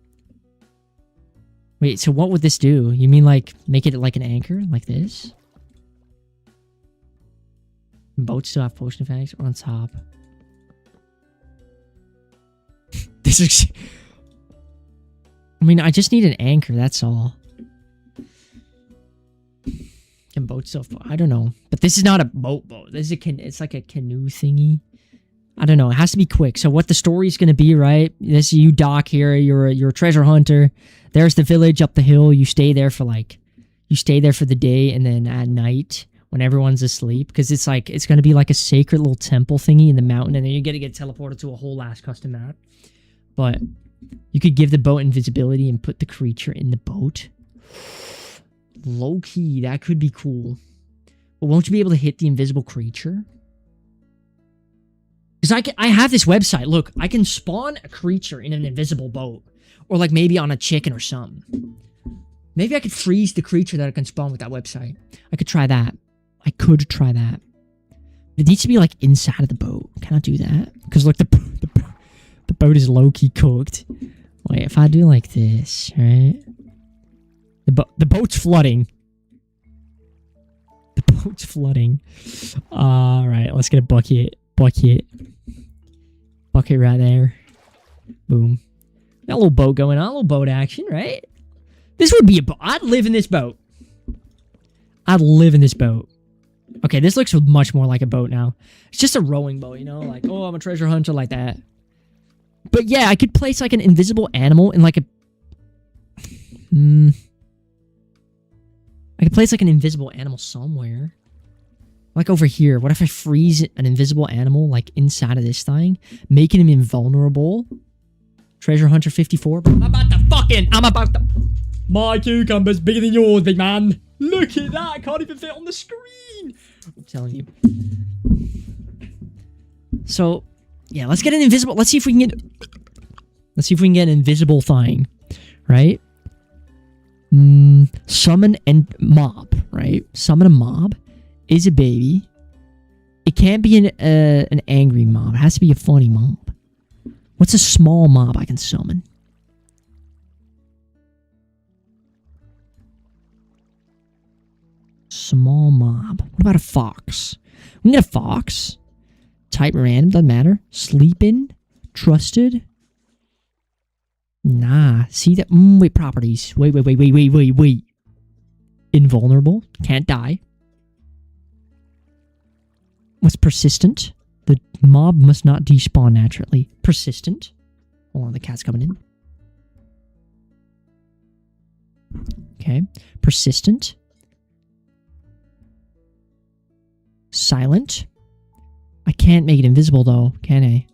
Wait, so what would this do? You mean like make it like an anchor? Like this? Boats still have potion effects on top. This is... I mean, I just need an anchor, that's all. Can boats still... I don't know. But this is not a boat. This is it's like a canoe thingy. I don't know. It has to be quick. So what the story's going to be, right? This you dock here. You're a treasure hunter. There's the village up the hill. You stay there for the day, and then at night when everyone's asleep, because it's going to be like a sacred little temple thingy in the mountain, and then you're going to get teleported to a whole ass custom map. But you could give the boat invisibility and put the creature in the boat. Low key, that could be cool. But won't you be able to hit the invisible creature? Because I have this website. Look, I can spawn a creature in an invisible boat. Or like maybe on a chicken or something. Maybe I could freeze the creature that I can spawn with that website. I could try that. I could try that. It needs to be like inside of the boat. Can I do that? Because look, the boat is low-key cooked. Wait, if I do like this, right? The boat's flooding. The boat's flooding. Alright, let's get a bucket. Bucket right there. Boom. Got a little boat going on. A little boat action, right? This would be a boat. I'd live in this boat. I'd live in this boat. Okay, this looks much more like a boat now. It's just a rowing boat, you know? Like, oh, I'm a treasure hunter like that. But yeah, I could place like an invisible animal in like a... I could place like an invisible animal somewhere. Like over here. What if I freeze an invisible animal like inside of this thing? Making him invulnerable? Treasure Hunter 54. I'm about to... My cucumber's bigger than yours, big man. Look at that. I can't even fit on the screen. I'm telling you. So, yeah, let's get an invisible... Let's see if we can get... Let's see if we can get an invisible thing. Right? Summon and mob, right? Summon a mob is a baby. It can't be an angry mob. It has to be a funny mob. What's a small mob I can summon? Small mob. What about a fox? We can get a fox. Type random, doesn't matter. Sleeping. Trusted. Nah. See that? Wait, properties. Wait. Invulnerable. Can't die. What's persistent? The mob must not despawn naturally. Persistent. Hold on, the cat's coming in. Okay. Persistent. Silent. I can't make it invisible though, can I?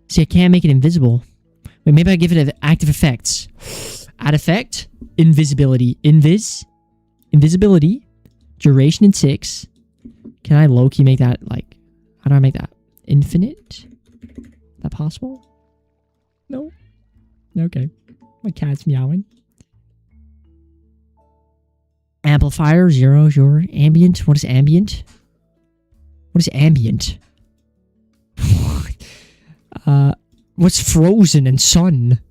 See, I can't make it invisible. Wait, maybe I give it active effects. Add effect. Invisibility. Invisibility. Duration in 6. Can I low-key make that, like... How do I make that? Infinite? Is that possible? No? Okay. My cat's meowing. Amplifier, 0, sure. Ambient, what is ambient? What is ambient? What's frozen and sun?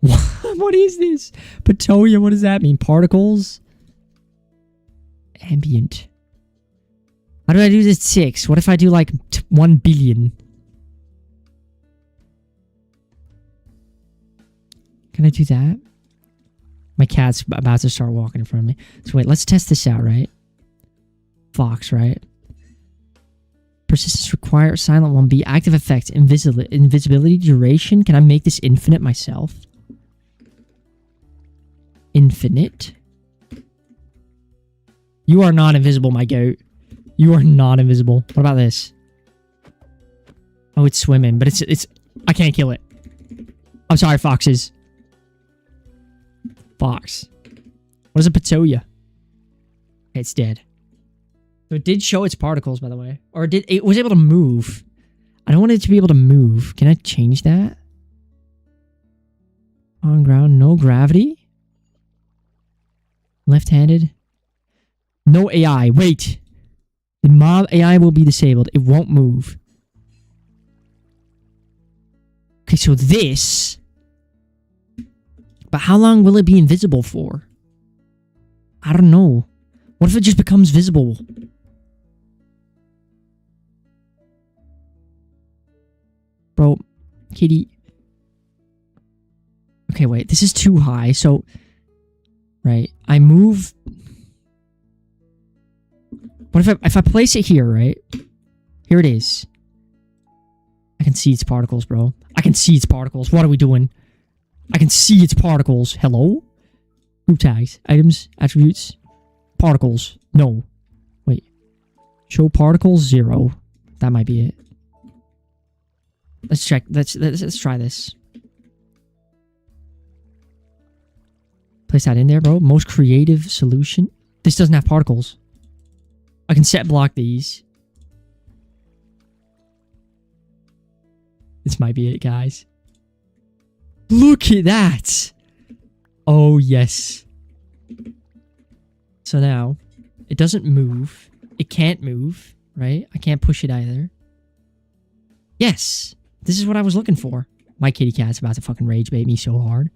What is this? Patoya, what does that mean? Particles? Ambient. How do I do this 6? What if I do like 1 billion? Can I do that? My cat's about to start walking in front of me. So wait, let's test this out, right? Fox, right? Persistence required, silent 1B, active effect, invisibility, duration. Can I make this infinite myself? Infinite? You are not invisible, my goat. You are not invisible. What about this? Oh, it's swimming, but it's I can't kill it. I'm sorry, foxes. Fox. What is a Patoya? Okay, it's dead. So it did show its particles, by the way. Or it was able to move. I don't want it to be able to move. Can I change that? On ground, no gravity. Left-handed. No AI. Wait. The mob AI will be disabled. It won't move. Okay, so this... But how long will it be invisible for? I don't know. What if it just becomes visible? Bro, kitty. Okay, wait. This is too high, so... Right. I move... What if I place it here, right? Here it is. I can see its particles, bro. I can see its particles. What are we doing? I can see its particles. Hello? Group tags. Items. Attributes. Particles. No. Wait. Show particles 0. That might be it. Let's check. Let's try this. Place that in there, bro. Most creative solution. This doesn't have particles. I can set block these. This might be it, guys. Look at that! Oh, yes. So now, it doesn't move. It can't move, right? I can't push it either. Yes! This is what I was looking for. My kitty cat's about to fucking rage bait me so hard.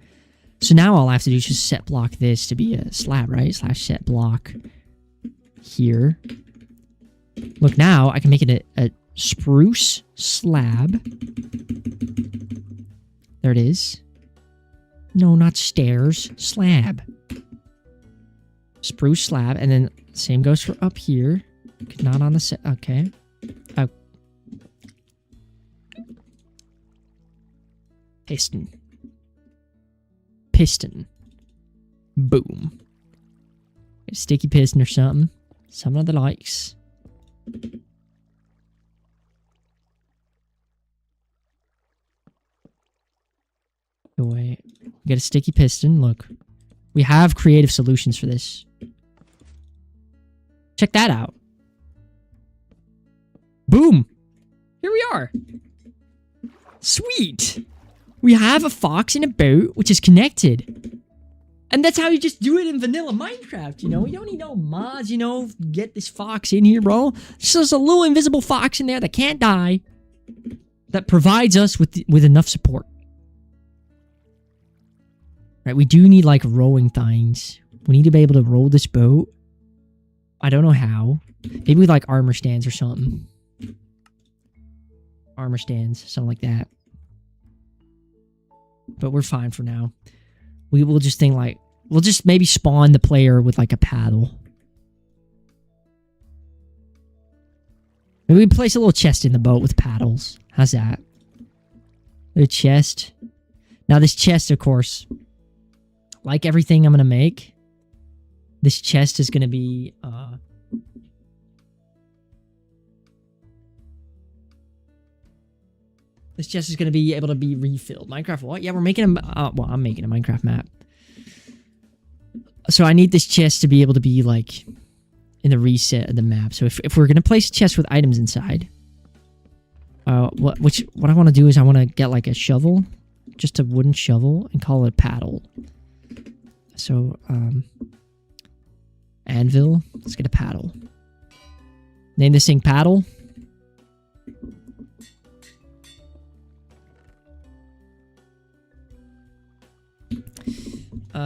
So now all I have to do is just set block this to be a slab, right? Slash set block here. Look, now I can make it a spruce slab. There it is. No, not stairs. Slab. Spruce slab. And then same goes for up here. Not on the set. Okay. Oh. Piston. Piston. Boom. A sticky piston or something. Some of the likes. Wait. Get a sticky piston. Look. We have creative solutions for this. Check that out. Boom. Here we are. Sweet. We have a fox in a boat, which is connected. And that's how you just do it in vanilla Minecraft, you know? You don't need no mods, you know? Get this fox in here, bro. There's just a little invisible fox in there that can't die. That provides us with enough support. Right, we do need, like, rowing things. We need to be able to row this boat. I don't know how. Maybe with, like, armor stands or something. Armor stands, something like that. But we're fine for now. We will just think, like... We'll just maybe spawn the player with, like, a paddle. Maybe we place a little chest in the boat with paddles. How's that? A chest. Now, this chest, of course... Like everything I'm going to make, this chest is going to be, this chest is going to be able to be refilled. Minecraft what? Yeah, we're making a, well, I'm making a Minecraft map. So I need this chest to be able to be, like, in the reset of the map. So if we're going to place a chest with items inside, what I want to do is I want to get, like, a shovel, just a wooden shovel, and call it a paddle. So, anvil. Let's get a paddle. Name this thing paddle.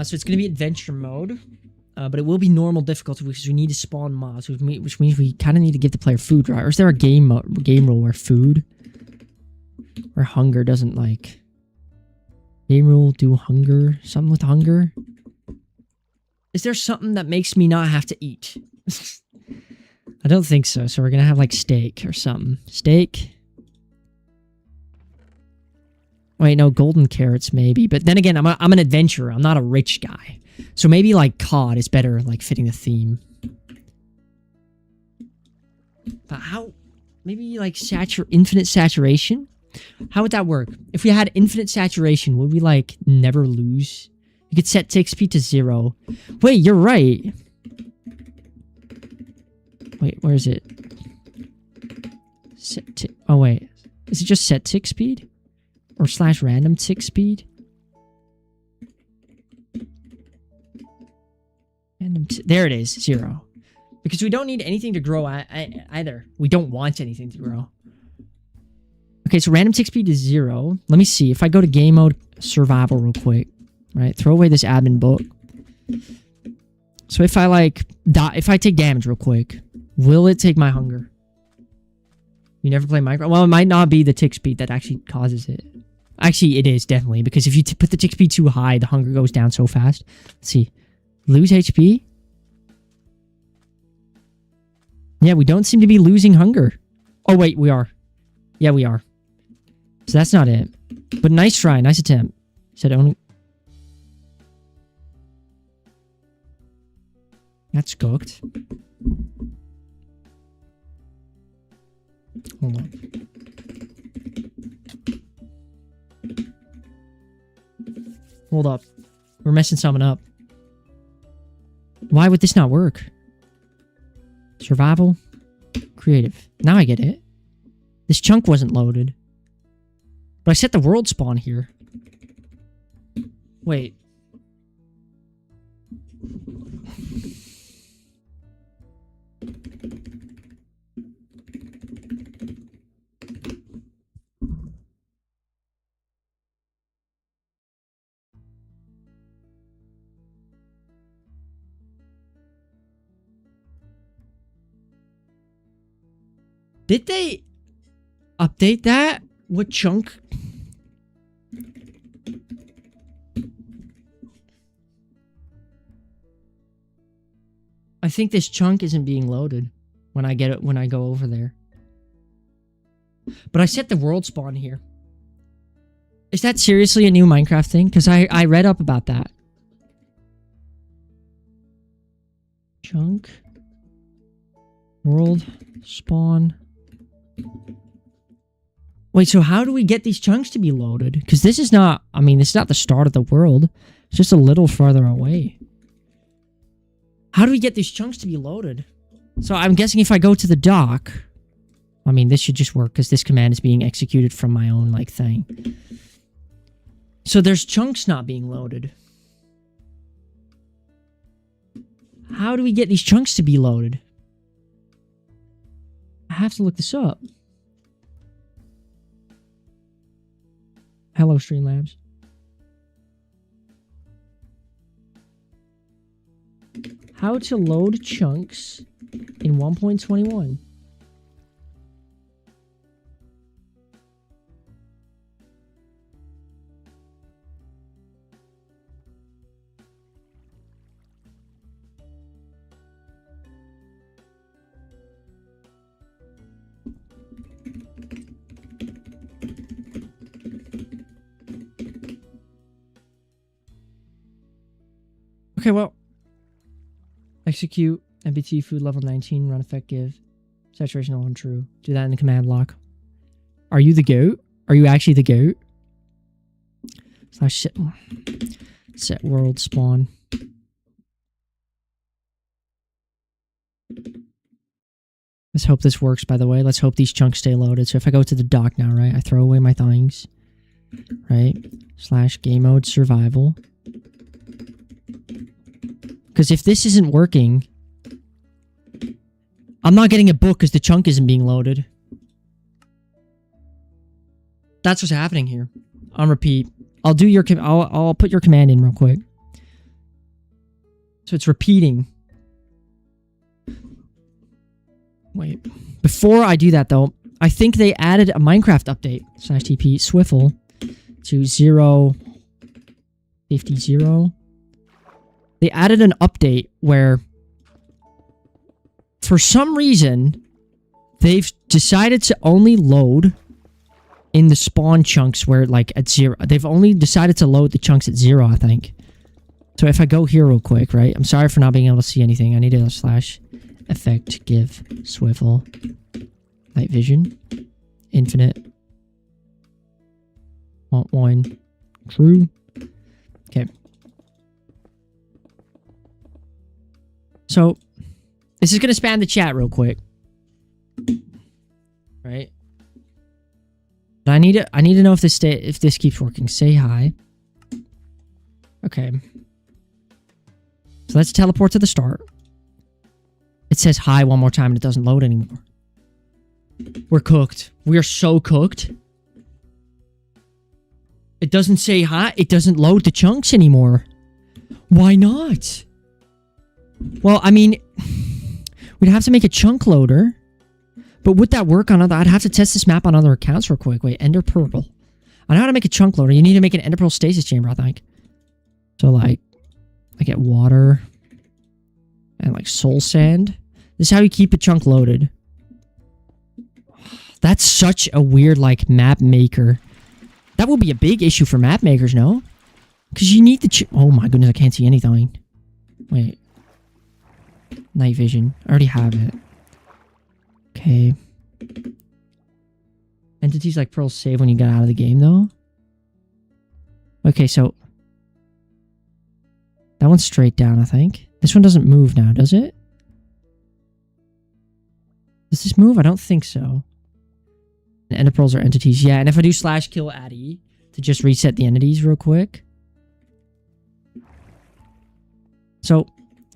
So it's going to be adventure mode. But it will be normal difficulty because we need to spawn mobs, which means we kind of need to give the player food, right? Or is there a game rule where food or hunger doesn't like... Game rule, do hunger? Something with hunger? Is there something that makes me not have to eat? I don't think so. So we're going to have like steak or something. Steak. Wait, no, golden carrots maybe. But then again, I'm an adventurer. I'm not a rich guy. So maybe like COD is better, like fitting the theme. But how? Maybe like infinite saturation? How would that work? If we had infinite saturation, would we like never lose? You could set tick speed to 0. Wait, you're right. Wait, where is it? Oh wait, is it just set tick speed? Or / random tick speed? There it is, 0. Because we don't need anything to grow either. We don't want anything to grow. Okay, so random tick speed is 0. Let me see. If I go to game mode survival real quick, right? Throw away this admin book. So if I like if I take damage real quick, will it take my hunger? You never play Minecraft? Well, it might not be the tick speed that actually causes it. Actually, it is definitely, because if you put the tick speed too high, the hunger goes down so fast. Let's see. Lose HP? Yeah, we don't seem to be losing hunger. Oh, wait, we are. Yeah, we are. So that's not it. But nice try, nice attempt. Said only... That's cooked. Hold on. Hold up. We're messing something up. Why would this not work? Survival. Creative. Now I get it. This chunk wasn't loaded. But I set the world spawn here. Wait. Did they update that? What chunk? I think this chunk isn't being loaded when I get it when I go over there. But I set the world spawn here. Is that seriously a new Minecraft thing? Because I read up about that. Chunk. World spawn. Wait, so how do we get these chunks to be loaded? Because this is not, I mean, this is not the start of the world. It's just a little farther away. How do we get these chunks to be loaded? So I'm guessing if I go to the dock, I mean, this should just work because this command is being executed from my own, like, thing. So there's chunks not being loaded. How do we get these chunks to be loaded? I have to look this up. Hello, Streamlabs. How to load chunks in 1.21. Okay, well. Execute, MBT, food level 19, run effect give. Saturation all untrue. Do that in the command block. Are you the goat? Are you actually the goat? Slash set world spawn. Let's hope this works, by the way. Let's hope these chunks stay loaded. So if I go to the dock now, right? I throw away my things. Right? Slash game mode survival. Because if this isn't working, I'm not getting a book because the chunk isn't being loaded. That's what's happening here. On repeat. I'll do your I'll put your command in real quick. So it's repeating. Wait. Before I do that, though, I think they added a Minecraft update. /TP Swiffle to 0.50. They added an update where, for some reason, they've decided to only load in the spawn chunks where, like, at 0. They've only decided to load the chunks at 0, I think. So if I go here real quick, right? I'm sorry for not being able to see anything. I need to /effect give swivel night vision infinite want one true. Okay. So this is gonna span the chat real quick, right? But I need to know if this keeps working. Say hi. Okay. So let's teleport to the start. It says hi one more time and it doesn't load anymore. We're cooked. We are so cooked. It doesn't say hi. It doesn't load the chunks anymore. Why not? Well, I mean, we'd have to make a chunk loader. But would that work on other... I'd have to test this map on other accounts real quick. Wait, Ender Pearl. I know how to make a chunk loader. You need to make an Ender Pearl stasis chamber, I think. So, like, I get water and, like, soul sand. This is how you keep a chunk loaded. That's such a weird, like, map maker. That will be a big issue for map makers, no? Because you need the... Oh, my goodness, I can't see anything. Wait. Night vision. I already have it. Okay. Entities like Pearl save when you get out of the game, though. Okay, so... That one's straight down, I think. This one doesn't move now, does it? Does this move? I don't think so. And Ender Pearls are entities. Yeah, and if I do /kill Addy to just reset the entities real quick. So,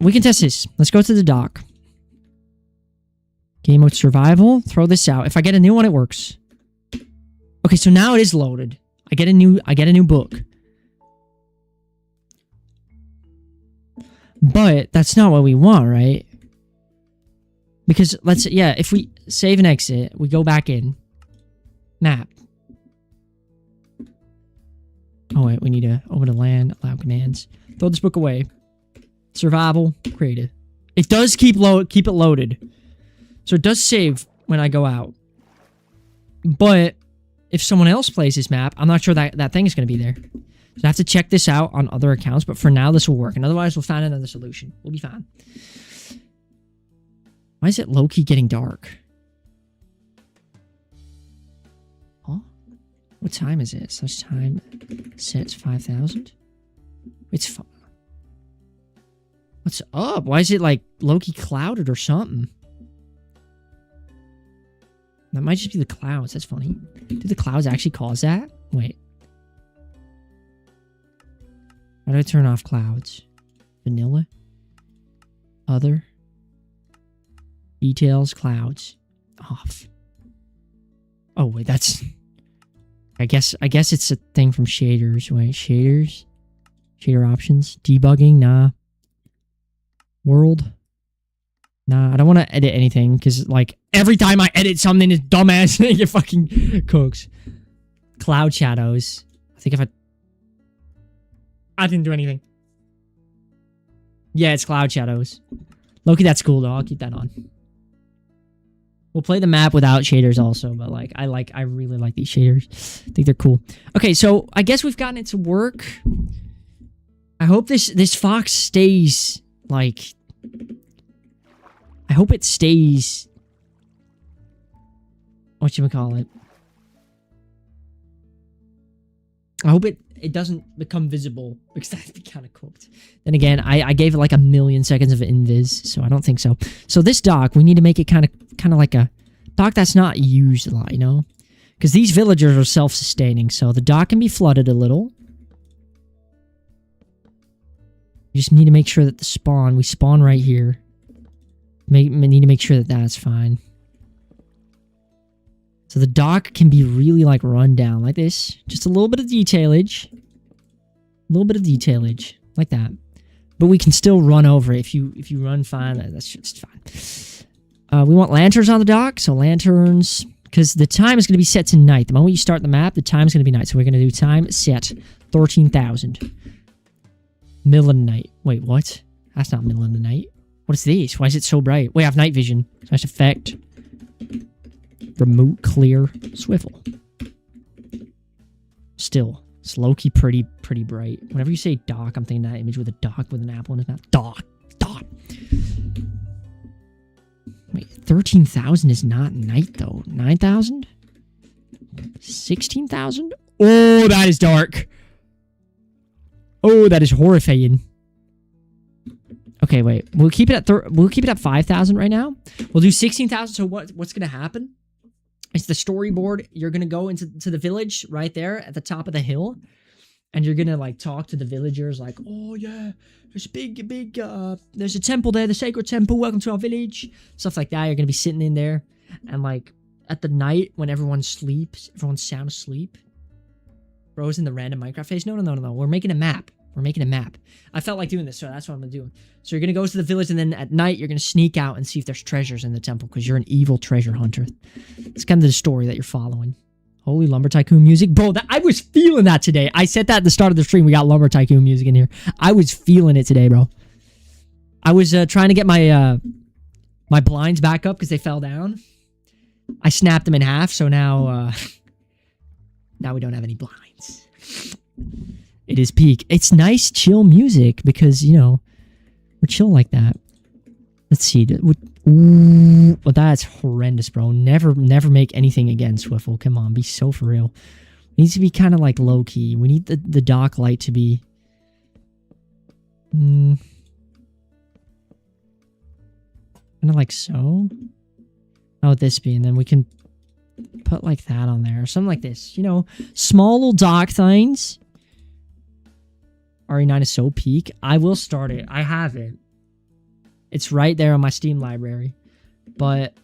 we can test this. Let's go to the dock. Game mode survival. Throw this out. If I get a new one, it works. Okay, so now it is loaded. I get a new book. But that's not what we want, right? Because if we save and exit, we go back in. Map. Oh wait, we need to open a LAN, allow commands. Throw this book away. Survival, creative. It does keep it loaded. So it does save when I go out. But if someone else plays this map, I'm not sure that thing is going to be there. So I have to check this out on other accounts, but for now this will work. And otherwise we'll find another solution. We'll be fine. Why is it low-key getting dark? Huh? What time is it? Such time sets 5,000? It's what's up? Why is it like low-key clouded or something? That might just be the clouds. That's funny. Do the clouds actually cause that? Wait. How do I turn off clouds? Vanilla? Other? Details, clouds. Off. Oh, wait, that's... I guess it's a thing from shaders. Wait, shaders? Shader options? Debugging? Nah. World? Nah, I don't want to edit anything, because, like, every time I edit something, this dumbass thing, it fucking cooks. Cloud shadows. I think if I didn't do anything. Yeah, it's cloud shadows. Loki, that's cool, though. I'll keep that on. We'll play the map without shaders also, but, like, I really like these shaders. I think they're cool. Okay, so I guess we've gotten it to work. I hope this fox stays, like... I hope it stays... Whatchamacallit? I hope it doesn't become visible, because that'd be kind of cooked. Then again, I gave it like 1,000,000 seconds of invis, so I don't think so. So this dock, we need to make it kind of like a dock that's not used a lot, you know? Because these villagers are self-sustaining, so the dock can be flooded a little. You just need to make sure that we spawn right here. We need to make sure that that's fine. So the dock can be really, like, run down like this. Just a little bit of detailage. A little bit of detailage. Like that. but we can still run over it. If you run fine, that's just fine. We want lanterns on the dock, so lanterns, because the time is going to be set to night. The moment you start the map, the time is going to be night. So we're going to do time set 13,000. Middle of the night. Wait, what? That's not middle of the night. What is this? Why is it so bright? Wait, I have night vision. Nice effect. Remote clear swivel. Still, it's low-key pretty bright. Whenever you say dock, I'm thinking that image with a dock with an apple in his mouth. Dock. Wait, 13,000 is not night, though. 9,000? 16,000? Oh, that is dark. Oh, that is horrifying. Okay, wait. We'll keep it at 5,000 right now. We'll do 16,000. So what's going to happen? It's the storyboard. You're going to go into the village right there at the top of the hill. And you're going to, like, talk to the villagers like, oh, yeah, there's a there's a temple there, the sacred temple. Welcome to our village. Stuff like that. You're going to be sitting in there. And, like, at the night when everyone sleeps, everyone's sound asleep. Bro's in the random Minecraft phase. No. We're making a map. I felt like doing this, so that's what I'm going to do. So you're going to go to the village, and then at night, you're going to sneak out and see if there's treasures in the temple, because you're an evil treasure hunter. It's kind of the story that you're following. Holy Lumber Tycoon music. Bro, I was feeling that today. I said that at the start of the stream. We got Lumber Tycoon music in here. I was feeling it today, bro. I was trying to get my my blinds back up because they fell down. I snapped them in half, so now now we don't have any blinds. It is peak. It's nice, chill music because, you know, we're chill like that. Let's see. Ooh, well, that's horrendous, bro. Never make anything again, Swiffle. Come on, be so for real. It needs to be kind of like low key. We need the dock light to be. Kind of like so. How would this be? And then we can put like that on there, or something like this. You know, small little dock things. RE9 is so peak. I will start it. I have it. It's right there on my Steam library. But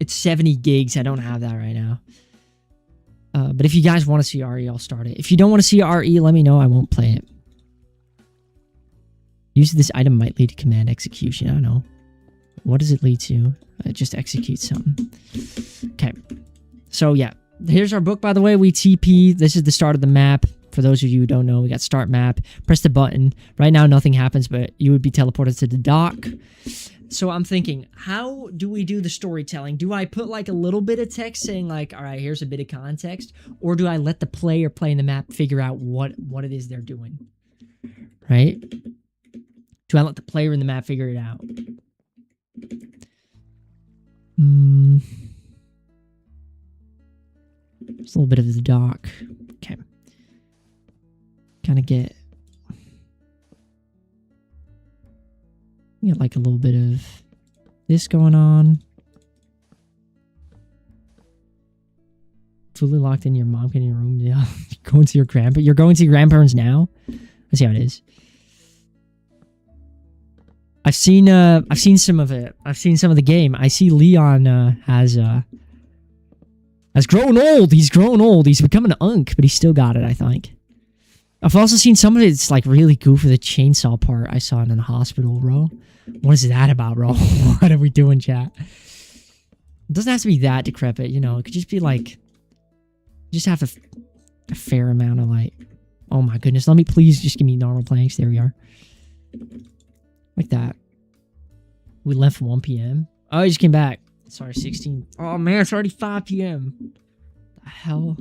it's 70 gigs. I don't have that right now. But if you guys want to see RE, I'll start it. If you don't want to see RE, let me know. I won't play it. Use this item might lead to command execution. I don't know. What does it lead to? It just executes something. Okay. So, yeah. Here's our book, by the way. We TP. This is the start of the map. For those of you who don't know, we got start map. Press the button. Right now, nothing happens, but you would be teleported to the dock. So I'm thinking, how do we do the storytelling? Do I put like a little bit of text saying like, all right, here's a bit of context? Or do I let the player playing the map figure out what it is they're doing? Right? Do I let the player in the map figure it out? Just a little bit of the dock. Okay. Kind of get like a little bit of this going on. Fully locked in your mom in your room. Yeah. Going to your grandpa. You're going to your grandparents now? Let's see how it is. I've seen some of it. I've seen some of the game. I see Leon has grown old. He's grown old. He's become an unk, but he's still got it, I think. I've also seen some of it. It's like really goofy. The chainsaw part I saw in the hospital, bro. What is that about, bro? What are we doing, chat? It doesn't have to be that decrepit, you know. It could just be like, you just have a fair amount of like, oh my goodness. Let me please just give me normal planks. There we are. Like that. We left 1 p.m. Oh, he just came back. Sorry, 16. Oh man, it's already 5 p.m. The hell?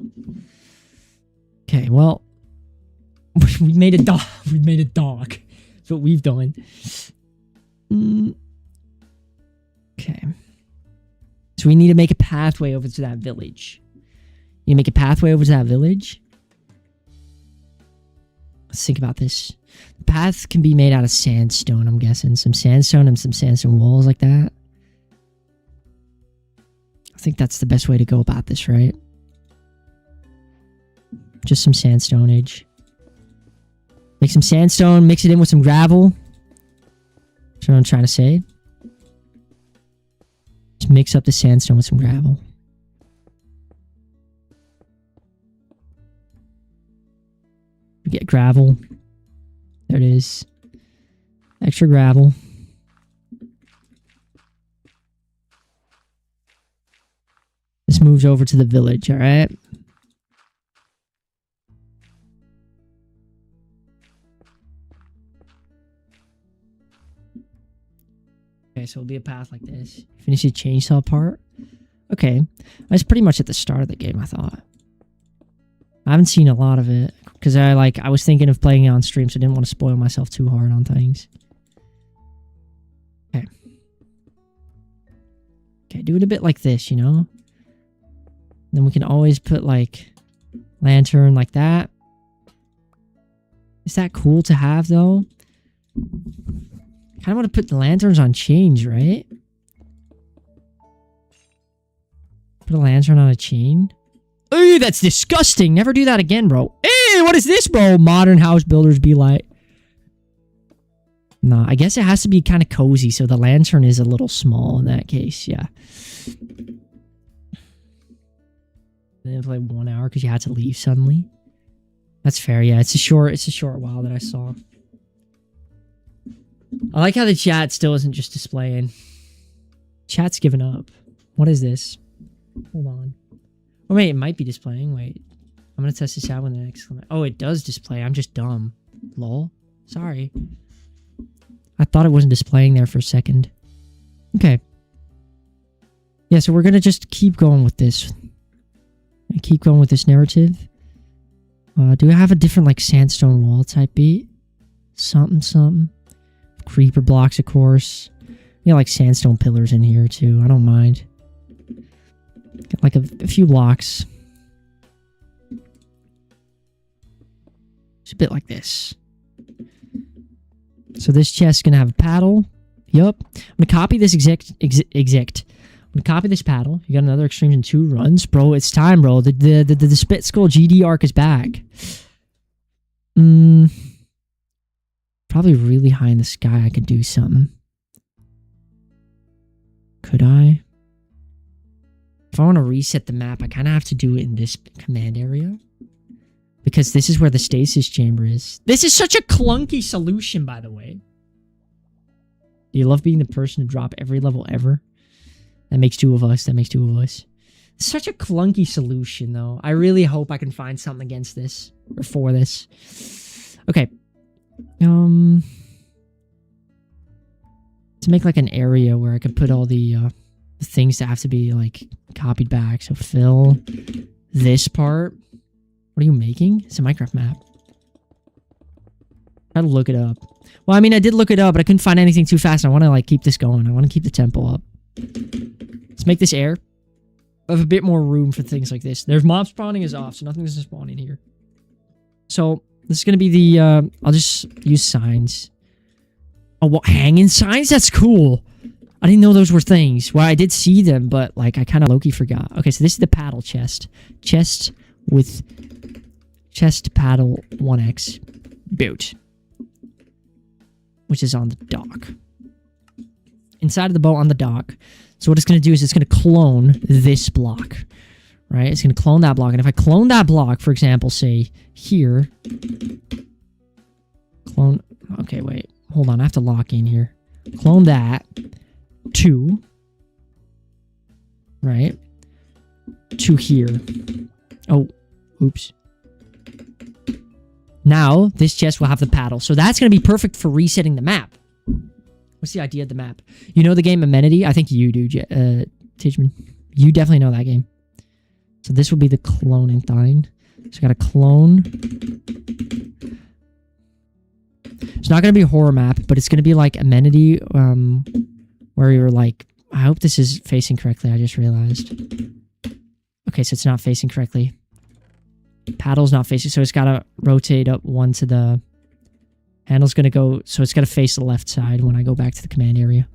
Okay, well. We made a dog. We made a dog. That's what we've done. Okay. So we need to make a pathway over to that village. You make a pathway over to that village? Let's think about this. The path can be made out of sandstone, I'm guessing. Some sandstone and some sandstone walls like that. I think that's the best way to go about this, right? Just some sandstoneage. Make some sandstone, mix it in with some gravel. That's what I'm trying to say. Just mix up the sandstone with some gravel. We get gravel. There it is. Extra gravel. This moves over to the village, alright? Okay, so it'll be a path like this. Finish the chainsaw part. Okay. That's pretty much at the start of the game, I thought. I haven't seen a lot of it. Because I was thinking of playing it on stream, so I didn't want to spoil myself too hard on things. Okay. Okay, do it a bit like this, you know? Then we can always put, like, lantern like that. Is that cool to have, though? Kind of want to put the lanterns on chains, right? Put a lantern on a chain. Ooh, that's disgusting. Never do that again, bro. Hey, what is this, bro? Modern house builders be like. Nah, I guess it has to be kind of cozy, so the lantern is a little small in that case, yeah. Then for like 1 hour because you had to leave suddenly. That's fair, yeah. It's a short while that I saw. I like how the chat still isn't just displaying. Chat's given up. What is this? Hold on. Oh wait, it might be displaying. Wait. I'm gonna test this out with an exclamation. Oh, it does display. I'm just dumb. Lol. Sorry. I thought it wasn't displaying there for a second. Okay. Yeah, so we're gonna just keep going with this. Keep going with this narrative. Do I have a different like sandstone wall type beat? Something. Creeper blocks, of course. Yeah, like sandstone pillars in here too. I don't mind. Get like a few blocks. It's a bit like this. So this chest's gonna have a paddle. Yup. I'm gonna copy this exact. I'm gonna copy this paddle. You got another extremes in 2 runs, bro. It's time, bro. The Spit Skull GD arc is back. Probably really high in the sky. I could do something. Could I? If I want to reset the map, I kind of have to do it in this command area. Because this is where the stasis chamber is. This is such a clunky solution, by the way. Do you love being the person to drop every level ever? That makes 2 of us. Such a clunky solution, though. I really hope I can find something against this. Or for this. Okay. To make like an area where I could put all the things that have to be like copied back. So fill this part. What are you making? It's a Minecraft map. I had to look it up. Well, I mean, I did look it up, but I couldn't find anything too fast. I want to like keep this going. I want to keep the tempo up. Let's make this air. I have a bit more room for things like this. There's mob spawning is off, so nothing is spawning here. So this is going to be the, I'll just use signs. Oh, what, hanging signs? That's cool. I didn't know those were things. Well, I did see them, but like I kind of low-key forgot. Okay, so this is the paddle chest. Chest with chest paddle 1x boot. Which is on the dock. Inside of the boat on the dock. So what it's going to do is it's going to clone this block. Right? It's going to clone that block. And if I clone that block, for example, say here. Clone. Okay, wait. Hold on. I have to lock in here. Clone that to. Right? To here. Oh. Oops. Now, this chest will have the paddle. So that's going to be perfect for resetting the map. What's the idea of the map? You know the game Amenity? I think you do, Tijman. You definitely know that game. So this will be the cloning thing. So I got to clone. It's not going to be a horror map, but it's going to be like Amenity, where you're like... I hope this is facing correctly. I just realized. Okay, so it's not facing correctly. Paddle's not facing, so it's got to rotate up one to the... Handle's going to go... So it's got to face the left side when I go back to the command area.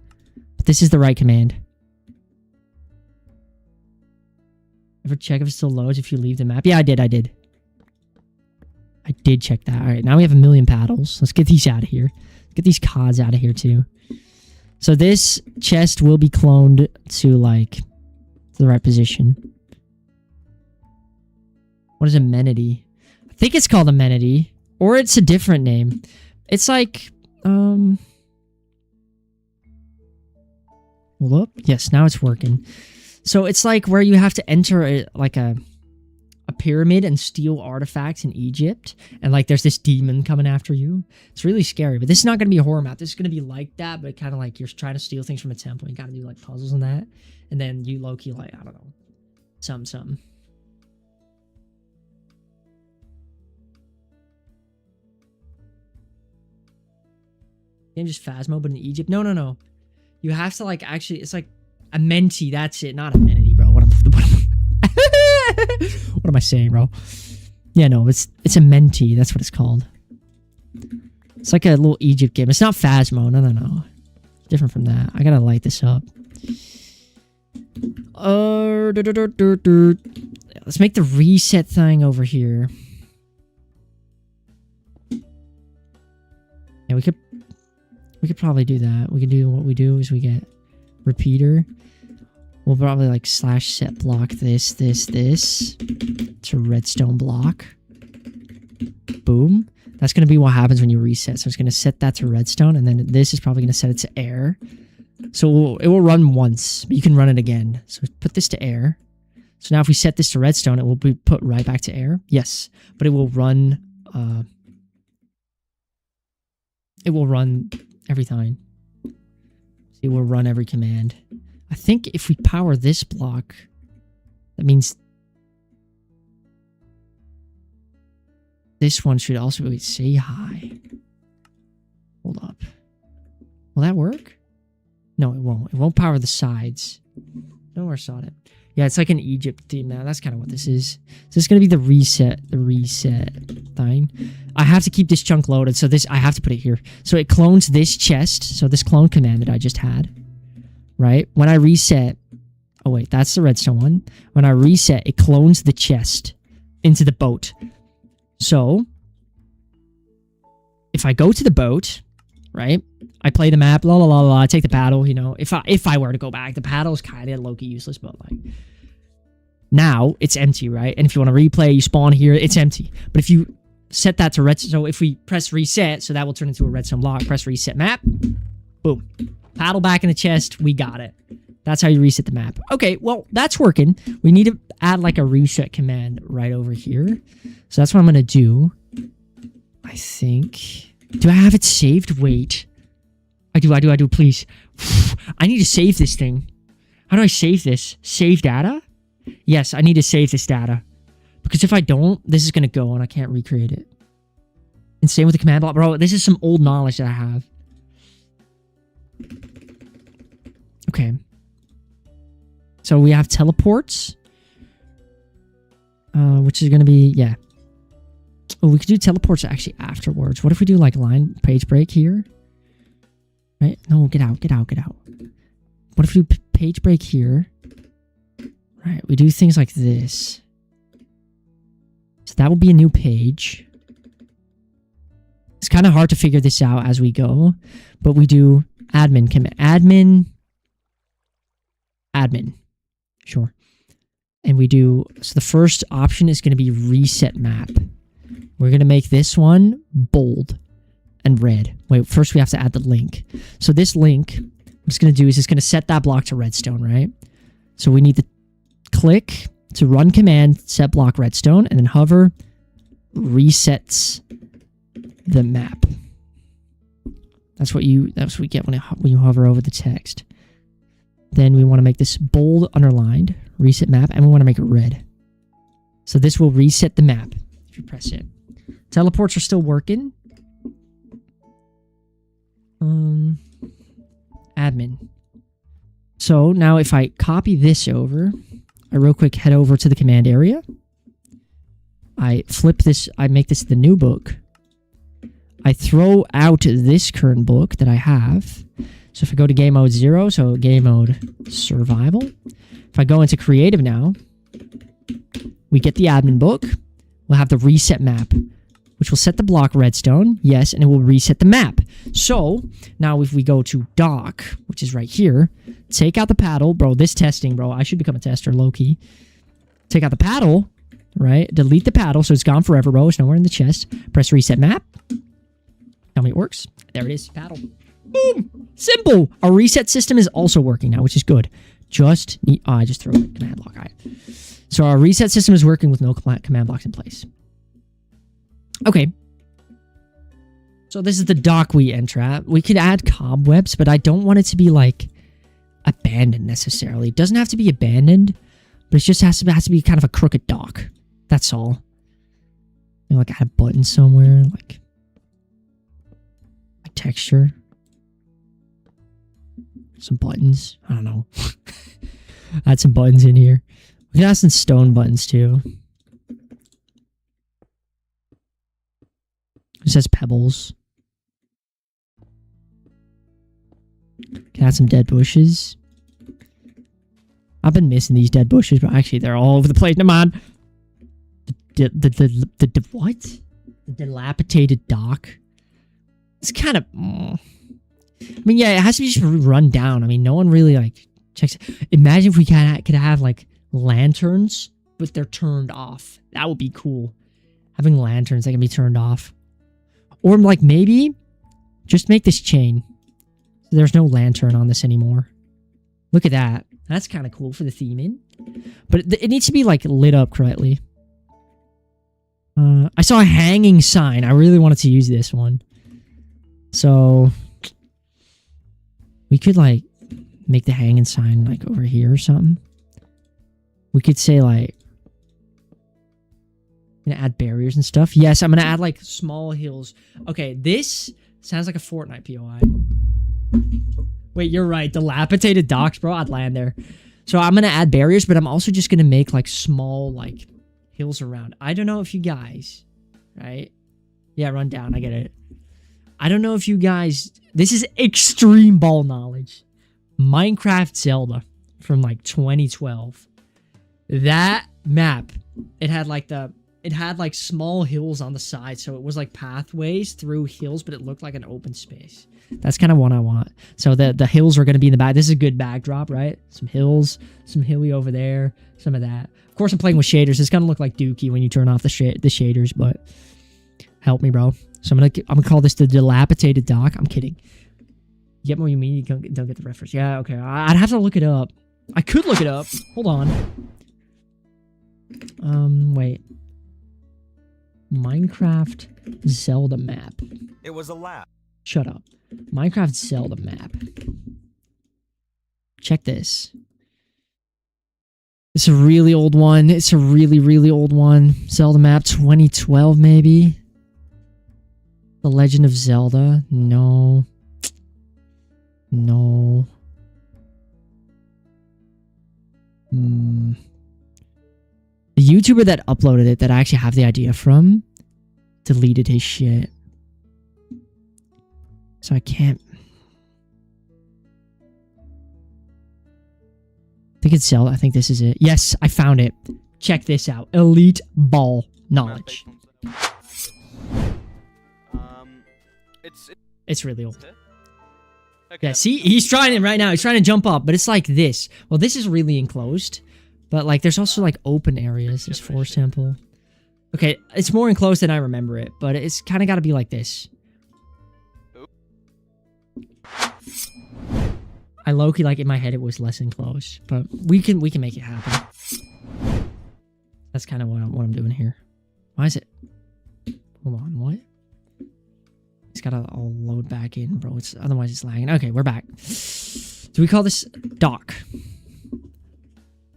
But this is the right command. Ever check if it still loads if you leave the map? Yeah, I did. I did check that. Alright, now we have 1,000,000 paddles. Let's get these out of here. Get these cods out of here, too. So this chest will be cloned to, like, the right position. What is Amenity? I think it's called Amenity. Or it's a different name. It's like, hold up. Yes, now it's working. So it's like where you have to enter a pyramid and steal artifacts in Egypt, and like there's this demon coming after you. It's really scary, but this is not going to be a horror map. This is going to be like that, but kind of like you're trying to steal things from a temple. You got to do like puzzles and that, and then you low-key like, I don't know, something. Game just Phasmo, but in Egypt. No. You have to like actually. It's like Amenti. That's it, not amenity, bro. What am I saying, bro? Yeah, no, it's Amenti. That's what it's called. It's like a little Egypt game. It's not Phasmo. No. Different from that. I gotta light this up. Let's make the reset thing over here. Yeah, we could probably do that. We can do what we do is we get repeater. We'll probably like /set block this to redstone block. Boom. That's going to be what happens when you reset. So it's going to set that to redstone, and then this is probably going to set it to air. So it will run once, but you can run it again. So put this to air. So now if we set this to redstone, it will be put right back to air. Yes, but it will run every time. It will run every command. I think if we power this block, that means this one should also be say hi. Hold up. Will that work? No, it won't. It won't power the sides. Nowhere saw it. Yeah, it's like an Egypt theme now. That's kind of what this is. So it's going to be the reset thing. I have to keep this chunk loaded. So I have to put it here. So it clones this chest. So this clone command that I just had. Right? When I reset... Oh, wait. That's the redstone one. When I reset, it clones the chest into the boat. So, if I go to the boat, right? I play the map, I take the paddle, you know. If I were to go back, the paddle is kind of low-key useless, but like... Now, it's empty, right? And if you want to replay, you spawn here, it's empty. But if you set that to redstone... So if we press reset, so that will turn into a redstone block. Press reset map. Boom. Paddle back in the chest. We got it. That's how you reset the map. Okay, well, that's working. We need to add like a reset command right over here. So that's what I'm going to do. I think... Do I have it saved? Wait. I do, please. I need to save this thing. How do I save this? Save data? Yes, I need to save this data. Because if I don't, this is going to go and I can't recreate it. And same with the command block. Bro, this is some old knowledge that I have. Okay. So we have teleports. Which is going to be, yeah. Oh, we could do teleports actually afterwards. What if we do like line page break here? Right? No, get out. What if we do page break here? Right, we do things like this. So that will be a new page. It's kind of hard to figure this out as we go. But we do admin command. Admin. Sure. And we do, so the first option is going to be reset map. We're going to make this one bold and red. Wait, first we have to add the link. So this link, what it's going to do is it's going to set that block to redstone, right? So we need to click to run command, set block redstone, and then hover, resets the map. That's what we get when you hover over the text. Then we want to make this bold underlined, reset map, and we want to make it red. So this will reset the map if you press it. Teleports are still working. Admin. So now if I copy this over, I real quick head over to the command area. I flip this, I make this the new book. I throw out this current book that I have. So if I go to game mode 0, so game mode survival. If I go into creative now, we get the admin book. We'll have the reset map, which will set the block redstone. Yes, and it will reset the map. So now if we go to dock, which is right here, take out the paddle. Bro, this testing, bro. I should become a tester, low-key. Take out the paddle, right? Delete the paddle, so it's gone forever, bro. It's nowhere in the chest. Press reset map. Tell me it works. There it is. Paddle. Boom. Simple. Our reset system is also working now, which is good. Just need... Oh, I just threw it. Command block. All right. So our reset system is working with no command blocks in place. Okay. So this is the dock we enter at. We could add cobwebs, but I don't want it to be like abandoned necessarily. It doesn't have to be abandoned, but it just has to be kind of a crooked dock. That's all. You know, like add a button somewhere, like a texture. Some buttons. I don't know. Add some buttons in here. We can add some stone buttons too. It says pebbles. Can add some dead bushes. I've been missing these dead bushes, but actually they're all over the place. Come on. The what? The dilapidated dock. It's kind of... I mean, yeah, it has to be just run down. I mean, no one really, like, checks... Imagine if we could have, like, lanterns, but they're turned off. That would be cool. Having lanterns that can be turned off. Or, like, maybe just make this chain. So there's no lantern on this anymore. Look at that. That's kind of cool for the theming. But it needs to be, like, lit up correctly. I saw a hanging sign. I really wanted to use this one. So... we could, like, make the hanging sign, like, over here or something. We could say, like... gonna add barriers and stuff. Yes, I'm gonna add, like, small hills. Okay, this sounds like a Fortnite POI. Wait, you're right. Dilapidated docks, bro. I'd land there. So I'm gonna add barriers, but I'm also just gonna make, like, small, like, hills around. I don't know if you guys... right? Yeah, run down. I get it. I don't know if you guys... This is extreme ball knowledge. Minecraft Zelda from like 2012. That map, it had like small hills on the side, so it was like pathways through hills, but it looked like an open space. That's kind of what I want. So the hills are going to be in the back. This is a good backdrop, right? Some hills, some hilly over there, some of that. Of course, I'm playing with shaders. It's going to look like Dookie when you turn off the shaders, but help me, bro. So I'm gonna call this the dilapidated dock. I'm kidding. You get what you mean? You don't get the reference. Yeah, okay. I'd have to look it up. I could look it up. Hold on. Wait. Minecraft Zelda map. It was a lab. Shut up. Minecraft Zelda map. Check this. It's a really old one. It's a really, really old one. Zelda map 2012 maybe. The Legend of Zelda? No. No. The YouTuber that uploaded it, that I actually have the idea from, deleted his shit. So I can't... I think it's Zelda. I think this is it. Yes, I found it. Check this out. Elite ball knowledge. It's really old. Okay. Yeah, see? He's trying it right now. He's trying to jump up, but it's like this. Well, this is really enclosed. But, like, there's also, like, open areas. There's Forest Temple. Okay, it's more enclosed than I remember it, but it's kind of got to be like this. I low-key, like, in my head, it was less enclosed. But we can make it happen. That's kind of what I'm doing here. Why is it... Hold on, what? It's gotta all load back in, bro. Otherwise it's lagging. Okay, we're back. Do we call this dock?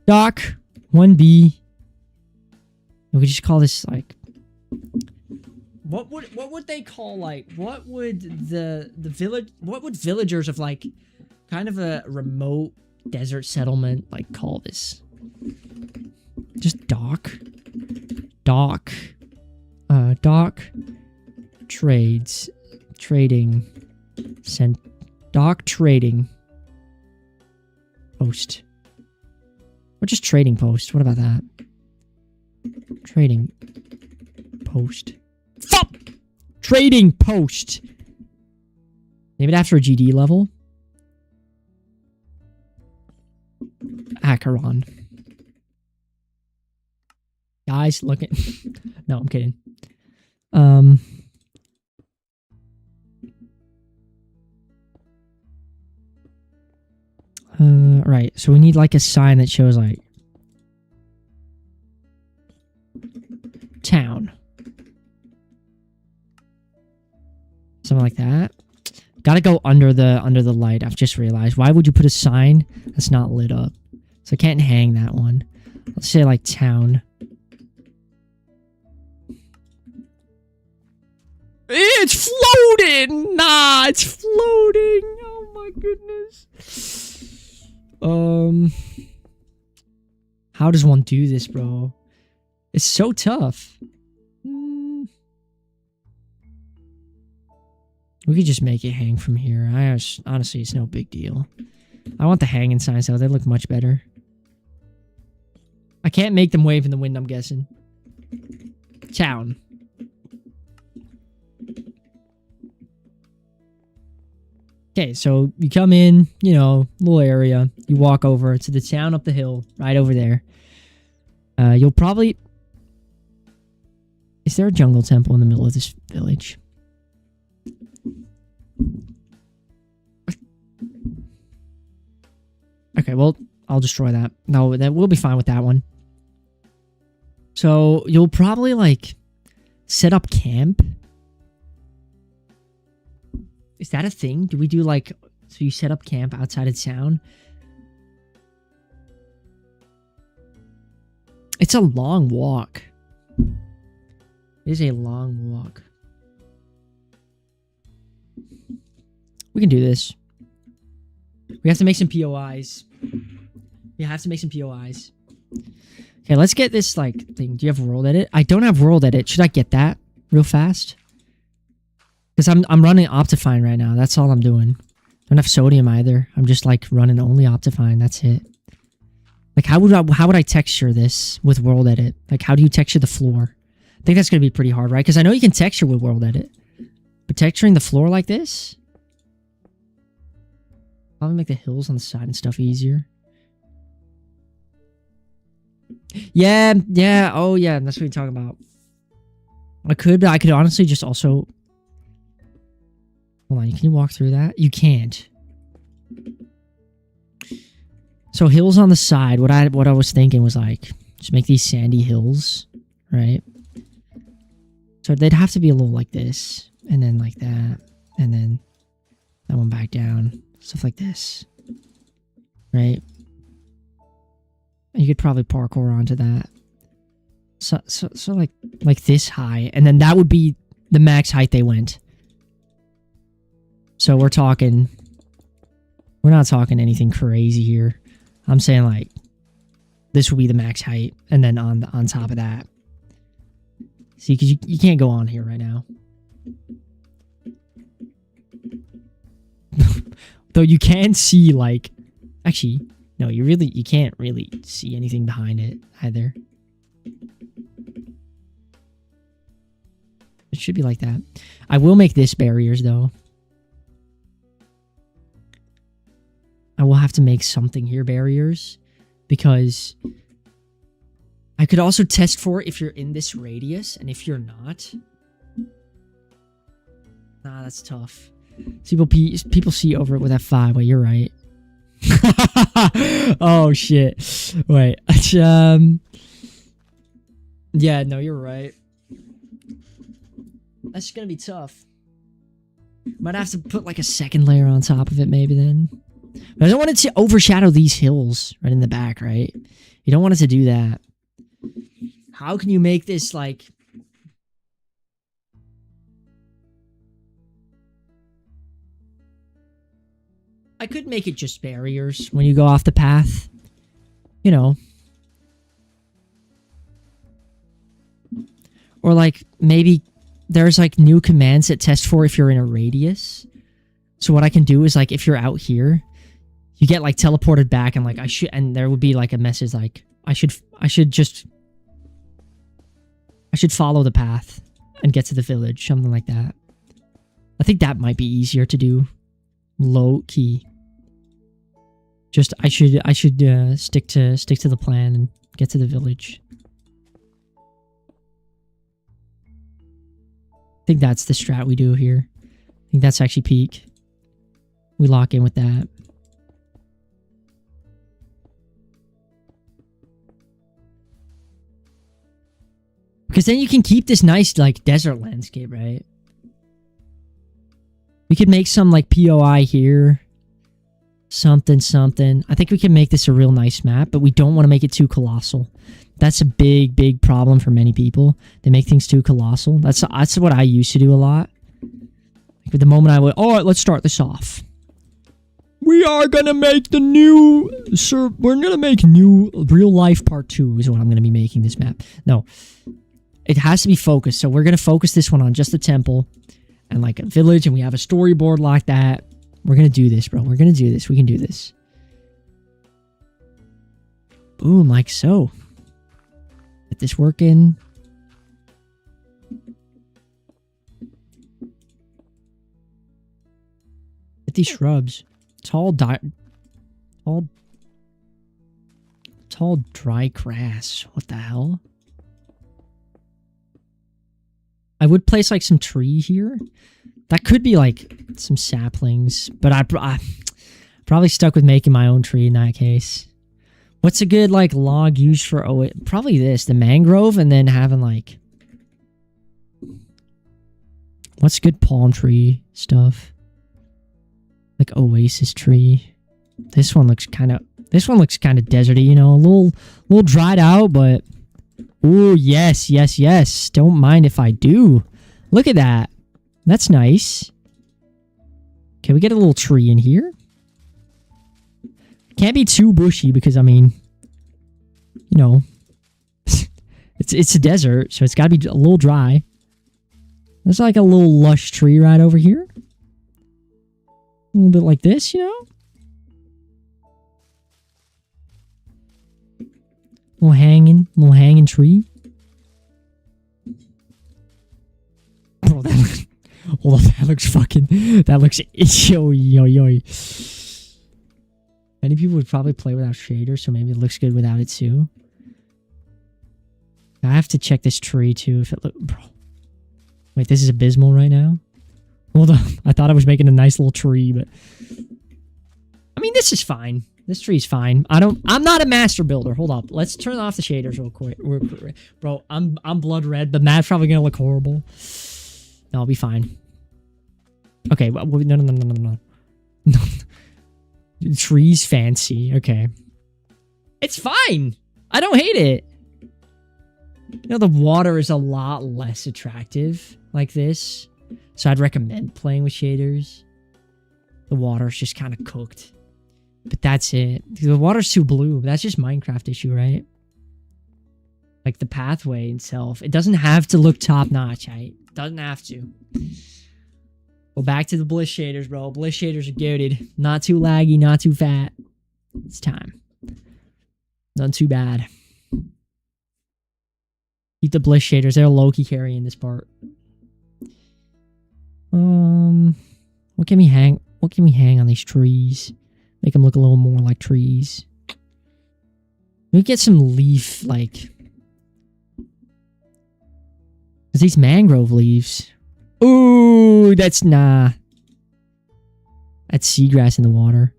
Dock 1B. We could just call this like... What would they call, like, what would the village... What would villagers of, like, kind of a remote desert settlement, like, call this? Just dock. Dock. Dock. Trades. Trading. Send. Dock trading. Post. Or just trading post. What about that? Trading. Post. Fuck! Trading post. Name it after a GD level. Acheron. Guys, look at... No, I'm kidding. Right. So we need like a sign that shows like town. Something like that. Gotta go under the light. I've just realized. Why would you put a sign that's not lit up? So I can't hang that one. Let's say like town. It's floating! Nah, it's floating! Oh my goodness. How does one do this, bro? It's so tough. We could just make it hang from here. Honestly, it's no big deal. I want the hanging signs though. They look much better. I can't make them wave in the wind, I'm guessing. Town. Okay, so you come in, you know, little area. You walk over to the town up the hill, right over there. You'll probably... Is there a jungle temple in the middle of this village? Okay, well, I'll destroy that. No, that we'll be fine with that one. So, you'll probably, like, set up camp. Is that a thing? Do we do, like... So you set up camp outside of town? It's a long walk. It is a long walk. We can do this. We have to make some POIs. We have to make some POIs. Okay, let's get this, like, thing. Do you have world edit? I don't have world edit. Should I get that real fast? Because I'm running Optifine right now. That's all I'm doing. Don't have sodium either. I'm just, like, running only Optifine. That's it. Like, how would I texture this with world edit? Like, how do you texture the floor? I think that's going to be pretty hard, right? Because I know you can texture with world edit. But texturing the floor like this? Probably make the hills on the side and stuff easier. Yeah, oh yeah, that's what you're talking about. I could honestly just also... Hold on, can you walk through that? You can't. So hills on the side, what I was thinking was like, just make these sandy hills, right? So they'd have to be a little like this, and then like that, and then that one back down. Stuff like this. Right? You could probably parkour onto that. So like this high. And then that would be the max height they went. So we're not talking anything crazy here. I'm saying like this will be the max height. And then on top of that. See, because you can't go on here right now. Though you can see, like... Actually, no, you can't really see anything behind it, either. It should be like that. I will make this barriers, though. I will have to make something here barriers. Because... I could also test for if you're in this radius, and if you're not... Nah, that's tough. People see over it with F5. Wait, you're right. Oh shit. Wait. Yeah, no, you're right. That's gonna be tough. Might have to put like a second layer on top of it maybe then. But I don't want it to overshadow these hills right in the back, right? You don't want it to do that. How can you make this like... I could make it just barriers when you go off the path. You know. Or like maybe there's like new commands that test for if you're in a radius. So what I can do is like if you're out here, you get like teleported back and like and there would be like a message like I should follow the path and get to the village, something like that. I think that might be easier to do. Low key. Just I should stick to the plan and get to the village. I think that's the strat we do here. I think that's actually peak. We lock in with that. Because then you can keep this nice, like, desert landscape, right? We could make some, like, POI here. Something, something. I think we can make this a real nice map, but we don't want to make it too colossal. That's a big, big problem for many people. They make things too colossal. That's what I used to do a lot. Like, the moment I went, all right, let's start this off. We are going to make the new... Sir, we're going to make new real life part 2 is what I'm going to be making this map. No. It has to be focused. So we're going to focus this one on just a temple and like a village, and we have a storyboard like that. We're going to do this, bro. We're going to do this. We can do this. Boom, like so. Get this working. Get these shrubs. Tall dry grass. What the hell? I would place like some tree here. That could be like some saplings, but I probably stuck with making my own tree in that case. What's a good like log used for? Oh, probably this, the mangrove, and then having like what's good palm tree stuff? Like oasis tree. This one looks kind of deserty, you know, a little dried out, but ooh, yes, yes, yes. Don't mind if I do. Look at that. That's nice. Can we get a little tree in here? Can't be too bushy because, I mean, you know, it's a desert, so it's got to be a little dry. There's like a little lush tree right over here. A little bit like this, you know? Little hanging tree. Bro, that looks fucking, that looks, yo. Many people would probably play without shaders, so maybe it looks good without it too. I have to check this tree too if it look, bro. Wait, this is abysmal right now? Hold on, I thought I was making a nice little tree, but I mean, this is fine. This tree's fine. I'm not a master builder. Hold up. Let's turn off the shaders real quick. Bro, I'm blood red, but Matt's probably gonna look horrible. No, I'll be fine. Okay, well, no. The tree's fancy. Okay. It's fine. I don't hate it. You know, the water is a lot less attractive like this. So I'd recommend playing with shaders. The water's just kind of cooked. But that's it. The water's too blue. That's just Minecraft issue, right? Like the pathway itself. It doesn't have to look top notch, right? It doesn't have to. Go back to the Bliss shaders, bro. Bliss shaders are goated. Not too laggy, not too fat. It's time. Not too bad. Keep the Bliss shaders. They're low-key carrying this part. What can we hang? What can we hang on these trees? Make them look a little more like trees. We get some leaf, like... these mangrove leaves. Ooh, that's nah. That's seagrass in the water.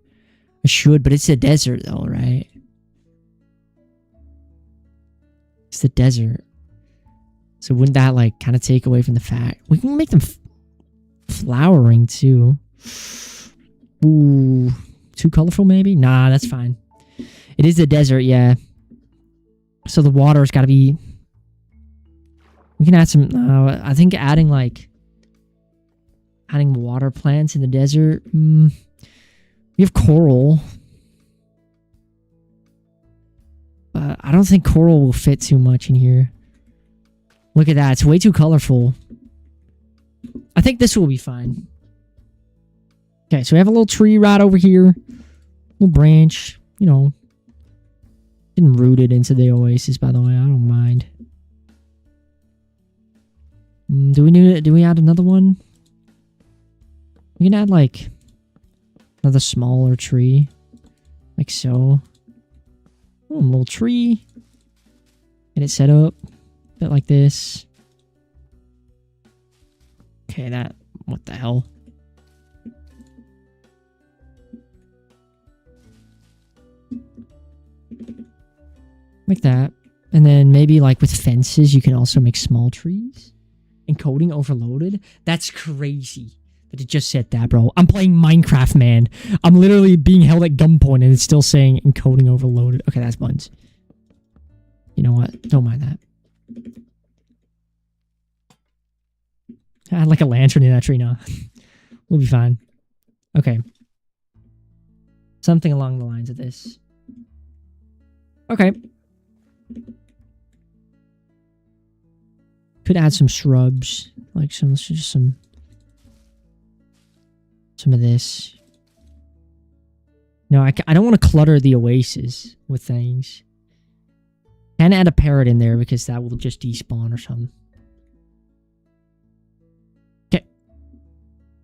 I should, but it's a desert though, right? It's the desert. So wouldn't that like kind of take away from the fact? We can make them flowering too. Ooh, too colorful maybe? Nah, that's fine. It is the desert, yeah. So the water's got to be... We can add some... I think adding water plants in the desert. We have coral. But I don't think coral will fit too much in here. Look at that. It's way too colorful. I think this will be fine. Okay, so we have a little tree right over here. Little branch. You know. Getting rooted into the oasis, by the way. I don't mind. Do we add another one? We can add like another smaller tree. Like so. Oh, a little tree. Get it set up. A bit like this. Okay, that... What the hell? Like that. And then maybe like with fences, you can also make small trees. Encoding overloaded? That's crazy that it just said that, bro. I'm playing Minecraft, man. I'm literally being held at gunpoint and it's still saying encoding overloaded. Okay, that's buns. You know what? Don't mind that. I had like a lantern in that tree now. We'll be fine. Okay. Something along the lines of this. Okay. Could add some shrubs, like some of this. No, I don't want to clutter the oasis with things. Can add a parrot in there because that will just despawn or something. Okay.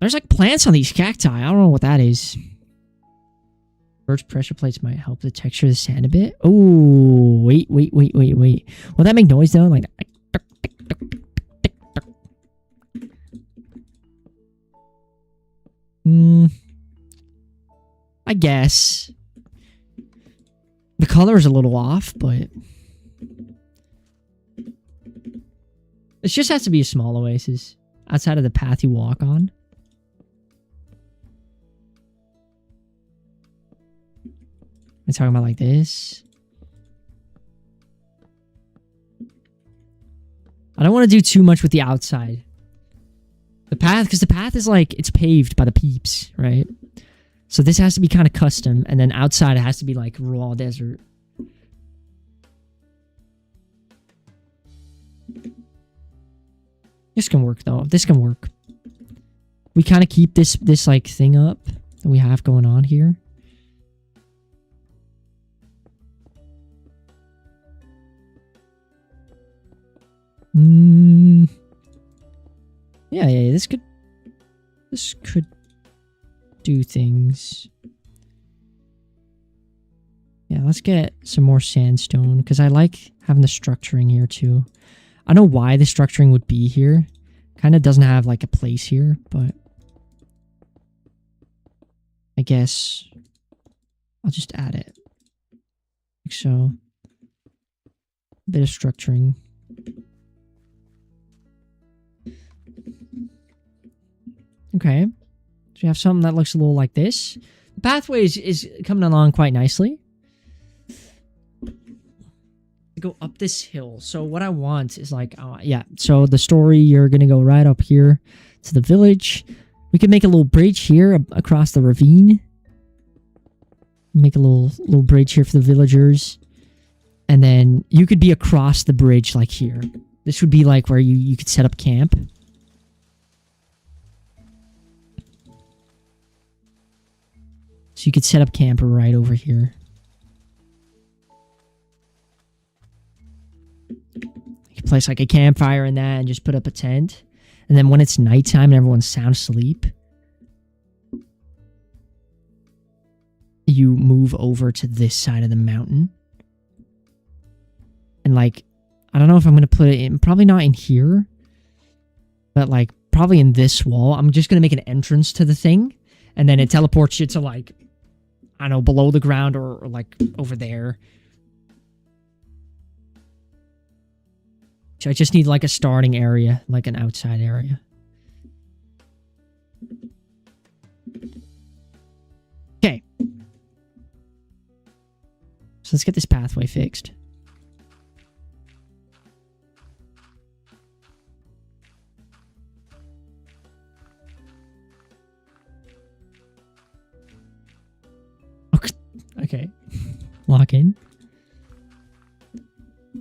There's like plants on these cacti. I don't know what that is. Birch pressure plates might help the texture of the sand a bit. Oh, wait. Will that make noise though? Like. I guess. The color is a little off, but it just has to be a small oasis outside of the path you walk on. I'm talking about like this. I don't want to do too much with the outside. The path, because the path is like, it's paved by the peeps, right? So this has to be kind of custom, and then outside it has to be like raw desert. This can work though. This can work. We kind of keep this like thing up that we have going on here. Yeah, this could do things. Yeah, let's get some more sandstone because I like having the structuring here too. I know why the structuring would be here. Kind of doesn't have like a place here, but I guess I'll just add it. Like so. A bit of structuring. Okay. So you have something that looks a little like this. The pathway is coming along quite nicely. Go up this hill. So what I want is like, yeah. So the story, you're going to go right up here to the village. We can make a little bridge here across the ravine. Make a little bridge here for the villagers. And then you could be across the bridge like here. This would be like where you could set up camp. So you could set up camp right over here. You could place like a campfire in that and just put up a tent. And then when it's nighttime and everyone's sound asleep, you move over to this side of the mountain. And like, I don't know if I'm going to put it in, probably not in here, but like probably in this wall. I'm just going to make an entrance to the thing. And then it teleports you to like, I don't know, below the ground or like over there. So I just need like a starting area, like an outside area. Okay. So let's get this pathway fixed. Okay. Lock in.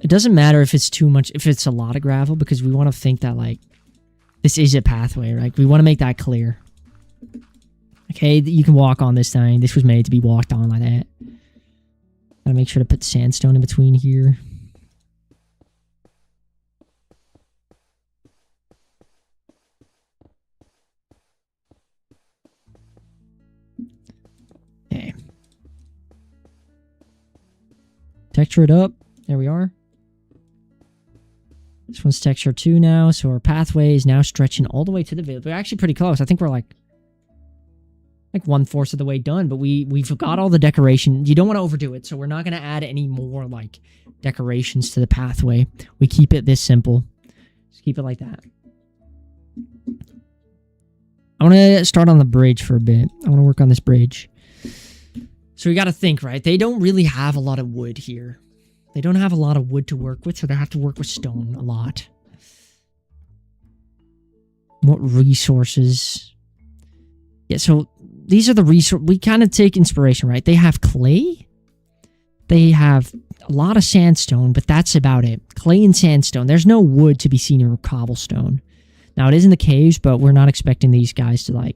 It doesn't matter if it's too much, if it's a lot of gravel, because we want to think that, like, this is a pathway, right? We want to make that clear. Okay, you can walk on this thing. This was made to be walked on like that. Gotta make sure to put sandstone in between here. Okay. Texture it up. There we are. This one's texture 2 now, so our pathway is now stretching all the way to the village. We're actually pretty close. I think we're like like 1/4 of the way done, but we've got all the decoration. You don't want to overdo it, so we're not going to add any more like decorations to the pathway. We keep it this simple. Just keep it like that. I want to start on the bridge for a bit. I want to work on this bridge. So we got to think, right? They don't really have a lot of wood here. They don't have a lot of wood to work with, so they have to work with stone a lot. What resources? Yeah, so these are the resources. We kind of take inspiration, right? They have clay. They have a lot of sandstone, but that's about it. Clay and sandstone. There's no wood to be seen in cobblestone. Now, it is in the caves, but we're not expecting these guys to, like,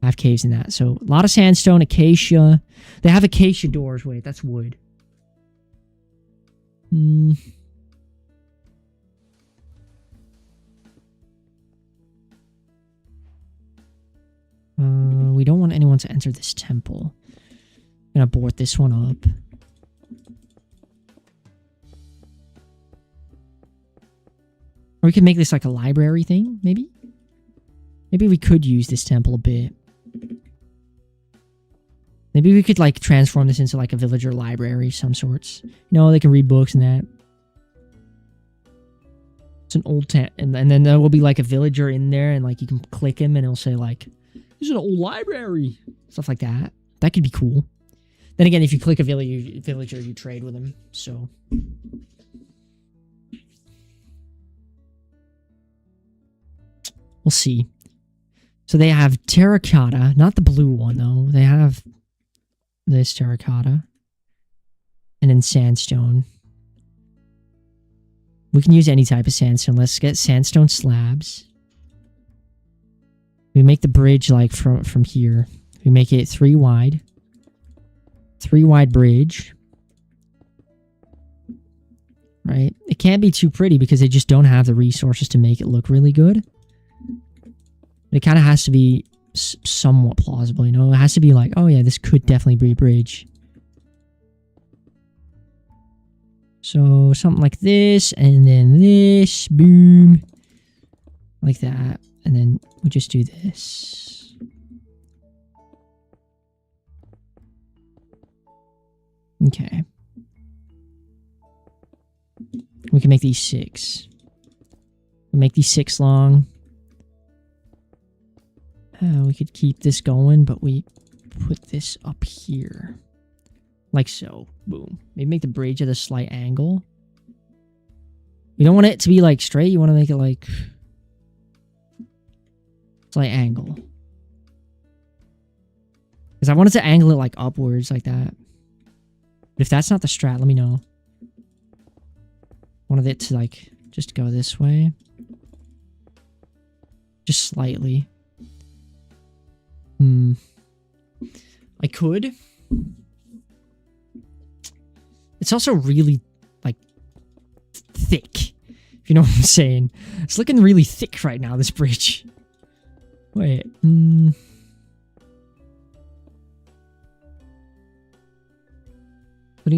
have caves in that. So, a lot of sandstone, acacia. They have acacia doors. Wait, that's wood. We don't want anyone to enter this temple. I'm gonna board this one up. Or we could make this like a library thing, maybe? Maybe we could use this temple a bit. Maybe we could like transform this into like a villager library of some sorts. You know, they can read books and that. It's an old tent, and then there will be like a villager in there, and like you can click him and it'll say like, this is an old library. Stuff like that. That could be cool. Then again, if you click a villager, you trade with him. So we'll see. So they have terracotta, not the blue one though. They have this terracotta. And then sandstone. We can use any type of sandstone. Let's get sandstone slabs. We make the bridge like from here. We make it 3 wide. 3 wide bridge. Right? It can't be too pretty because they just don't have the resources to make it look really good. But it kind of has to be somewhat plausible, you know? It has to be like, oh yeah, this could definitely be a bridge. So something like this, and then this, boom. Like that. And then we just do this. Okay. We can make these 6. We make these 6 long. We could keep this going, but we put this up here. Like so. Boom. Maybe make the bridge at a slight angle. You don't want it to be like straight. You want to make it like slight angle. Because I wanted to angle it like upwards like that. But if that's not the strat, let me know. Wanted it to like just go this way. Just slightly. I could. It's also really, like, thick. If you know what I'm saying. It's looking really thick right now, this bridge. Wait. Putting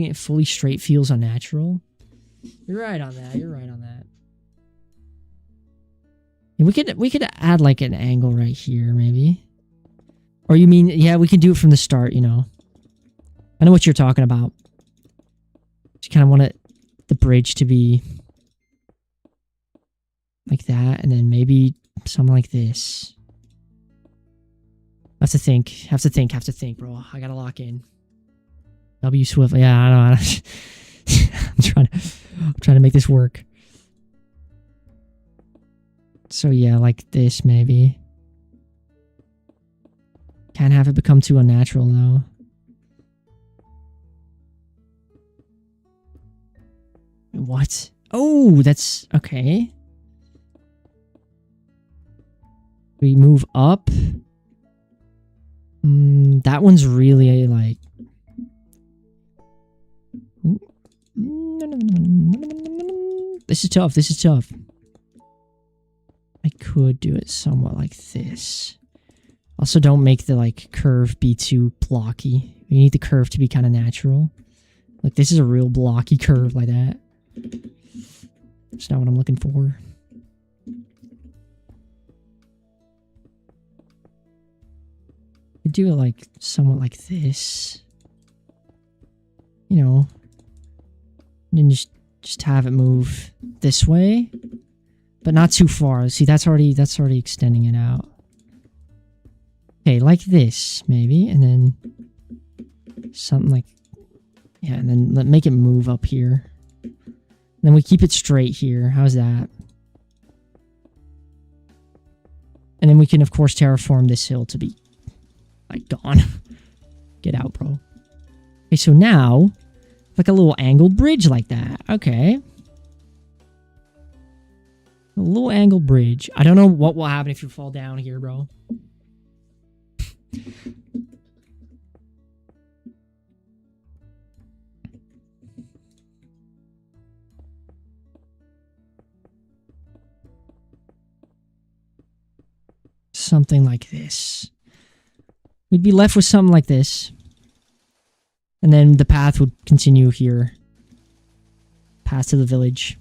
it fully straight feels unnatural. You're right on that. You're right on that. Yeah, we could add, like, an angle right here, maybe. Or you mean, yeah, we can do it from the start, you know. I know what you're talking about. Just kind of want the bridge to be like that, and then maybe something like this. Have to think, bro. I gotta lock in. W Swift. Yeah, I know. I'm trying to make this work. So yeah, like this maybe. Can't have it become too unnatural though. What? Oh, that's okay. We move up. That one's really like. This is tough. This is tough. I could do it somewhat like this. Also, don't make the like curve be too blocky. You need the curve to be kind of natural. Like this is a real blocky curve like that. That's not what I'm looking for. Could do it like somewhat like this. You know. And just have it move this way. But not too far. See, that's already extending it out. Okay, like this, maybe. And then something like... Yeah, and then make it move up here. And then we keep it straight here. How's that? And then we can, of course, terraform this hill to be, like, gone. Get out, bro. Okay, so now, like a little angled bridge like that. Okay. A little angled bridge. I don't know what will happen if you fall down here, bro. Something like this. We'd be left with something like this. And then the path would continue here. Path to the village.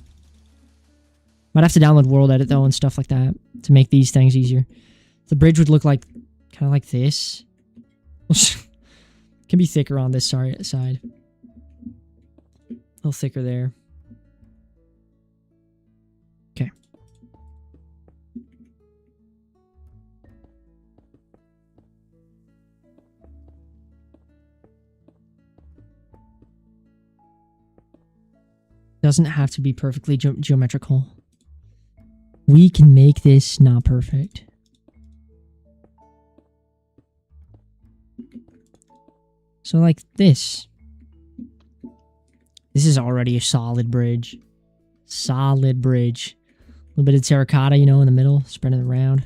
Might have to download World Edit though and stuff like that to make these things easier. The bridge would look like kind of like this. Can be thicker on this side. A little thicker there. Okay. Doesn't have to be perfectly geometrical. We can make this not perfect. So like this. This is already a solid bridge. Solid bridge. A little bit of terracotta, you know, in the middle. Spread it around.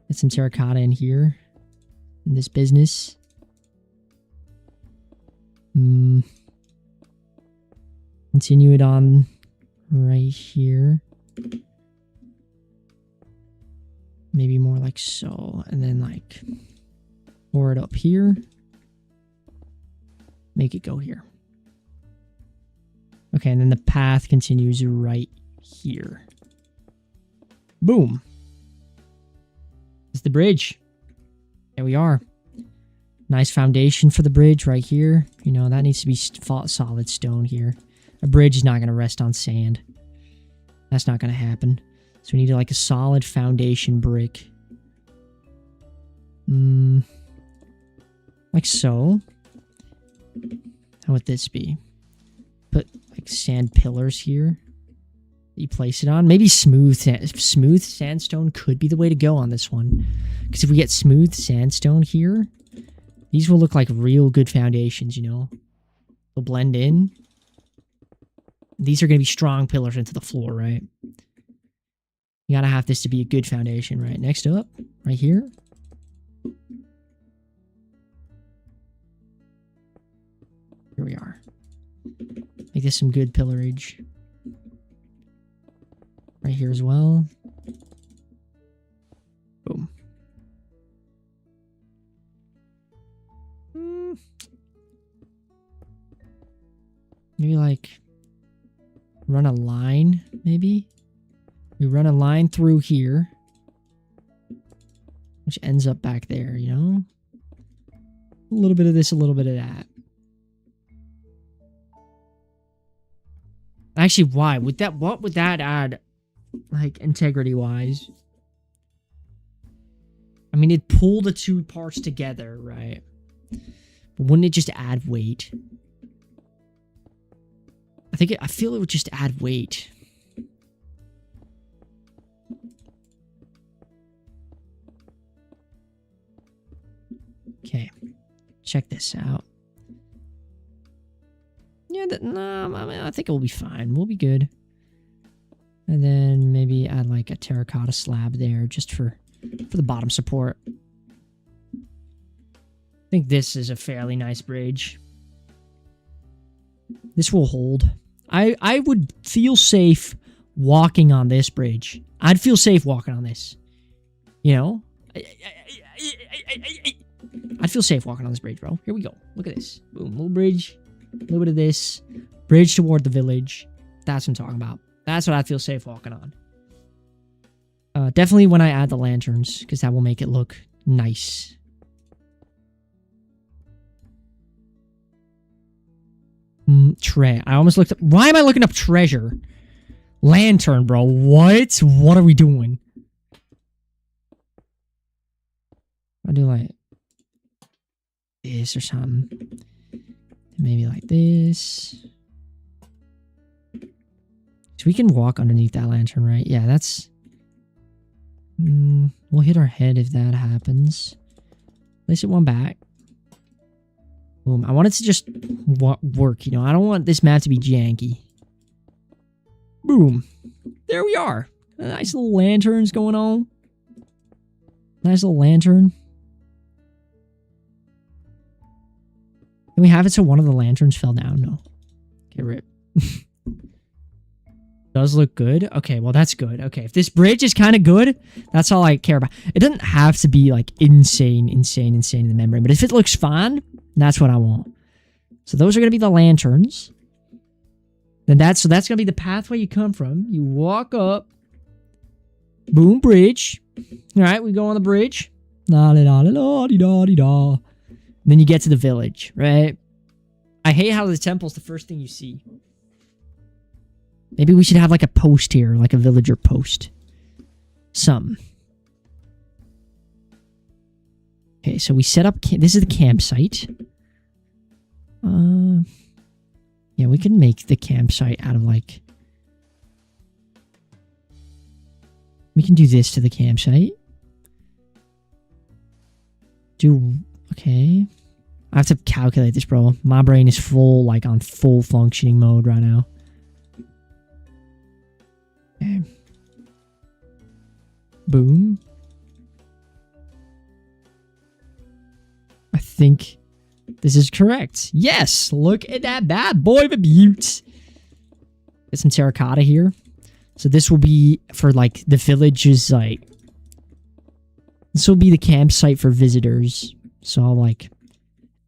Get some terracotta in here. In this business. Continue it on right here. Maybe more like so. And then like pour it up here. Make it go here. Okay, and then the path continues right here. Boom. It's the bridge. There we are. Nice foundation for the bridge right here. You know, that needs to be solid stone here. A bridge is not going to rest on sand. That's not going to happen. So we need like a solid foundation brick. Like so. How would this be? Put like sand pillars here. You place it on. Maybe smooth sandstone could be the way to go on this one. Because if we get smooth sandstone here, these will look like real good foundations, you know? They'll blend in. These are going to be strong pillars into the floor, right? You gotta have this to be a good foundation, right? Next up, right here. Here we are. Make this some good pillarage. Right here as well. Boom. Maybe like run a line, maybe? We run a line through here, which ends up back there, you know? A little bit of this, a little bit of that. Actually, why? What would that add, like, integrity-wise? I mean, it'd pull the two parts together, right? But wouldn't it just add weight? I feel it would just add weight. Okay, check this out. Yeah, I think it will be fine. We'll be good. And then maybe add like a terracotta slab there just for the bottom support. I think this is a fairly nice bridge. This will hold. I would feel safe walking on this bridge. I'd feel safe walking on this. You know? I'd feel safe walking on this bridge, bro. Here we go. Look at this. Boom. Little bridge. A little bit of this. Bridge toward the village. That's what I'm talking about. That's what I feel safe walking on. Definitely when I add the lanterns, because that will make it look nice. I almost looked up. Why am I looking up treasure? Lantern, bro. What? What are we doing? I'll do like this or something. Maybe like this. So we can walk underneath that lantern, right? Yeah, that's... we'll hit our head if that happens. Place it one back. Boom. I want it to just work, you know. I don't want this map to be janky. Boom. There we are. Nice little lanterns going on. Nice little lantern. Can we have it so one of the lanterns fell down? No. Get rid. Does look good. Okay, well that's good. Okay, if this bridge is kind of good, that's all I care about. It doesn't have to be like insane in the membrane, but if it looks fine, that's what I want. So those are gonna be the lanterns. Then that's gonna be the pathway you come from. You walk up. Boom, bridge. All right, we go on the bridge. La da da da da da da. Then you get to the village, right? I hate how the temple's the first thing you see. Maybe we should have like a post here, like a villager post. Something. Okay, so we set up... This is the campsite. Yeah, we can make the campsite out of like... We can do this to the campsite. Okay. I have to calculate this, bro. My brain is full, like on full functioning mode right now. Okay. Boom. I think this is correct. Yes! Look at that bad boy of a butte. Get some terracotta here. So this will be for like the village's like... This will be the campsite for visitors. So I'll like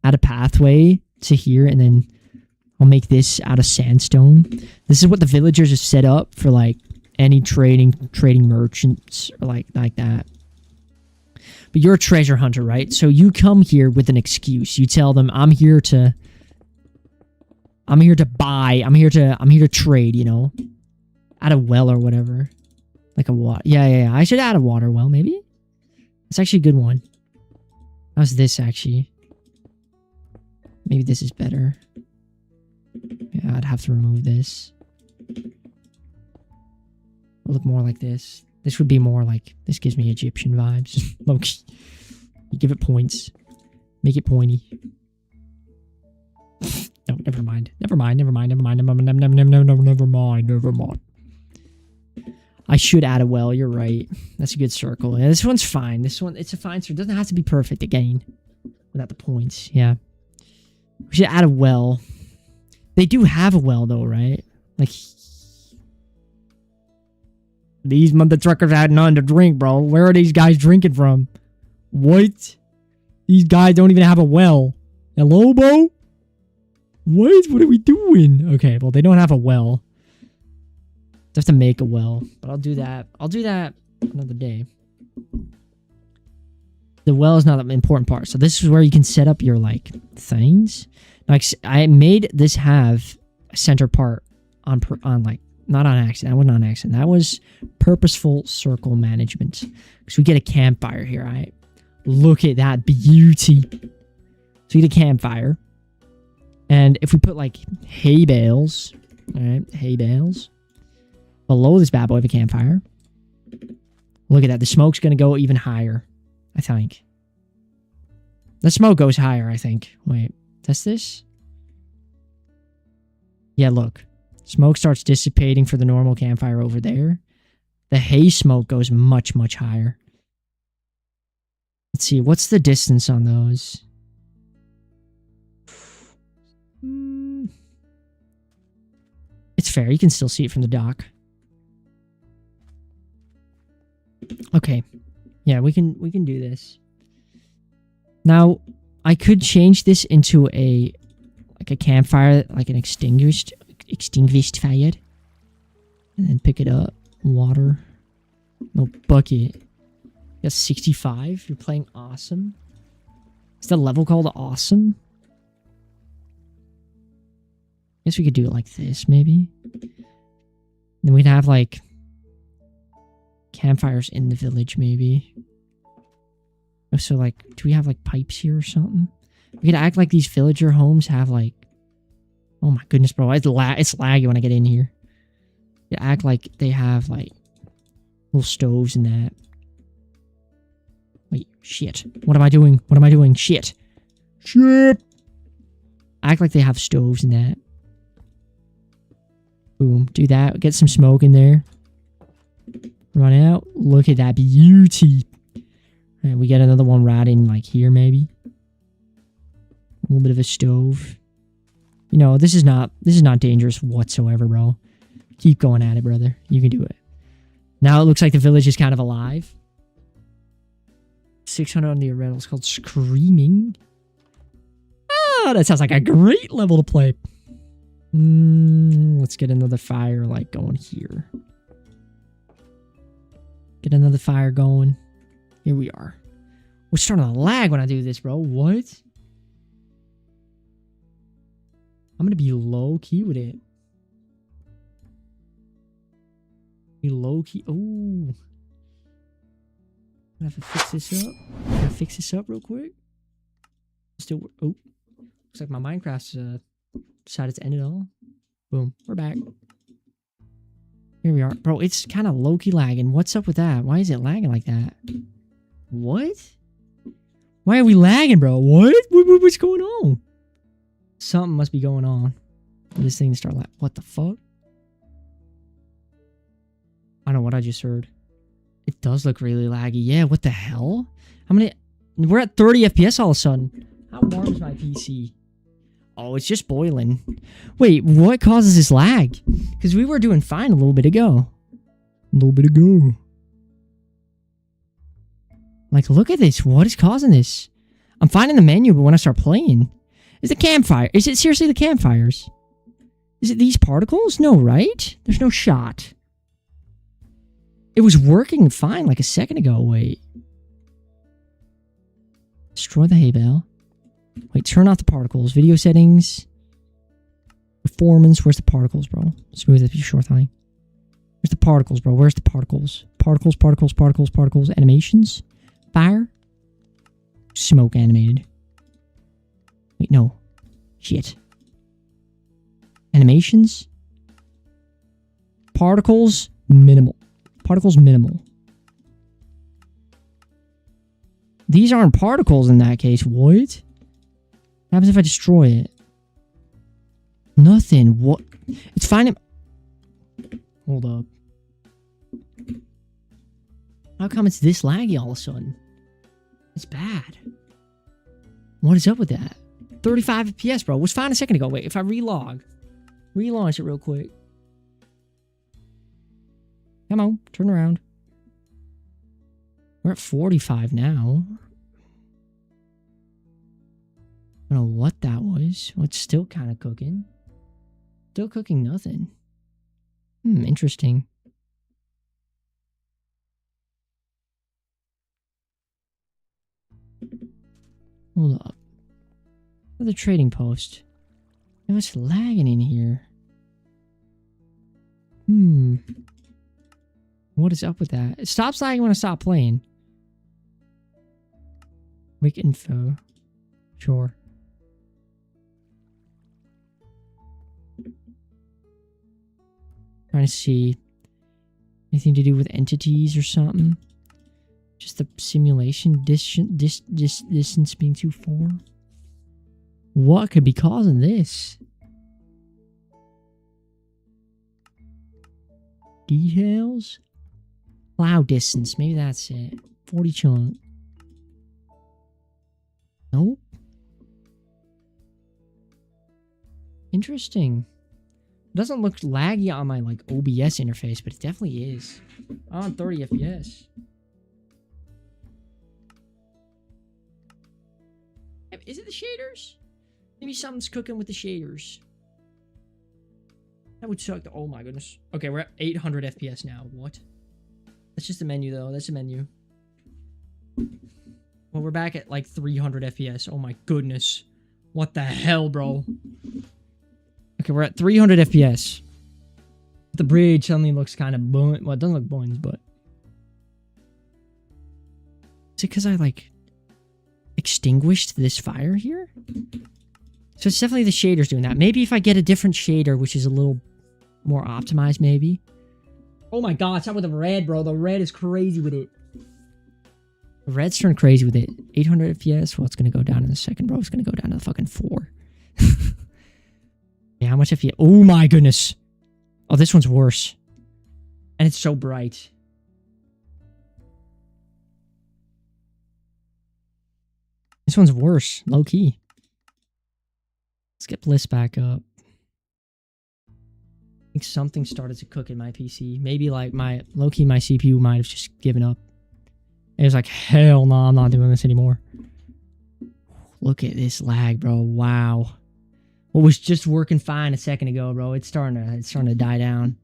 add a pathway to here and then I'll make this out of sandstone. This is what the villagers have set up for like any trading merchants or like that. But you're a treasure hunter, right? So you come here with an excuse. You tell them, I'm here to buy, I'm here to trade, you know? Add a well or whatever. Like a water. Yeah. I should add a water well, maybe? That's actually a good one. How's this actually? Maybe this is better. Yeah, I'd have to remove this. It'll look more like this. This would be more like... This gives me Egyptian vibes. Loki. You give it points. Make it pointy. No, never mind. Never mind. I should add a well. You're right. That's a good circle. Yeah, this one's fine. This one, it's a fine circle. It doesn't have to be perfect again. Without the points. Yeah. We should add a well. They do have a well though, right? Like... These mother truckers had none to drink, bro. Where are these guys drinking from? What? These guys don't even have a well. Hello, bro? What? What are we doing? Okay, well, they don't have a well. Just have to make a well. But I'll do that. I'll do that another day. The well is not the important part. So this is where you can set up your, like, things. Like, I made this have a center part on like, not on accident. That was not an accident. That was purposeful circle management. Because we get a campfire here, right? Look at that beauty. So we get a campfire. And if we put, like, hay bales, alright, hay bales, below this bad boy of a campfire, look at that. The smoke's going to go even higher, I think. The smoke goes higher, I think. Wait, test this? Yeah, look. Smoke starts dissipating for the normal campfire over there. The hay smoke goes much, much higher. Let's see, what's the distance on those? It's fair, you can still see it from the dock. Okay. Yeah, we can do this. Now, I could change this into a campfire, like an extinguished fire. And then pick it up. Water. No bucket. That's 65. You're playing awesome. Is the level called awesome? Guess we could do it like this, maybe. Then we'd have, like, campfires in the village, maybe. Oh, so, like, do we have, like, pipes here or something? We could act like these villager homes have, like... Oh, my goodness, bro. It's laggy when I get in here. You act like they have, like, little stoves and that. Wait, shit. What am I doing? What am I doing? Shit. Shit! Act like they have stoves and that. Boom. Do that. Get some smoke in there. Run out. Look at that beauty. Alright, we get another one right in, like, here, maybe. A little bit of a stove. You know, this is not dangerous whatsoever, bro. Keep going at it, brother. You can do it. Now it looks like the village is kind of alive. 600 on the arena. It's called Screaming. Ah, that sounds like a great level to play. Let's get another fire, like, going here. Get another fire going. Here we are. We're starting to lag when I do this, bro. What? I'm going to be low-key with it. Be low-key. Oh. I have to fix this up. Gotta fix this up real quick. Still. Oh. Looks like my Minecraft's decided to end it all. Boom. We're back. Here we are. Bro, it's kind of low-key lagging. What's up with that? Why is it lagging like that? What? Why are we lagging, bro? What's going on? Something must be going on. This thing start lagging. What the fuck? I don't know what I just heard. It does look really laggy. Yeah, what the hell? How many? We're at 30 FPS all of a sudden. How warm is my PC? Oh, it's just boiling. Wait, what causes this lag? Because we were doing fine a little bit ago. Like, look at this. What is causing this? I'm finding the menu, but when I start playing... Is the campfire... Is it seriously the campfires? Is it these particles? No, right? There's no shot. It was working fine like a second ago. Wait. Destroy the hay bale. Wait, turn off the particles. Video settings. Performance. Where's the particles, bro? Smooth as short thing. Where's the particles, bro? Where's the particles? Particles. Animations. Fire. Smoke animated. Wait, no. Shit. Animations. Particles. Minimal. Particles minimal. These aren't particles in that case. What? What happens if I destroy it? Nothing. What? It's fine. Hold up. How come it's this laggy all of a sudden? It's bad. What is up with that? 35 FPS, bro. It was fine a second ago. Wait, if I relaunch it real quick. Come on, turn around. We're at 45 now. I don't know what that was. Well, it's still kind of cooking. Still cooking nothing. Interesting. Hold up. Another trading post. It was lagging in here. What is up with that? It stops lagging when I stop playing. Quick info. Sure. Trying to see anything to do with entities or something. Just the simulation distance being too far. What could be causing this? Details? Cloud distance. Maybe that's it. 40 chunk. Nope. Interesting. It doesn't look laggy on my like OBS interface, but it definitely is. On 30 FPS. Is it the shaders? Maybe something's cooking with the shaders. That would suck. Oh my goodness. Okay, we're at 800 FPS now. What? That's just a menu though. That's a menu. Well, we're back at like 300 FPS. Oh my goodness. What the hell, bro? Okay, Okay, we're at 300 FPS. The bridge suddenly looks kind of buoyant. Well, it doesn't look buoyant, but... Is it because I, like, extinguished this fire here? So it's definitely the shaders doing that. Maybe if I get a different shader, which is a little more optimized, maybe. Oh my god, it's not with the red, bro. The red is crazy with it. The red's turned crazy with it. 800 FPS. Well, it's going to go down in a second, bro. It's going to go down to the fucking 4. Yeah, how much FPS? Oh my goodness. Oh, this one's worse. And it's so bright. This one's worse. Low key. Let's get Bliss back up. I think something started to cook in my PC. Maybe like my low key, my CPU might have just given up. It was like, hell no, I'm not doing this anymore. Look at this lag, bro. Wow. What was just working fine a second ago, bro? It's starting to die down.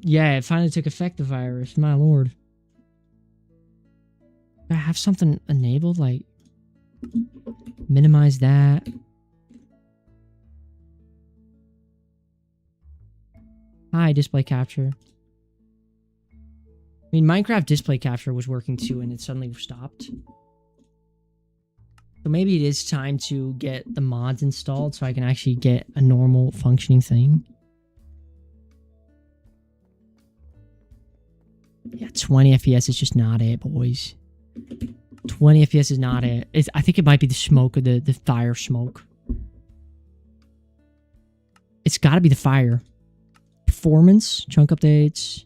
Yeah, it finally took effect, the virus. My lord. Do I have something enabled? Like, minimize that. Hi, display capture. I mean, Minecraft display capture was working too, and it suddenly stopped. So maybe it is time to get the mods installed so I can actually get a normal functioning thing. Yeah, 20 FPS is just not it, boys. 20 FPS is not it. I think it might be the smoke or the fire smoke. It's got to be the fire. Performance, chunk updates,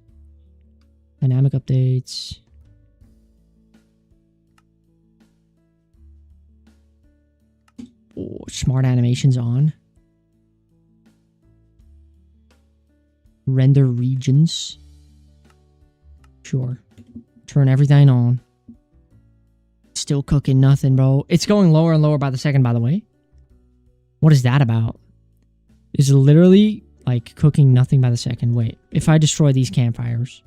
dynamic updates. Oh, smart animations on. Render regions. Sure. Turn everything on. Still cooking nothing, bro. It's going lower and lower by the second, by the way. What is that about? Is it literally like cooking nothing by the second? Wait, if I destroy these campfires,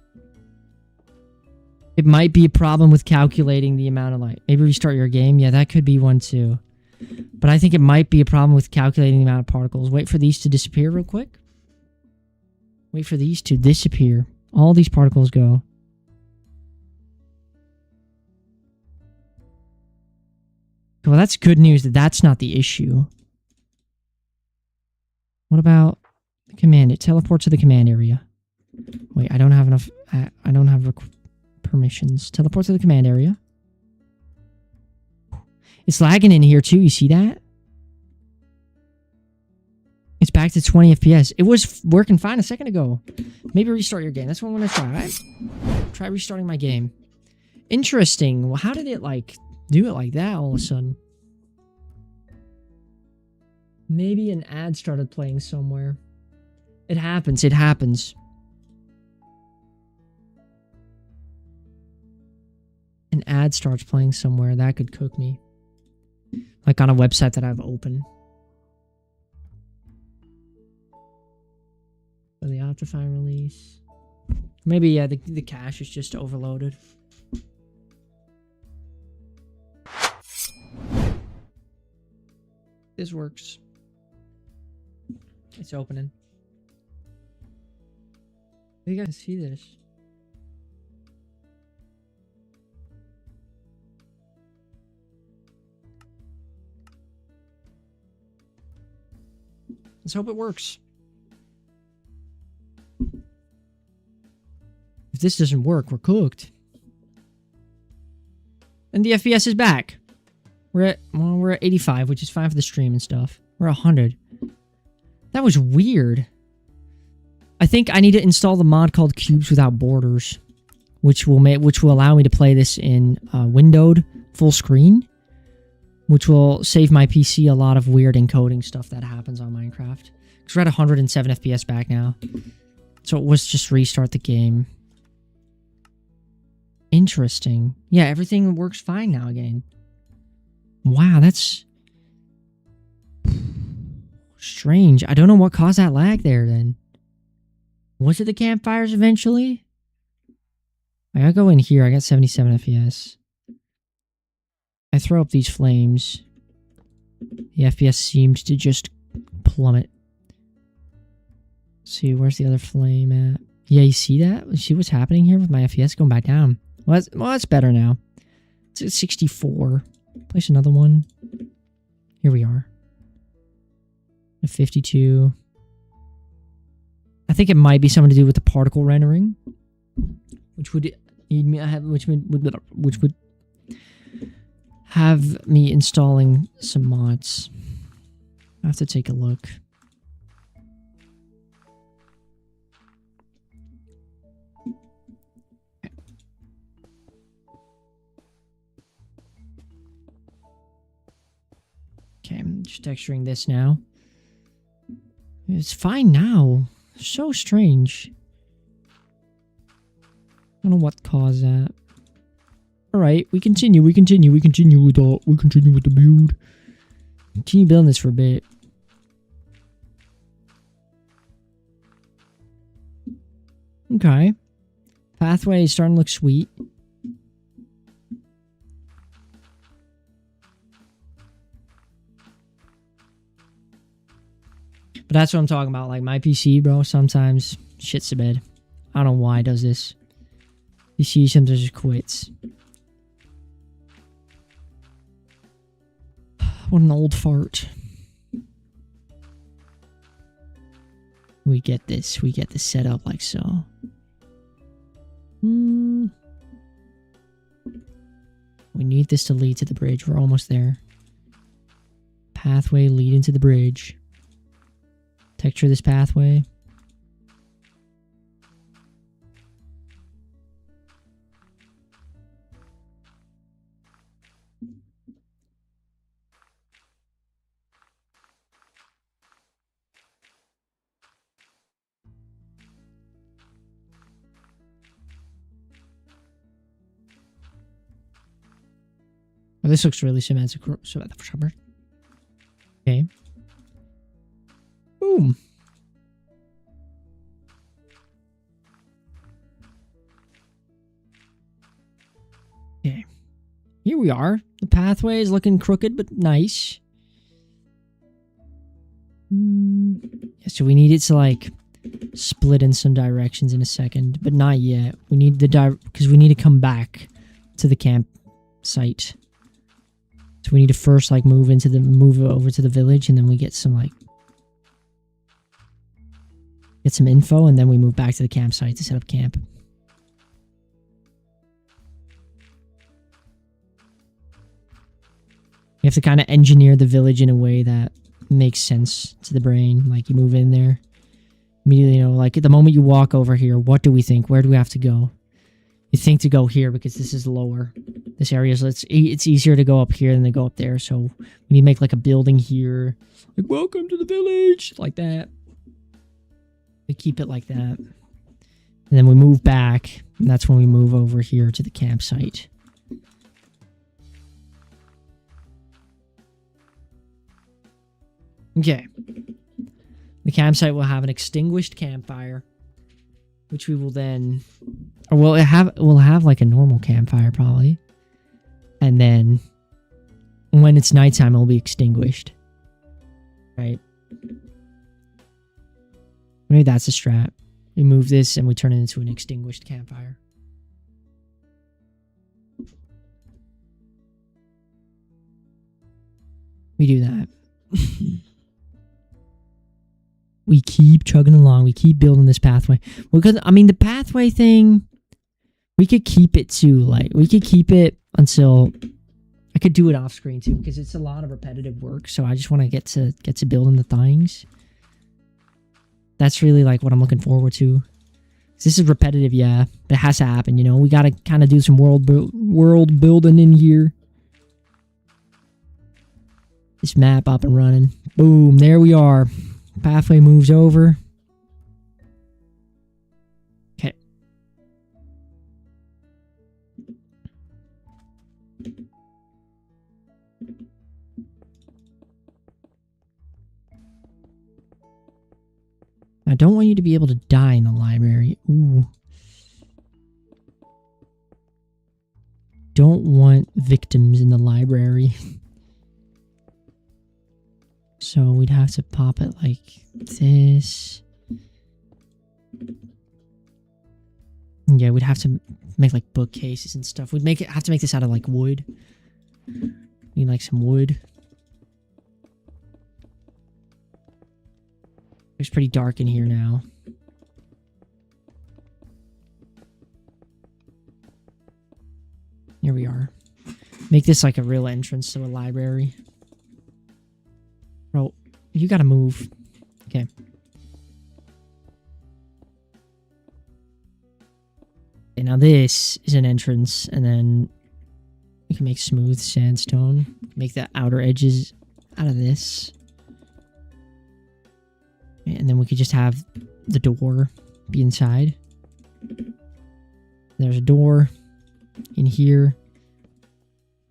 it might be a problem with calculating the amount of light. Maybe restart your game. Yeah, that could be one too. But I think it might be a problem with calculating the amount of particles. Wait for these to disappear real quick. Wait for these to disappear. All these particles go. Well, that's good news that that's not the issue. What about the command? It teleports to the command area. Wait, I don't have enough. I don't have permissions. Teleport to the command area. It's lagging in here too. You see that? It's back to 20 FPS. It was working fine a second ago. Maybe restart your game. That's what I'm going to try, right? Try restarting my game. Interesting. Well, how did it like do it like that all of a sudden? Maybe an ad started playing somewhere. It happens. It happens. An ad starts playing somewhere. That could cook me. Like on a website that I've opened. For the Optifine release. Maybe, yeah, the cache is just overloaded. This works. It's opening. You guys see this? Let's hope it works. If this doesn't work, we're cooked. And the FPS is back. We're at 85, which is fine for the stream and stuff. We're at 100. That was weird. I think I need to install the mod called Cubes Without Borders, which will allow me to play this in windowed full screen, which will save my PC a lot of weird encoding stuff that happens on Minecraft. Because we're at 107 FPS back now. So it was just restart the game. Interesting. Yeah, everything works fine now again. Wow, that's strange. I don't know what caused that lag there then. Was it the campfires eventually? I gotta go in here. I got 77 FPS. I throw up these flames. The FPS seemed to just plummet. Let's see, where's the other flame at? Yeah, you see that? You see what's happening here with my FPS going back down? Well, that's better now. It's at 64. Place another one. Here we are. At 52. I think it might be something to do with the particle rendering, which would need me. Which would have me installing some mods. I have to take a look. Okay, I'm just texturing this now. It's fine now. So strange. I don't know what caused that. Alright, we continue with the build. Continue building this for a bit. Okay. Pathway is starting to look sweet. But that's what I'm talking about. Like my PC, bro, sometimes shits the bed. I don't know why it does this. PC sometimes just quits. What an old fart. We get this. We get this set up like so. We need this to lead to the bridge. We're almost there. Pathway leading to the bridge. Texture this pathway. Oh, this looks really semantic. Okay. Boom. Okay. Here we are. The pathway is looking crooked, but nice. So we need it to like split in some directions in a second, but not yet. We need the because we need to come back to the campsite. So we need to first like move over to the village, and then we get some info, and then we move back to the campsite to set up camp. You have to kind of engineer the village in a way that makes sense to the brain. Like you move in there, immediately, you know, like at the moment you walk over here, what do we think? Where do we have to go? You think to go here because this is lower. This area is it's easier to go up here than to go up there. So we need to make like a building here, like welcome to the village, like that. We keep it like that, and then we move back, and that's when we move over here to the campsite. Okay. The campsite will have an extinguished campfire, which we will then, or we'll have like a normal campfire probably, and then when it's nighttime, it will be extinguished. Right? Maybe that's a strat. We move this and we turn it into an extinguished campfire. We do that. We keep chugging along. We keep building this pathway. Because, I mean, the pathway thing, we could keep it to, like, we could keep it until, I could do it off screen too, because it's a lot of repetitive work. So I just want to get to building the things. That's really, like, what I'm looking forward to. This is repetitive, yeah, but it has to happen, you know? We got to kind of do some world building in here. This map up and running. Boom, there we are. Pathway moves over. Okay. I don't want you to be able to die in the library. Ooh. Don't want victims in the library. So we'd have to pop it like this. Yeah, we'd have to make like bookcases and stuff. We'd have to make this out of like wood. Need like some wood. It's pretty dark in here now. Here we are. Make this like a real entrance to a library. Bro, you gotta move. Okay. Okay, now this is an entrance, and then we can make smooth sandstone. Make the outer edges out of this. And then we could just have the door be inside. There's a door in here.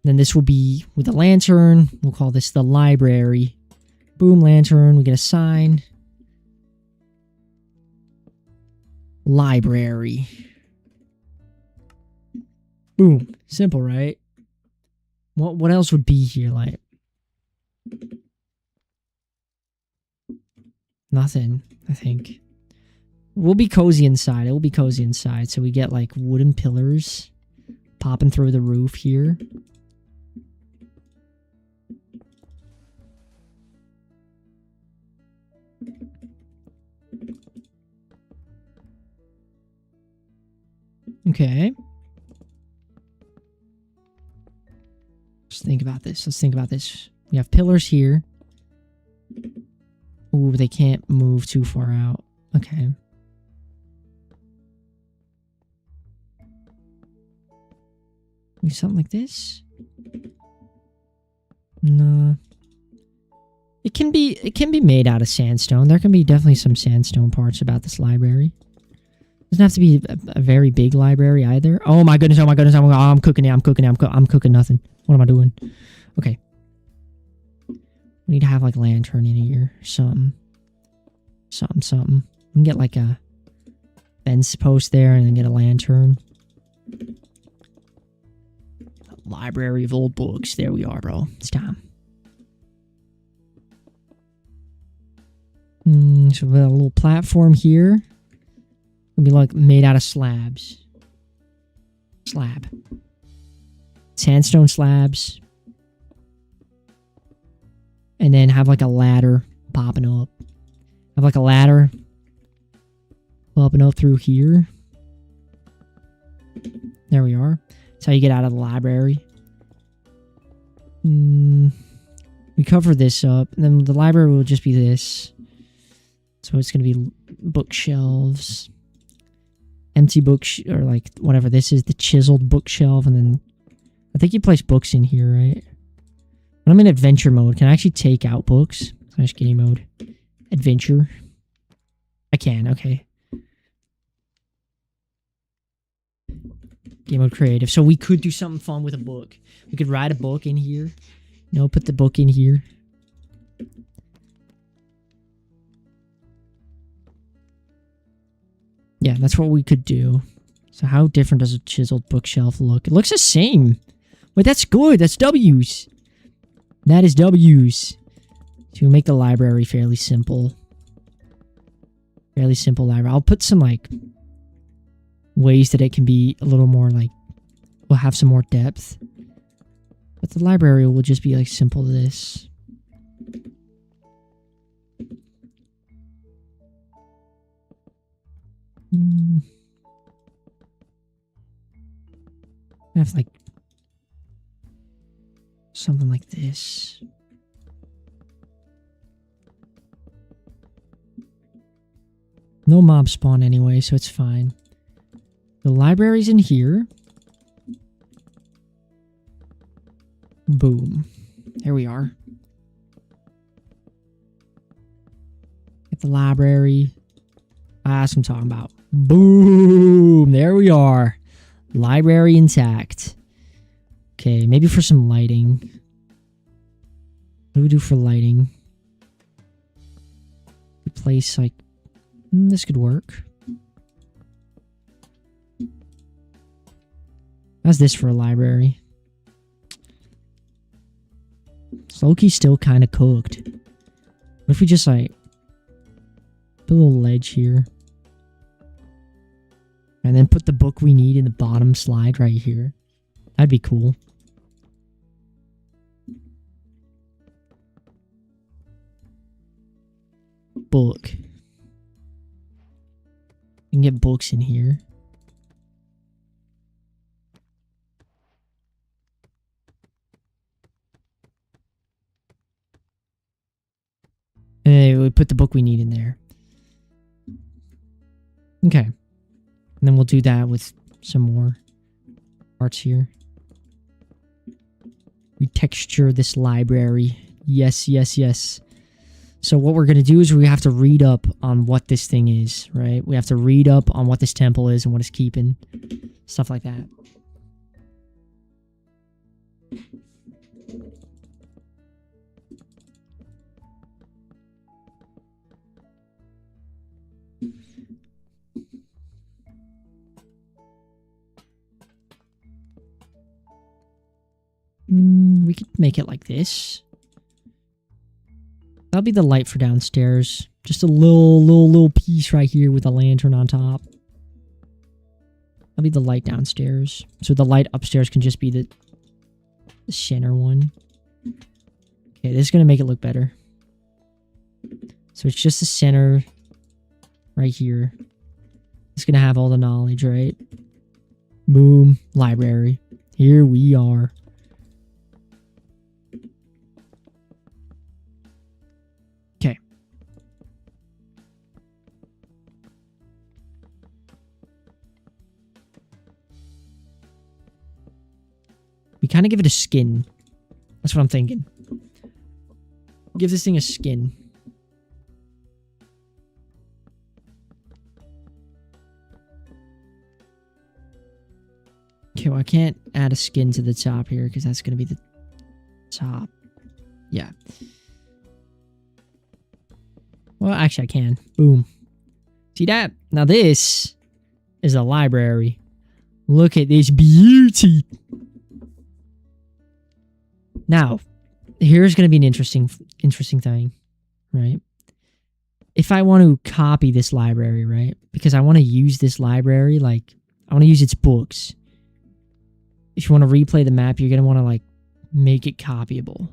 Then this will be with a lantern. We'll call this the library. Boom, lantern. We get a sign. Library. Boom. Simple, right? What else would be here? Like nothing, I think. We'll be cozy inside. It will be cozy inside. So we get like wooden pillars popping through the roof here. Okay. Let's think about this. Let's think about this. We have pillars here. Ooh, they can't move too far out. Okay. Maybe something like this? No. It can be made out of sandstone. There can be definitely some sandstone parts about this library. Doesn't have to be a very big library either. Oh my goodness, oh my goodness, I'm cooking it, I'm cooking nothing. What am I doing? Okay. We need to have like lantern in here. Something. We can get like a fence post there and then get a lantern. Library of old books. There we are, bro. It's time. So we got a little platform here. It'll be like made out of slabs. Slab. Sandstone slabs. And then have like a ladder popping up. Have like a ladder popping up through here. There we are. That's how you get out of the library. We cover this up. And then the library will just be this. So it's going to be bookshelves. Empty or like whatever this is. The chiseled bookshelf. And then I think you place books in here, right? When I'm in adventure mode, can I actually take out books? / game mode. Adventure. I can, okay. Game mode creative. So we could do something fun with a book. We could write a book in here. No, put the book in here. Yeah, that's what we could do. So how different does a chiseled bookshelf look? It looks the same. Wait, that's good. That's W's. That is W's. So we make the library fairly simple. Fairly simple library. I'll put some like ways that it can be a little more like, we'll have some more depth. But the library will just be like simple this. I have like something like this. No mob spawn anyway, so it's fine. The library's in here. Boom. There we are. Get the library. That's what I'm talking about. Boom. There we are. Library intact. Okay, maybe for some lighting. What do we do for lighting? Replace like... this could work. How's this for a library? Loki's still kind of cooked. What if we just like put a little ledge here? And then put the book we need in the bottom slide right here. That'd be cool. Book. You can get books in here. And we put the book we need in there. Okay. And then we'll do that with some more parts here. We texture this library. Yes, yes, yes. So what we're going to do is we have to read up on what this thing is, right? We have to read up on what this temple is and what it's keeping. Stuff like that. We could make it like this. That'll be the light for downstairs. Just a little piece right here with a lantern on top. That'll be the light downstairs. So the light upstairs can just be the center one. Okay, this is going to make it look better. So it's just the center right here. It's going to have all the knowledge, right? Boom. Library. Here we are. Okay. We kind of give it a skin. That's what I'm thinking. Give this thing a skin. Okay, well, I can't add a skin to the top here because that's going to be the top. Yeah. Well, actually, I can. Boom. See that? Now this is a library. Look at this beauty. Now, here's going to be an interesting thing, right? If I want to copy this library, right? Because I want to use this library, like, I want to use its books. If you want to replay the map, you're going to want to, like, make it copyable.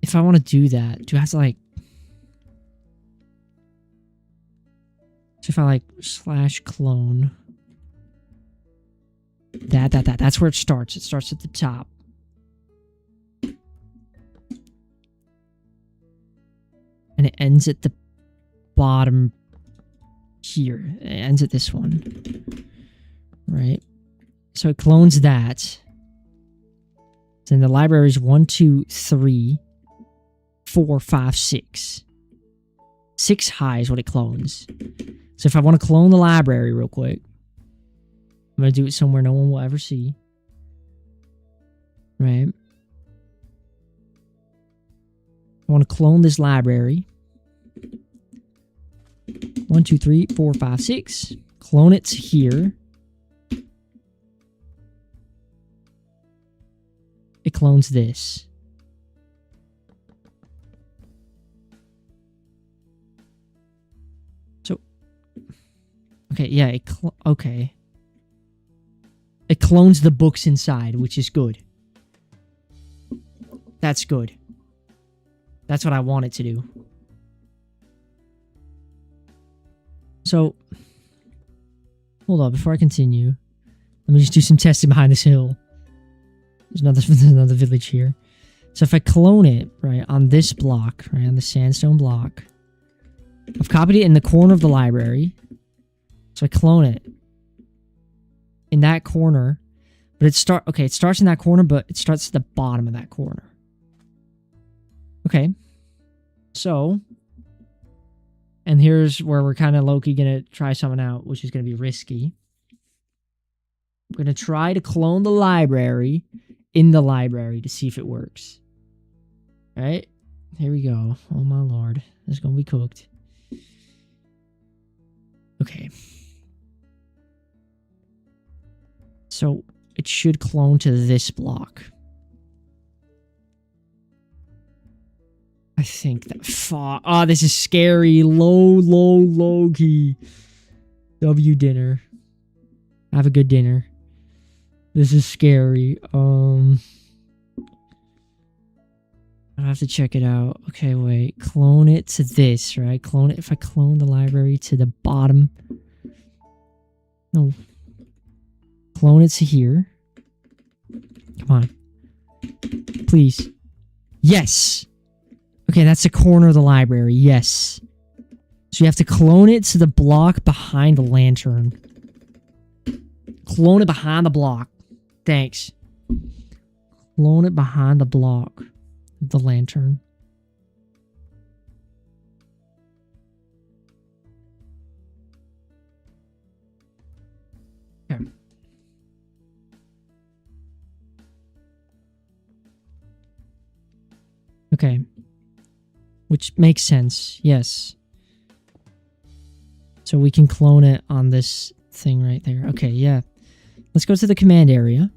If I want to do that, do I have to, like... So if I, like, /clone... That's where it starts. It starts at the top. And it ends at the bottom here. It ends at this one. Right? So it clones that. Then the library is 1, 2, 3, 4, 5, 6. 6 high is what it clones. So if I want to clone the library real quick, I'm going to do it somewhere no one will ever see. Right? I want to clone this library. 1, 2, 3, 4, 5, 6. Clone it to here. It clones this. So, okay, yeah, okay. It clones the books inside, which is good. That's good. That's what I want it to do. So, hold on, before I continue, let me just do some testing behind this hill. There's another village here. So if I clone it, right, on this block, right, on the sandstone block, I've copied it in the corner of the library. So I clone it in that corner, but it starts in that corner, but it starts at the bottom of that corner. Okay. So, and here's where we're kind of low-key going to try something out, which is going to be risky. We're going to try to clone the library in the library to see if it works. All right? Here we go. Oh, my Lord. This is going to be cooked. Okay. So, it should clone to this block. I think that... Oh, this is scary. Low key. W dinner. Have a good dinner. This is scary. I have to check it out. Okay, wait. Clone it to this, right? Clone it. If I clone the library to the bottom. No. Clone it to here. Come on. Please. Yes! Okay, that's the corner of the library. Yes. So you have to clone it to the block behind the lantern. Clone it behind the block. Thanks. Clone it behind the block of the lantern. Okay. Okay. Which makes sense, yes. So we can clone it on this thing right there. Okay, yeah. Let's go to the command area.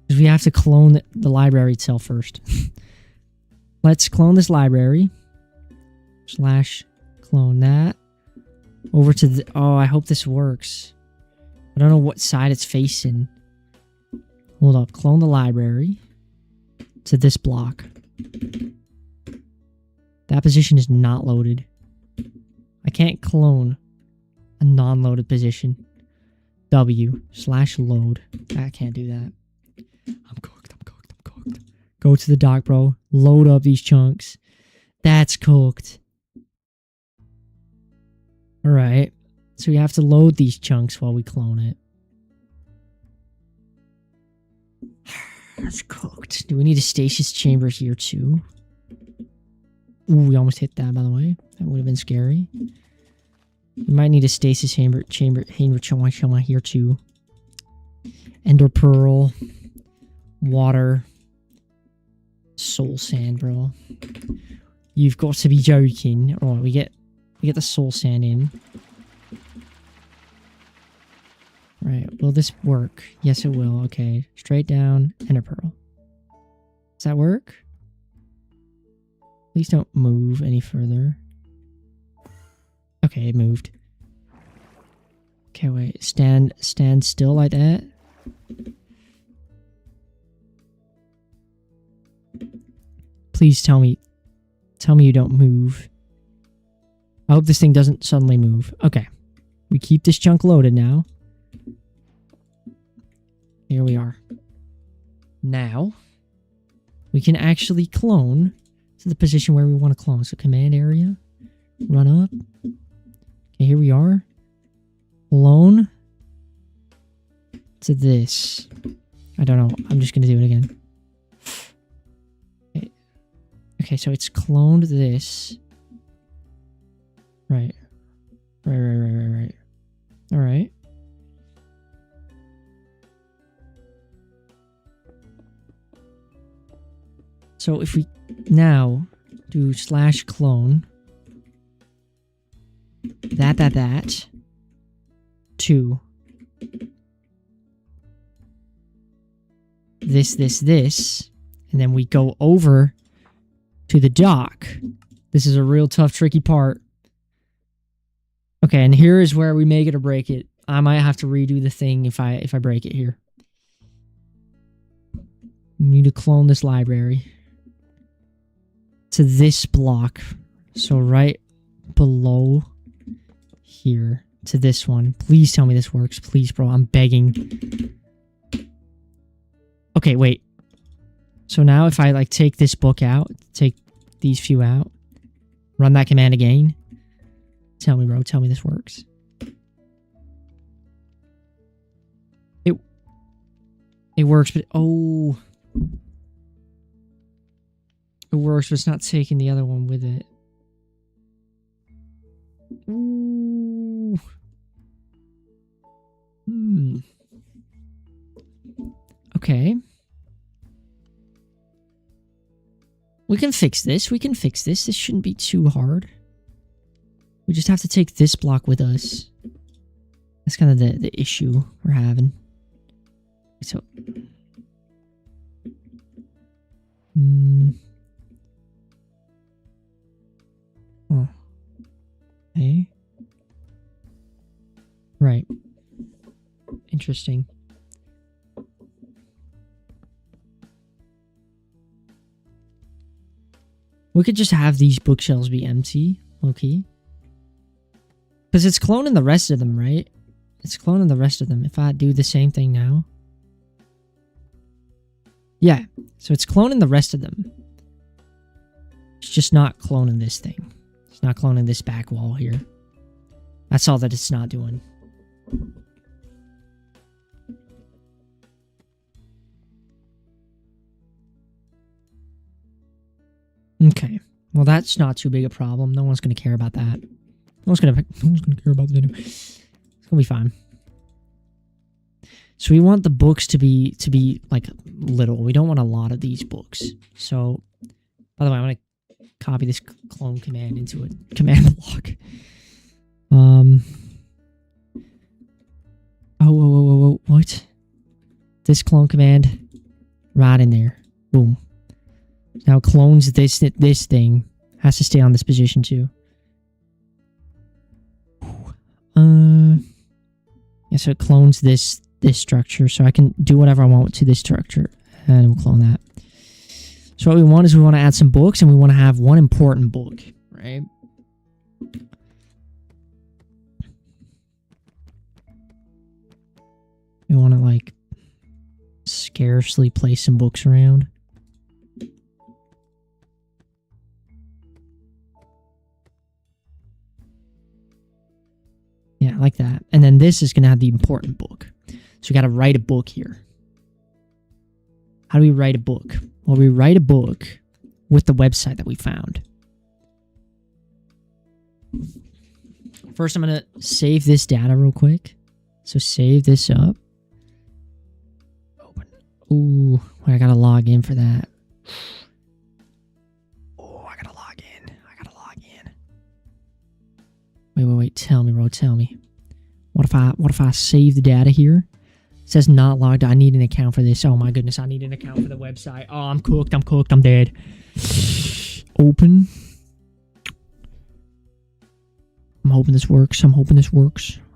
Because we have to clone the library itself first. Let's clone this library. / clone that. Over to the... Oh, I hope this works. I don't know what side it's facing. Hold up. Clone the library to this block. That position is not loaded. I can't clone a non-loaded position. W / load. I can't do that. I'm cooked. Go to the dock, bro. Load up these chunks. That's cooked. Alright. So we have to load these chunks while we clone it. That's cooked. Do we need a stasis chamber here too? Ooh, we almost hit that, by the way. That would have been scary. We might need a stasis chamber here too. Ender pearl. Water. Soul sand, bro. You've got to be joking. Alright, we get the soul sand in. Right, will this work? Yes, it will. Okay, straight down, ender pearl. Does that work? Please don't move any further. Okay, it moved. Okay, wait. Stand still like that. Please tell me you don't move. I hope this thing doesn't suddenly move. Okay. We keep this chunk loaded now. Here we are. Now, we can actually clone to the position where we want to clone. So command area, run up. Okay, here we are. Clone to this. I don't know. I'm just going to do it again. Okay, so it's cloned this. Right. Right. Alright. So if we now do / clone that to this, and then we go over to the dock. This is a real tough, tricky part. Okay, and here is where we make it or break it. I might have to redo the thing if I break it here. We need to clone this library to this block. So right below here to this one. Please tell me this works. Please, bro. I'm begging. Okay, wait. So now if I like take this book out, take these few out, run that command again. Tell me, bro. Tell me this works. It works, but oh. It works, but it's not taking the other one with it. Ooh. Okay. We can fix this. This shouldn't be too hard. We just have to take this block with us. That's kind of the issue we're having. So... interesting. We could just have these bookshelves be empty, low-key. Because it's cloning the rest of them, right? It's cloning the rest of them. If I do the same thing now. Yeah, so it's cloning the rest of them. It's just not cloning this thing. It's not cloning this back wall here. That's all that it's not doing. Okay. Well, that's not too big a problem. No one's going to care about that. No one's going to care about that anyway. It's going to be fine. So we want the books to be like little. We don't want a lot of these books. So, by the way, I'm going to copy this clone command into a command block. Oh, what? This clone command right in there. Boom. Now it clones this thing. Has to stay on this position too. Yeah, so it clones this structure, so I can do whatever I want to this structure, and we'll clone that. So what we want is we want to add some books, and we want to have one important book, right? We want to like scarcely place some books around. Yeah, like that. And then this is going to have the important book. So we got to write a book here. How do we write a book? Well, we write a book with the website that we found. First, I'm going to save this data real quick. So save this up. Open. Ooh, I got to log in for that. Oh, I got to log in. Wait. Tell me, bro. Tell me. What if I save the data here? It says not logged. I need an account for this. Oh my goodness, I need an account for the website. Oh, I'm cooked. I'm dead. Open. I'm hoping this works.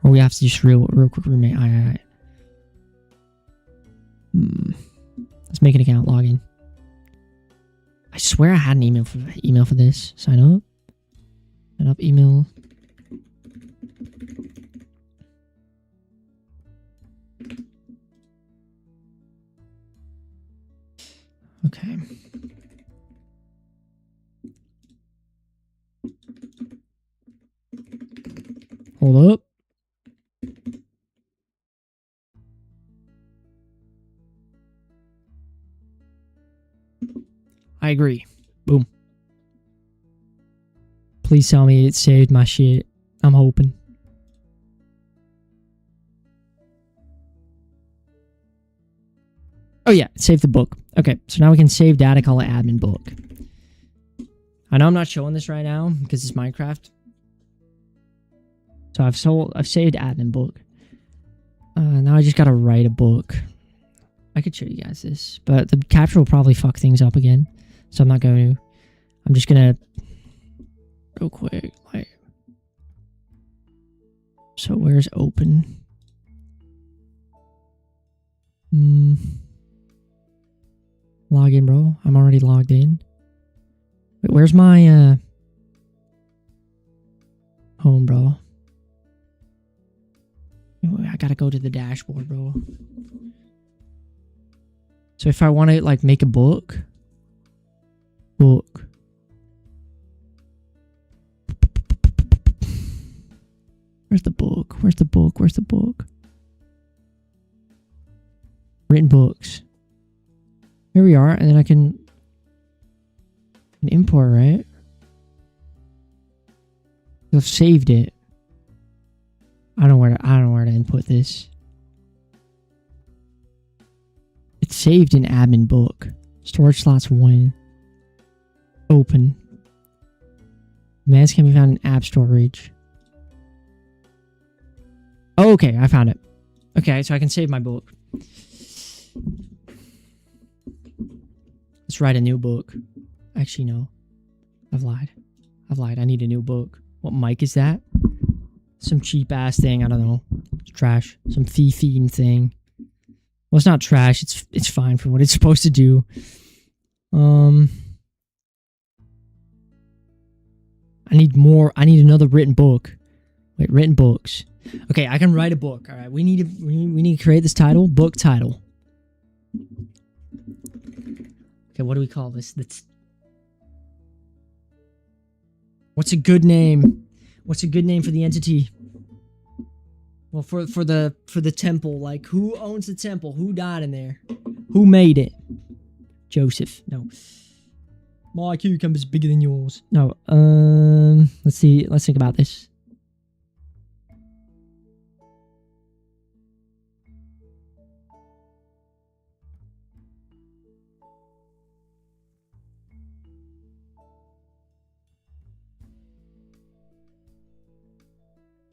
Or we have to just real quick remake. Alright. Let's make an account. Log in. I swear I had an email for this. Sign up. Sign up. Email. Okay. Hold up. I agree. Boom. Please tell me it saved my shit. I'm hoping. Oh yeah, save the book. Okay, so now we can save data, call it admin book. I know I'm not showing this right now because it's Minecraft. So I've saved admin book. Now I just gotta write a book. I could show you guys this, but the capture will probably fuck things up again. So I'm not going to. I'm just gonna real quick, like. So where's open? Log in, bro. I'm already logged in. Wait, where's my home, bro? Wait, I gotta go to the dashboard, bro. So if I want to like make a book. Where's the book? Where's the book? Written books. Here we are, and then I can import, right? I've saved it. I don't know where to input this. It's saved in admin book. Storage slots 1. Open. Commands can be found in app storage. Oh, okay, I found it. Okay, so I can save my book. Let's write a new book. Actually, no. I've lied. I need a new book. What mic is that? Some cheap ass thing. I don't know. Let's trash. Some fee thing. Well, it's not trash. It's fine for what it's supposed to do. I need more. I need another written book. Wait, written books. Okay, I can write a book. All right, we need to create this title. Book title. Okay, what do we call this? What's a good name? What's a good name for the entity? Well, for the temple, like who owns the temple? Who died in there? Who made it? Joseph. No. My cucumber's bigger than yours. No. Let's see. Let's think about this.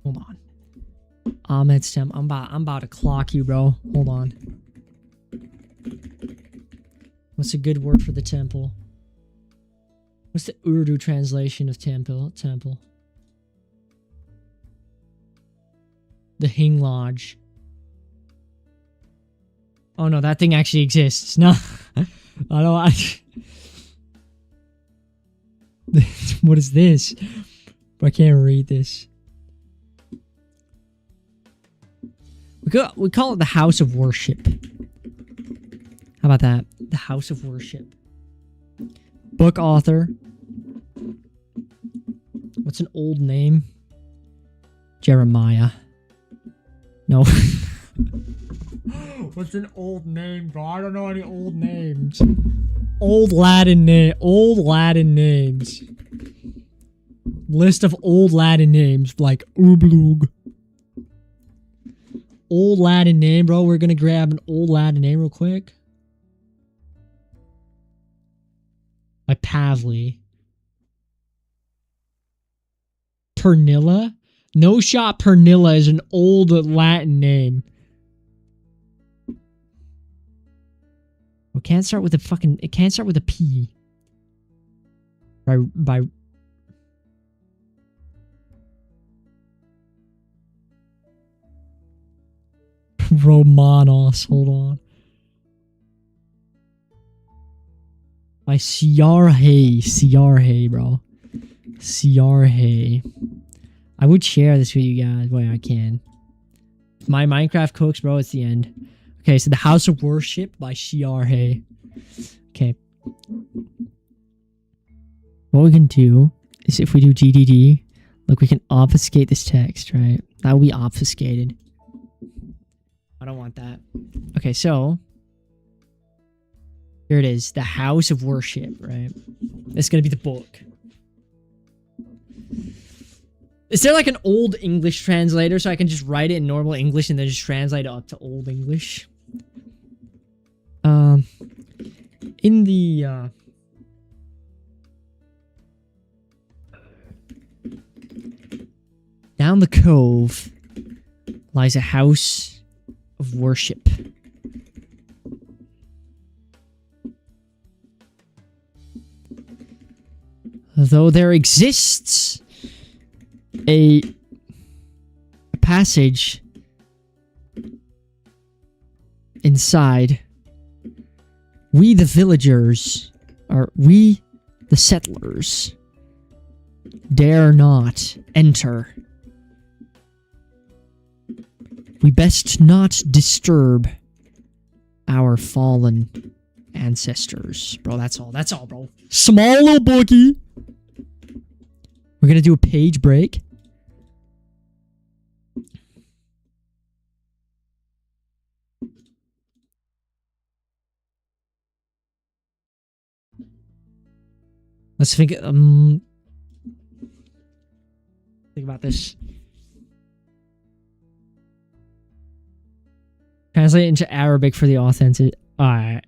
Hold on. Ahmed Stem. I'm about to clock you, bro. Hold on. What's a good word for the temple? What's the Urdu translation of temple? The Hing Lodge. Oh no, that thing actually exists. No. I don't. What is this? I can't read this. We call it the House of Worship. How about that? The House of Worship. Book author. What's an old name? Jeremiah. No. What's an old name, bro? I don't know any old names. Old Latin names. List of old Latin names like Ublug. Old Latin name, bro. We're gonna grab an old Latin name real quick. By Pavli. Pernilla? No shot Pernilla is an old Latin name. It can't start with a P. By Romanos, hold on. By Siarhe, bro. Siarhe. I would share this with you guys. Wait, I can. My Minecraft cooks, bro, it's the end. Okay, so the House of Worship by Siarhe. Okay. What we can do is if we do GDD, look, we can obfuscate this text, right? That will be obfuscated. I don't want that. Okay, so here it is, the House of Worship, right? It's gonna be the book. Is there like an old English translator so I can just write it in normal English and then just translate it up to old English? In the down the cove lies a house of worship. Though there exists a passage inside, we the villagers, or we the settlers, dare not enter. We best not disturb our fallen ancestors. Bro, that's all, bro. Small little bookie. We're gonna do a page break. Let's think about this. Translate into Arabic for the authentic. Alright.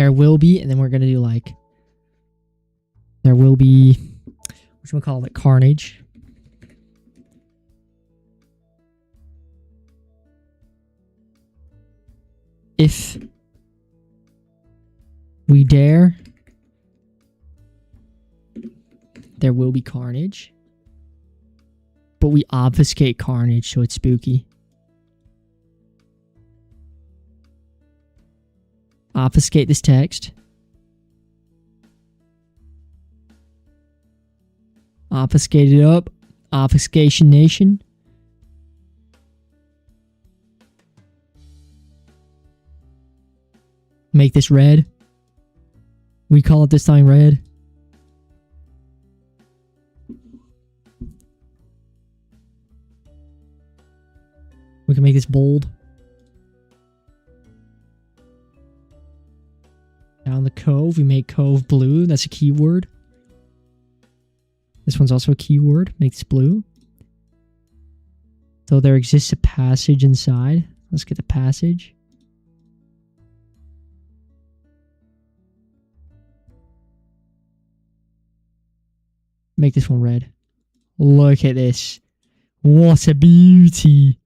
there will be, and then we're gonna do like there will be whatchamacallit, carnage. If we dare, there will be carnage. But we obfuscate carnage so it's spooky. Obfuscate this text. Obfuscate it up. Obfuscation Nation. Make this red. We call it this time red. We can make this bold. Down the cove, we make cove blue. That's a keyword. This one's also a keyword. Make this blue. Though there exists a passage inside. Let's get the passage. Make this one red. Look at this. What a beauty.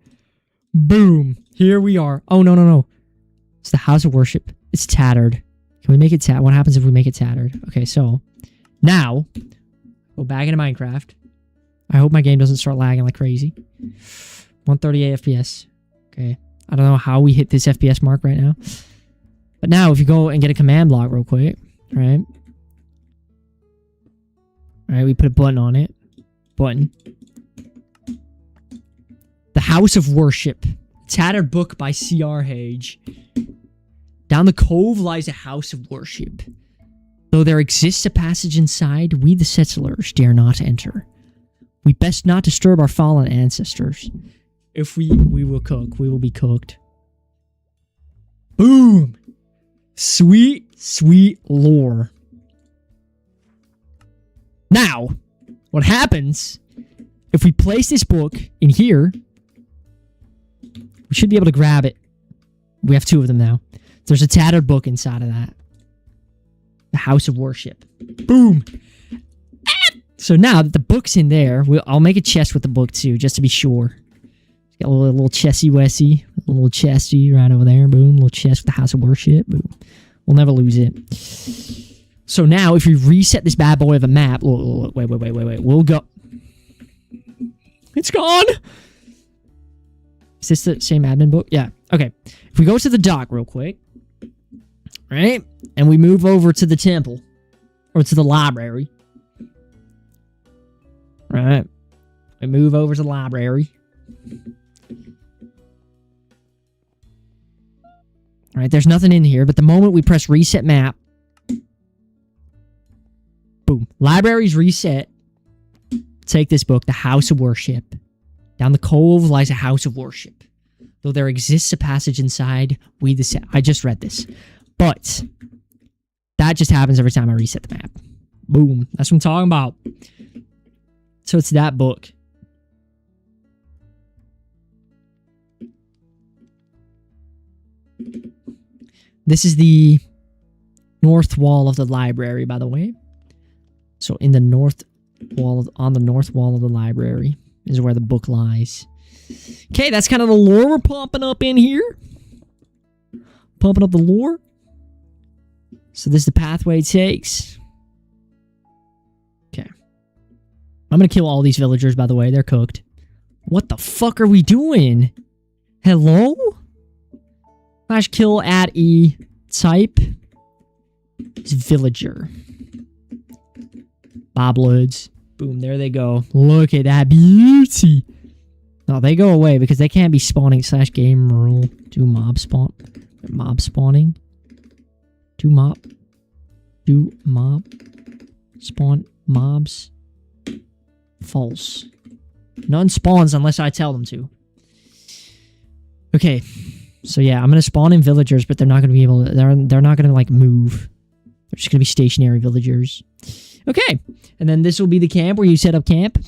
Boom. Here we are. Oh, no, no, no. It's the house of worship. It's tattered. Can we make it tattered? What happens if we make it tattered? Okay, so now go back into Minecraft. I hope my game doesn't start lagging like crazy. 138 FPS. Okay. I don't know how we hit this FPS mark right now. But now if you go and get a command block real quick, right? Alright, we put a button on it. Button. The House of Worship. Tattered book by C.R. Hage. Down the cove lies a house of worship. Though there exists a passage inside, we the settlers dare not enter. We best not disturb our fallen ancestors. If we will cook, we will be cooked. Boom! Sweet, sweet lore. Now, what happens if we place this book in here? We should be able to grab it. We have two of them now. There's a tattered book inside of that. The House of Worship. Boom! So now that the book's in there, I'll make a chest with the book too, just to be sure. Got a little chesty-wessy. A little chesty right over there. Boom. Little chest with the House of Worship. Boom. We'll never lose it. So now, if we reset this bad boy of a map... Wait. We'll go... It's gone! Is this the same admin book? Yeah. Okay. If we go to the dock real quick... Right? And we move over to the temple. Or to the library. Right? We move over to the library. Alright, there's nothing in here, but the moment we press reset map... Boom. Library's reset. Take this book, The House of Worship. Down the cove lies a house of worship. Though there exists a passage inside, we the set... I just read this. But that just happens every time I reset the map. Boom. That's what I'm talking about. So it's that book. This is the north wall of the library, by the way. So in the north wall, on the north wall of the library is where the book lies. Okay, that's kind of the lore we're pumping up in here. Pumping up the lore. So this is the pathway it takes. Okay. I'm going to kill all these villagers, by the way. They're cooked. What the fuck are we doing? Hello? Slash kill at E type is villager. Bobloods. Boom, there they go. Look at that beauty. No, they go away because they can't be spawning slash game rule. Do mob spawn. Mob spawning. Do mob. Spawn mobs. False. None spawns unless I tell them to. Okay. So yeah, I'm gonna spawn in villagers, but they're not gonna be able to. They're not gonna like move. They're just gonna be stationary villagers. Okay, and then this will be the camp where you set up camp.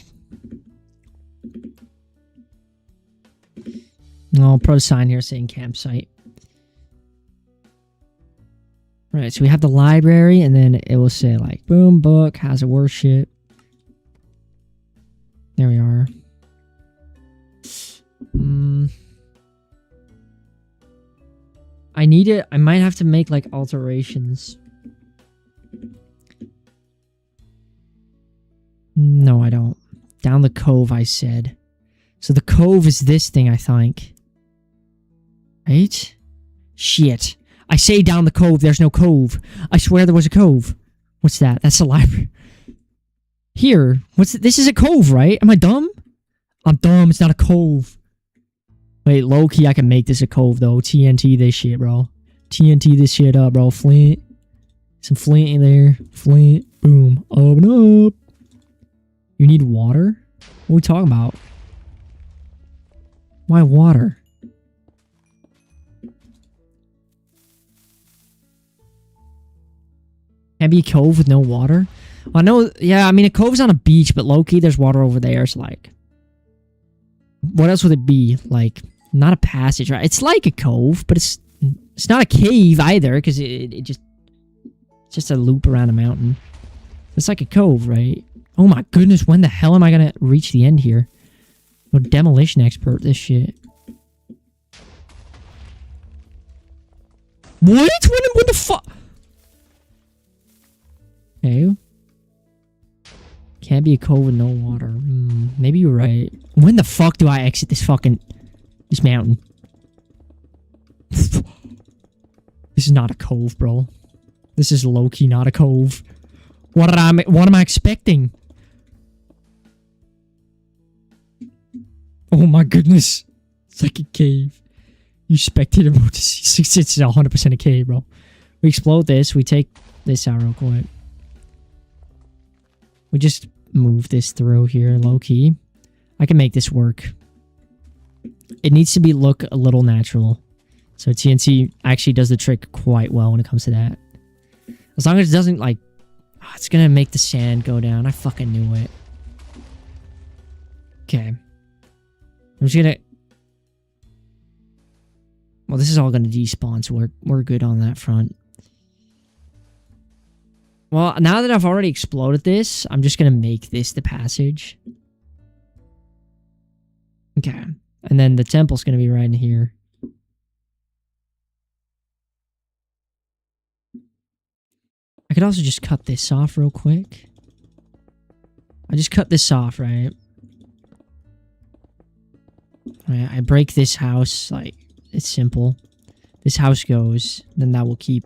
I'll put a sign here saying campsite. Right, so we have the library, and then it will say, like, boom, book, has a worship. There we are. I need it. I might have to make, like, alterations. No, I don't. Down the cove, I said. So the cove is this thing, I think. Right? Shit. I say down the cove, there's no cove. I swear there was a cove. What's that? That's the library. Here. This is a cove, right? Am I dumb? I'm dumb. It's not a cove. Wait, low-key, I can make this a cove, though. TNT this shit, bro. TNT this shit up, bro. Flint. Some flint in there. Flint. Boom. Open up. You need water? What are we talking about? Why water? Can't be a cove with no water? I know, yeah, I mean, a cove's on a beach, but low-key, there's water over there. It's like... What else would it be? Like, not a passage, right? It's like a cove, but it's not a cave either, because it's just a loop around a mountain. It's like a cove, right? Oh my goodness, when the hell am I gonna reach the end here? No demolition expert, this shit. What? When the fuck? Okay. Can't be a cove with no water. Maybe you're right. When the fuck do I exit this mountain? This is not a cove, bro. This is low-key not a cove. What am I expecting? Oh my goodness. It's like a cave. You spectator mode. It's 100% a cave, bro. We explode this. We take this out real quick. We just move this through here, low-key. I can make this work. It needs to look a little natural. So TNT actually does the trick quite well when it comes to that. As long as it doesn't, like... Oh, it's gonna make the sand go down. I fucking knew it. Okay. I'm just gonna... Well, this is all gonna despawn, so we're good on that front. Well, now that I've already exploded this, I'm just gonna make this the passage. Okay. And then the temple's gonna be right in here. I could also just cut this off real quick. I just cut this off, right? Right, I break this house, like, it's simple. This house goes, then that will keep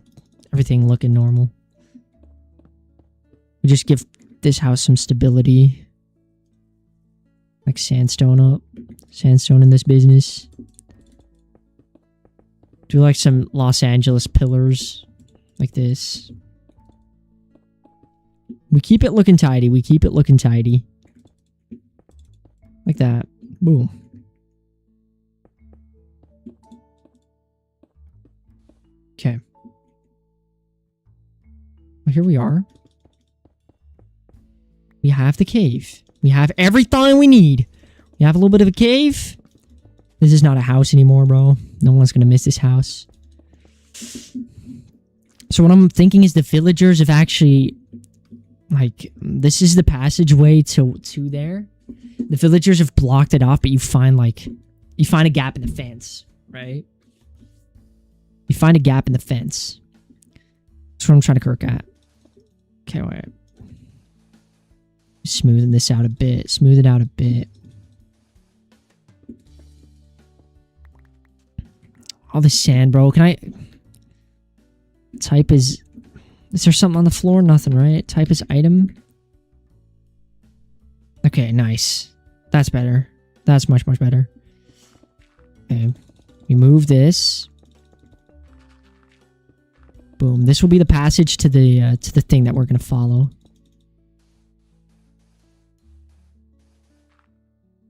everything looking normal. We just give this house some stability. Like sandstone up. Sandstone in this business. Do like some Los Angeles pillars. Like this. We keep it looking tidy. We keep it looking tidy. Like that. Boom. Okay. Well, here we are. We have the cave. We have everything we need. We have a little bit of a cave. This is not a house anymore, bro. No one's gonna miss this house. So what I'm thinking is the villagers have actually... Like, this is the passageway to there. The villagers have blocked it off, but you find, like... You find a gap in the fence, right? You find a gap in the fence. That's what I'm trying to kirk at. Okay, wait. Smoothing this out a bit. Smooth it out a bit. All the sand, bro. Can I... Type is... Is there something on the floor? Nothing, right? Type is item. Okay, nice. That's better. That's much, much better. Okay. We move this. Boom. This will be the passage to the thing that we're going to follow.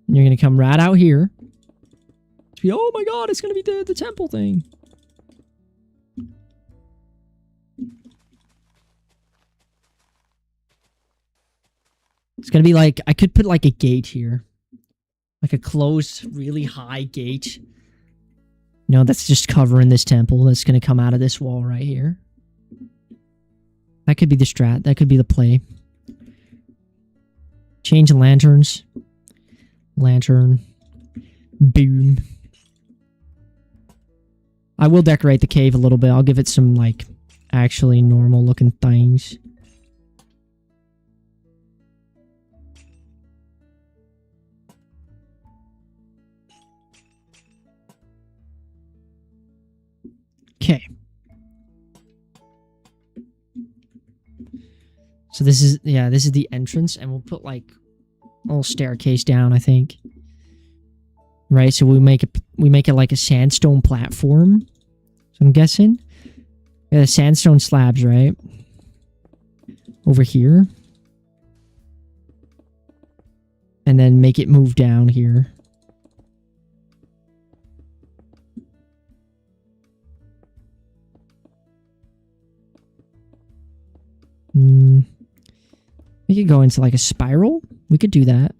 And you're going to come right out here. Oh my god, it's going to be the temple thing. It's going to be like, I could put like a gate here. Like a closed, really high gate. You know, that's just covering this temple. That's going to come out of this wall right here. That could be the strat. That could be the play. Change the lanterns. Lantern. Boom. I will decorate the cave a little bit. I'll give it some, like, actually normal looking things. Okay. So this is, yeah, this is the entrance, and we'll put, like, a little staircase down, I think. Right, so we make it like a sandstone platform. So I'm guessing. Yeah, sandstone slabs, right? Over here. And then make it move down here. We could go into like a spiral. We could do that.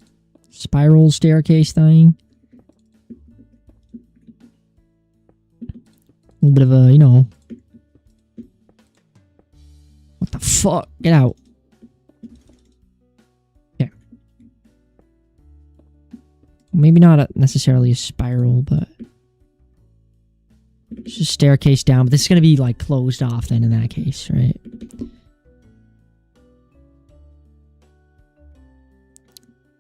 Spiral staircase thing. A little bit of a, you know. What the fuck? Get out. Okay. Maybe not necessarily a spiral, but it's just staircase down. But this is going to be like closed off then in that case, right?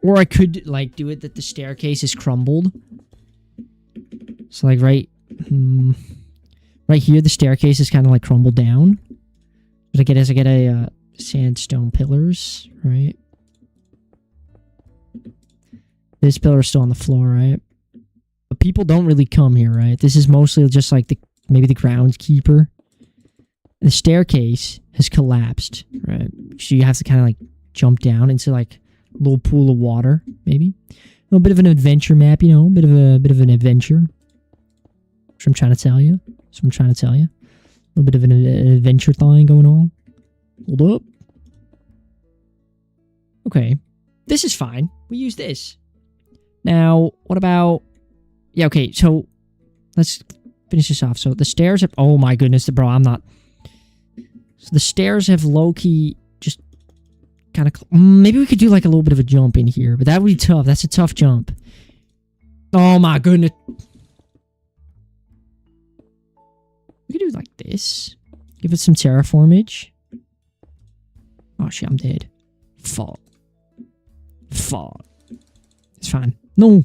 Or I could like do it that the staircase is crumbled. So like right here, the staircase is kind of like crumbled down. But I get a sandstone pillars, right? This pillar is still on the floor, right? But people don't really come here, right? This is mostly just like maybe the groundskeeper. The staircase has collapsed, right? So you have to kind of like jump down into like a little pool of water, maybe. A little bit of an adventure map, you know, a bit of an adventure. That's what I'm trying to tell you. A little bit of an adventure thing going on. Hold up. Okay. This is fine. We use this. Now, what about... Yeah, okay, so let's finish this off. So the stairs have... Oh my goodness, bro, I'm not... So the stairs have low-key just kind of... Maybe we could do like a little bit of a jump in here, but that would be tough. That's a tough jump. Oh my goodness. We could do like this. Give it some terraformage. Oh shit, I'm dead. Fuck. It's fine. No!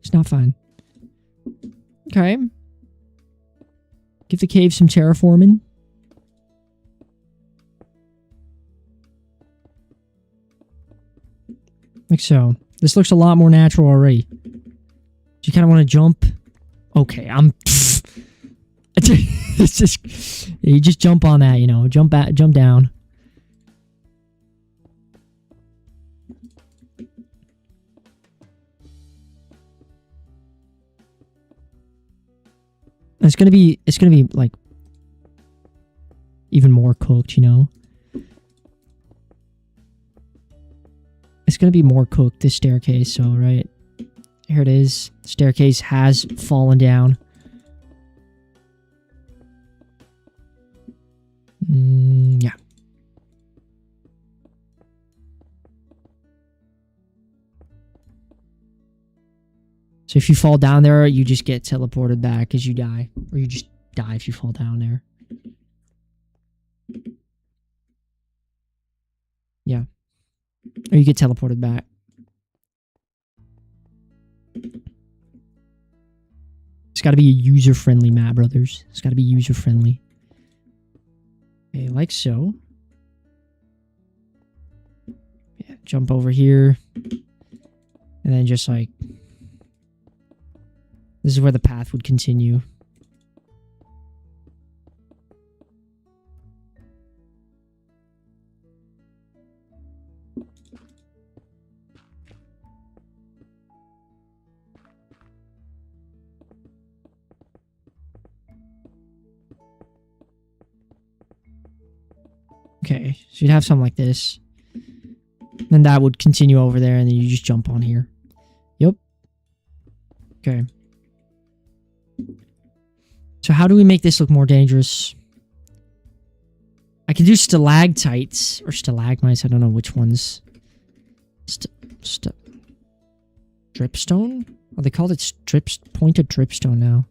It's not fine. Okay. Give the cave some terraforming. Like so. This looks a lot more natural already. Do you kind of want to jump? Okay, I'm... It's just... Yeah, you just jump on that, you know. Jump down. It's gonna be like even more cooked, you know. It's gonna be more cooked, this staircase, so right. Here it is. The staircase has fallen down. Yeah. So if you fall down there, you just get teleported back as you die. Or you just die if you fall down there. Yeah. Or you get teleported back. It's got to be a user-friendly map, brothers. It's got to be user-friendly. Okay, like so. Yeah, jump over here. And then just like... This is where the path would continue. Okay, so you'd have something like this. Then that would continue over there, and then you just jump on here. Yep. Okay. So how do we make this look more dangerous? I can do stalactites or stalagmites. I don't know which ones. Dripstone? Oh, they called it pointed dripstone now.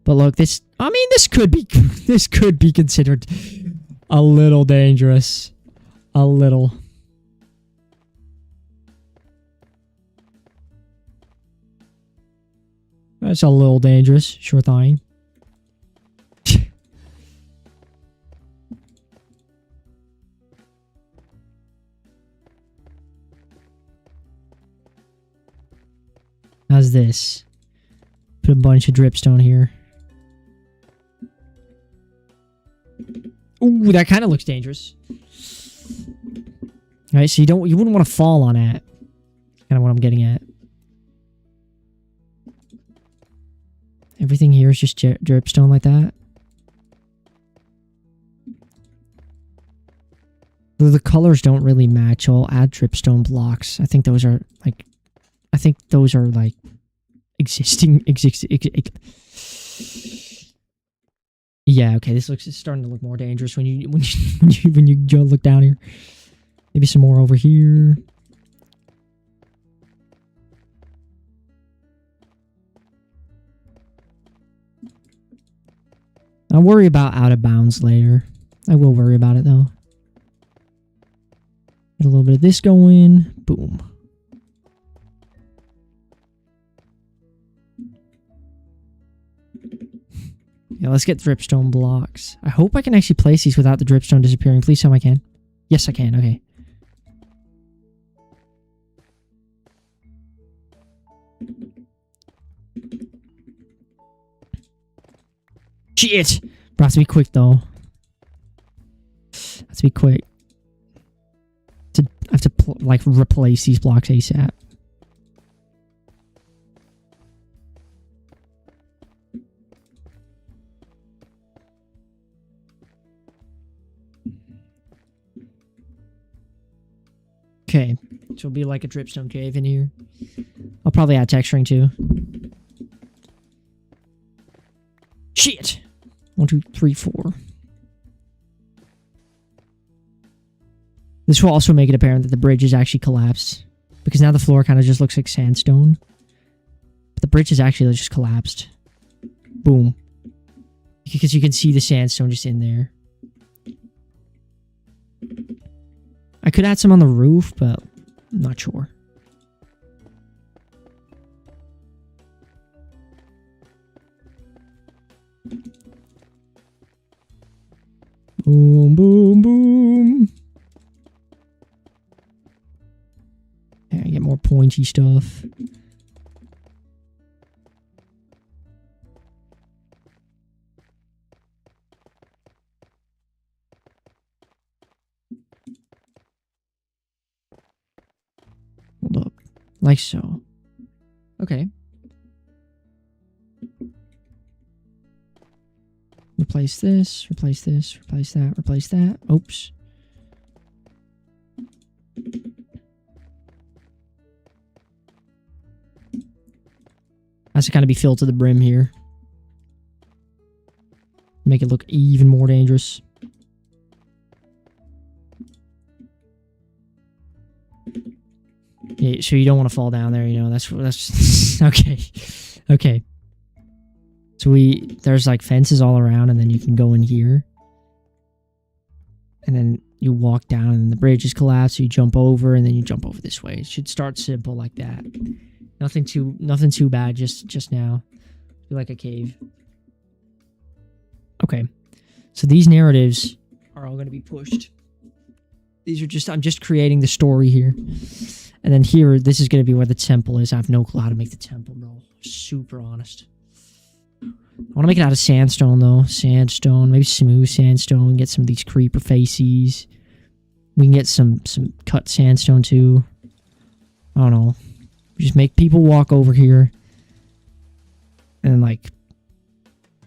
But look, this. I mean, this could be considered a little dangerous. A little. That's a little dangerous. Sure thing. How's this? Put a bunch of dripstone here. Ooh, that kind of looks dangerous. Alright, so you wouldn't want to fall on it. Kind of what I'm getting at. Everything here is just dripstone like that. Though the colors don't really match, I'll add dripstone blocks. I think those are like existing. Yeah, okay. This looks. It's starting to look more dangerous when you look down here. Maybe some more over here. I'll worry about out of bounds later. I will worry about it though. Get a little bit of this going. Boom. Yeah, let's get dripstone blocks. I hope I can actually place these without the dripstone disappearing. Please tell me I can. Yes, I can. Okay. Shit! Bro, have to be quick though. Have to be quick. I have to like replace these blocks ASAP. Okay, so it'll be like a dripstone cave in here. I'll probably add texturing too. Shit! 1, 2, 3, 4. This will also make it apparent that the bridge is actually collapsed. Because now the floor kind of just looks like sandstone. But the bridge is actually just collapsed. Boom. Because you can see the sandstone just in there. I could add some on the roof, but I'm not sure. Boom, boom, boom. Yeah, I get more pointy stuff. Hold up. Like so. Okay. Replace this, replace this, replace that, replace that. Oops. Has to kind of be filled to the brim here. Make it look even more dangerous. Yeah, so you don't want to fall down there, you know. That's okay. Okay. So there's like fences all around, and then you can go in here. And then you walk down and the bridge is collapsed, so you jump over and then you jump over this way. It should start simple like that. Nothing too bad just now. Feel like a cave. Okay. So these narratives are all going to be pushed. These are I'm just creating the story here. And then here, this is going to be where the temple is. I have no clue how to make the temple, bro. Super honest. I want to make it out of sandstone, though. Sandstone. Maybe smooth sandstone. Get some of these creeper faces. We can get some cut sandstone, too. I don't know. Just make people walk over here. And, like,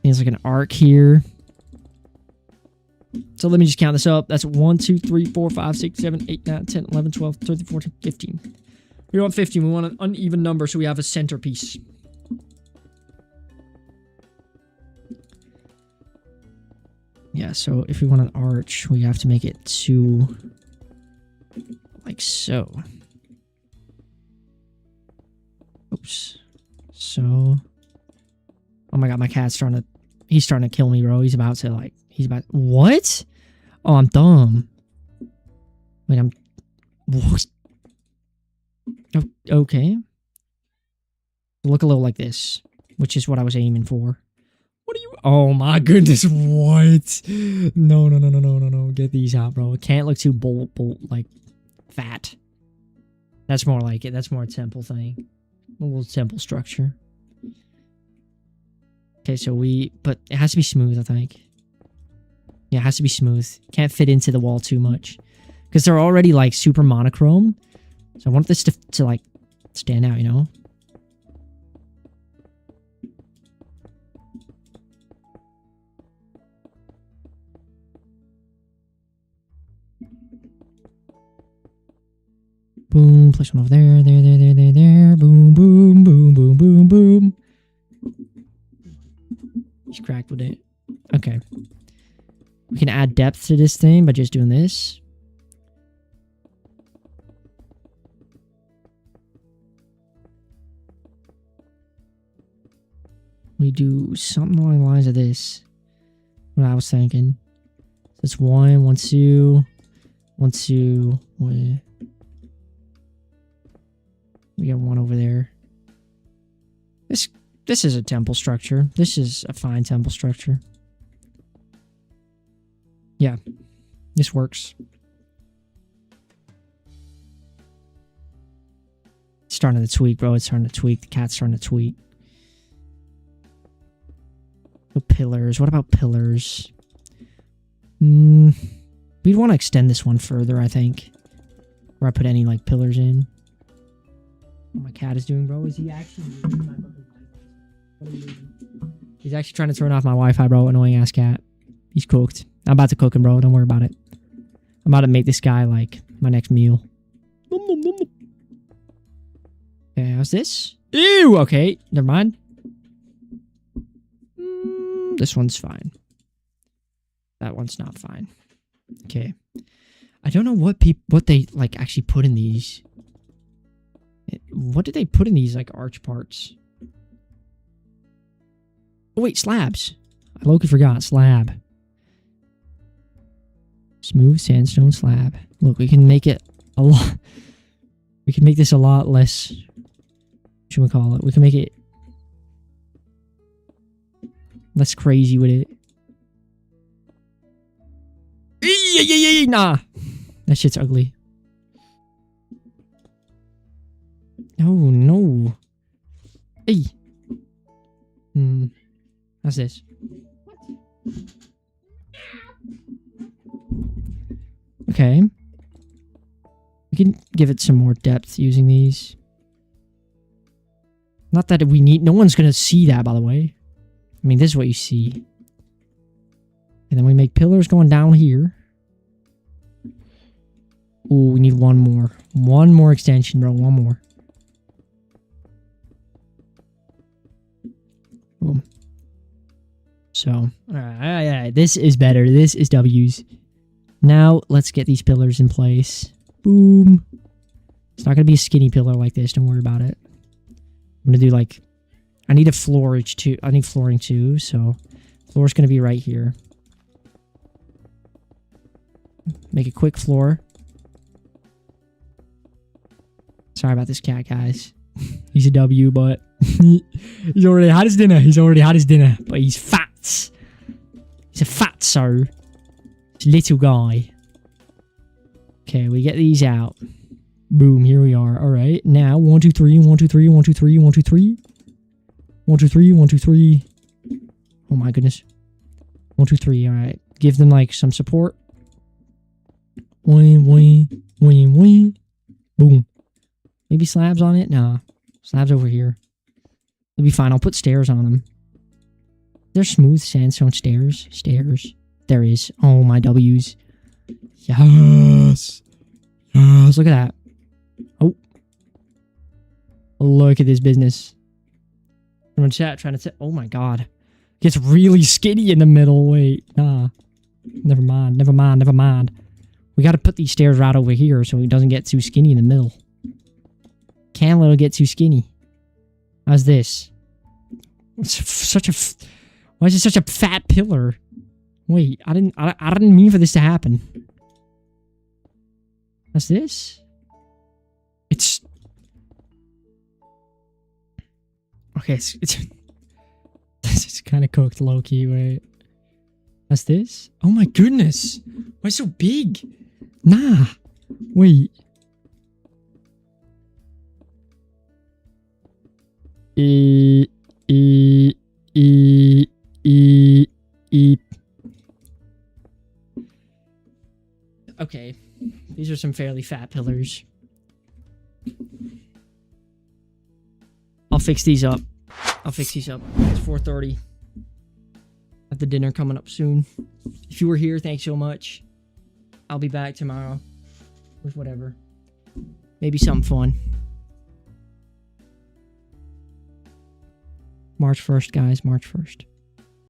there's like an arc here. So let me just count this up. That's 1, 2, 3, 4, 5, 6, 7, 8, 9, 10, 11, 12, 13, 14, 15. We want 15. We want an uneven number so we have a centerpiece. Yeah, so if we want an arch, we have to make it to like so. Oops. So. Oh my god, my cat's he's starting to kill me, bro. He's about to what? Oh, I'm dumb. Wait, what? Okay. Look a little like this, which is what I was aiming for. What are you? Oh my goodness, what? No. Get these out, bro. It can't look too like fat. That's more like it. That's more a temple thing. A little temple structure. Okay, so but it has to be smooth, I think. Yeah, it has to be smooth. Can't fit into the wall too much. Because they're already like super monochrome. So I want this to like stand out, you know? Boom, place one over there, there. Boom, boom, boom, boom, boom, boom. He's cracked with it. Okay. We can add depth to this thing by just doing this. We do something along the lines of this. What I was thinking. So it's 1, 1, 2, 1, 2, 1. We got one over there. This is a temple structure. This is a fine temple structure. Yeah. This works. It's starting to tweak, bro. It's starting to tweak. The cat's starting to tweak. No pillars. What about pillars? We'd want to extend this one further, I think. Where I put any, like, pillars in. What my cat is doing, bro? Is he actually using my fucking Wi-Fi? He's actually trying to turn off my Wi-Fi, bro. Annoying ass cat. He's cooked. I'm about to cook him, bro. Don't worry about it. I'm about to make this guy, like, my next meal. Okay, how's this? Ew! Okay, never mind. This one's fine. That one's not fine. Okay. I don't know what they, like, actually put in these. What did they put in these, like, arch parts? Oh, wait, slabs. I low-key forgot. Slab. Smooth sandstone slab. Look, we can make it a lot... We can make this a lot less... What should we call it? We can make it... less crazy with it. Nah. That shit's ugly. Oh, no. Hey. How's this? Okay. We can give it some more depth using these. Not that we need... No one's going to see that, by the way. I mean, this is what you see. And then we make pillars going down here. Ooh, we need one more. One more extension, bro. One more. Boom. So, alright, this is better. This is W's. Now, let's get these pillars in place. Boom. It's not going to be a skinny pillar like this. Don't worry about it. I'm going to do like... I need a floorage too. I need flooring too, so... Floor's going to be right here. Make a quick floor. Sorry about this cat, guys. He's a W, but... he's already had his dinner. He's already had his dinner. But he's fat. He's a fatso. He's a little guy. Okay, we get these out. Boom, here we are. Alright, now 1, 2, 3, 1, 2, 3, 1, 2, 3, 1, 2, 3. 1, 2, 3, 1, 2, 3. Oh my goodness. 1, 2, 3, alright. Give them like some support. Boom. Maybe slabs on it? Nah. Slabs over here. It'll be fine. I'll put stairs on them. They're smooth sandstone stairs. Stairs. There is. Oh, my W's. Yes. Yes. Look at that. Oh. Look at this business. I'm in chat trying to... Oh, my God. Gets really skinny in the middle. Wait. Nah. Never mind, never mind, never mind. We gotta put these stairs right over here so he doesn't get too skinny in the middle. Can't let him get too skinny. How's this? Why is it such a fat pillar? Wait, I didn't mean for this to happen. What's this? It's okay. It's kind of cooked low key. Wait, what's this? Oh my goodness! Why so big? Nah, wait. Okay, these are some fairly fat pillars. I'll fix these up. It's 4:30. Have the dinner coming up soon. If you were here, thanks so much. I'll be back tomorrow with whatever. Maybe something fun. March 1st, guys. March 1st.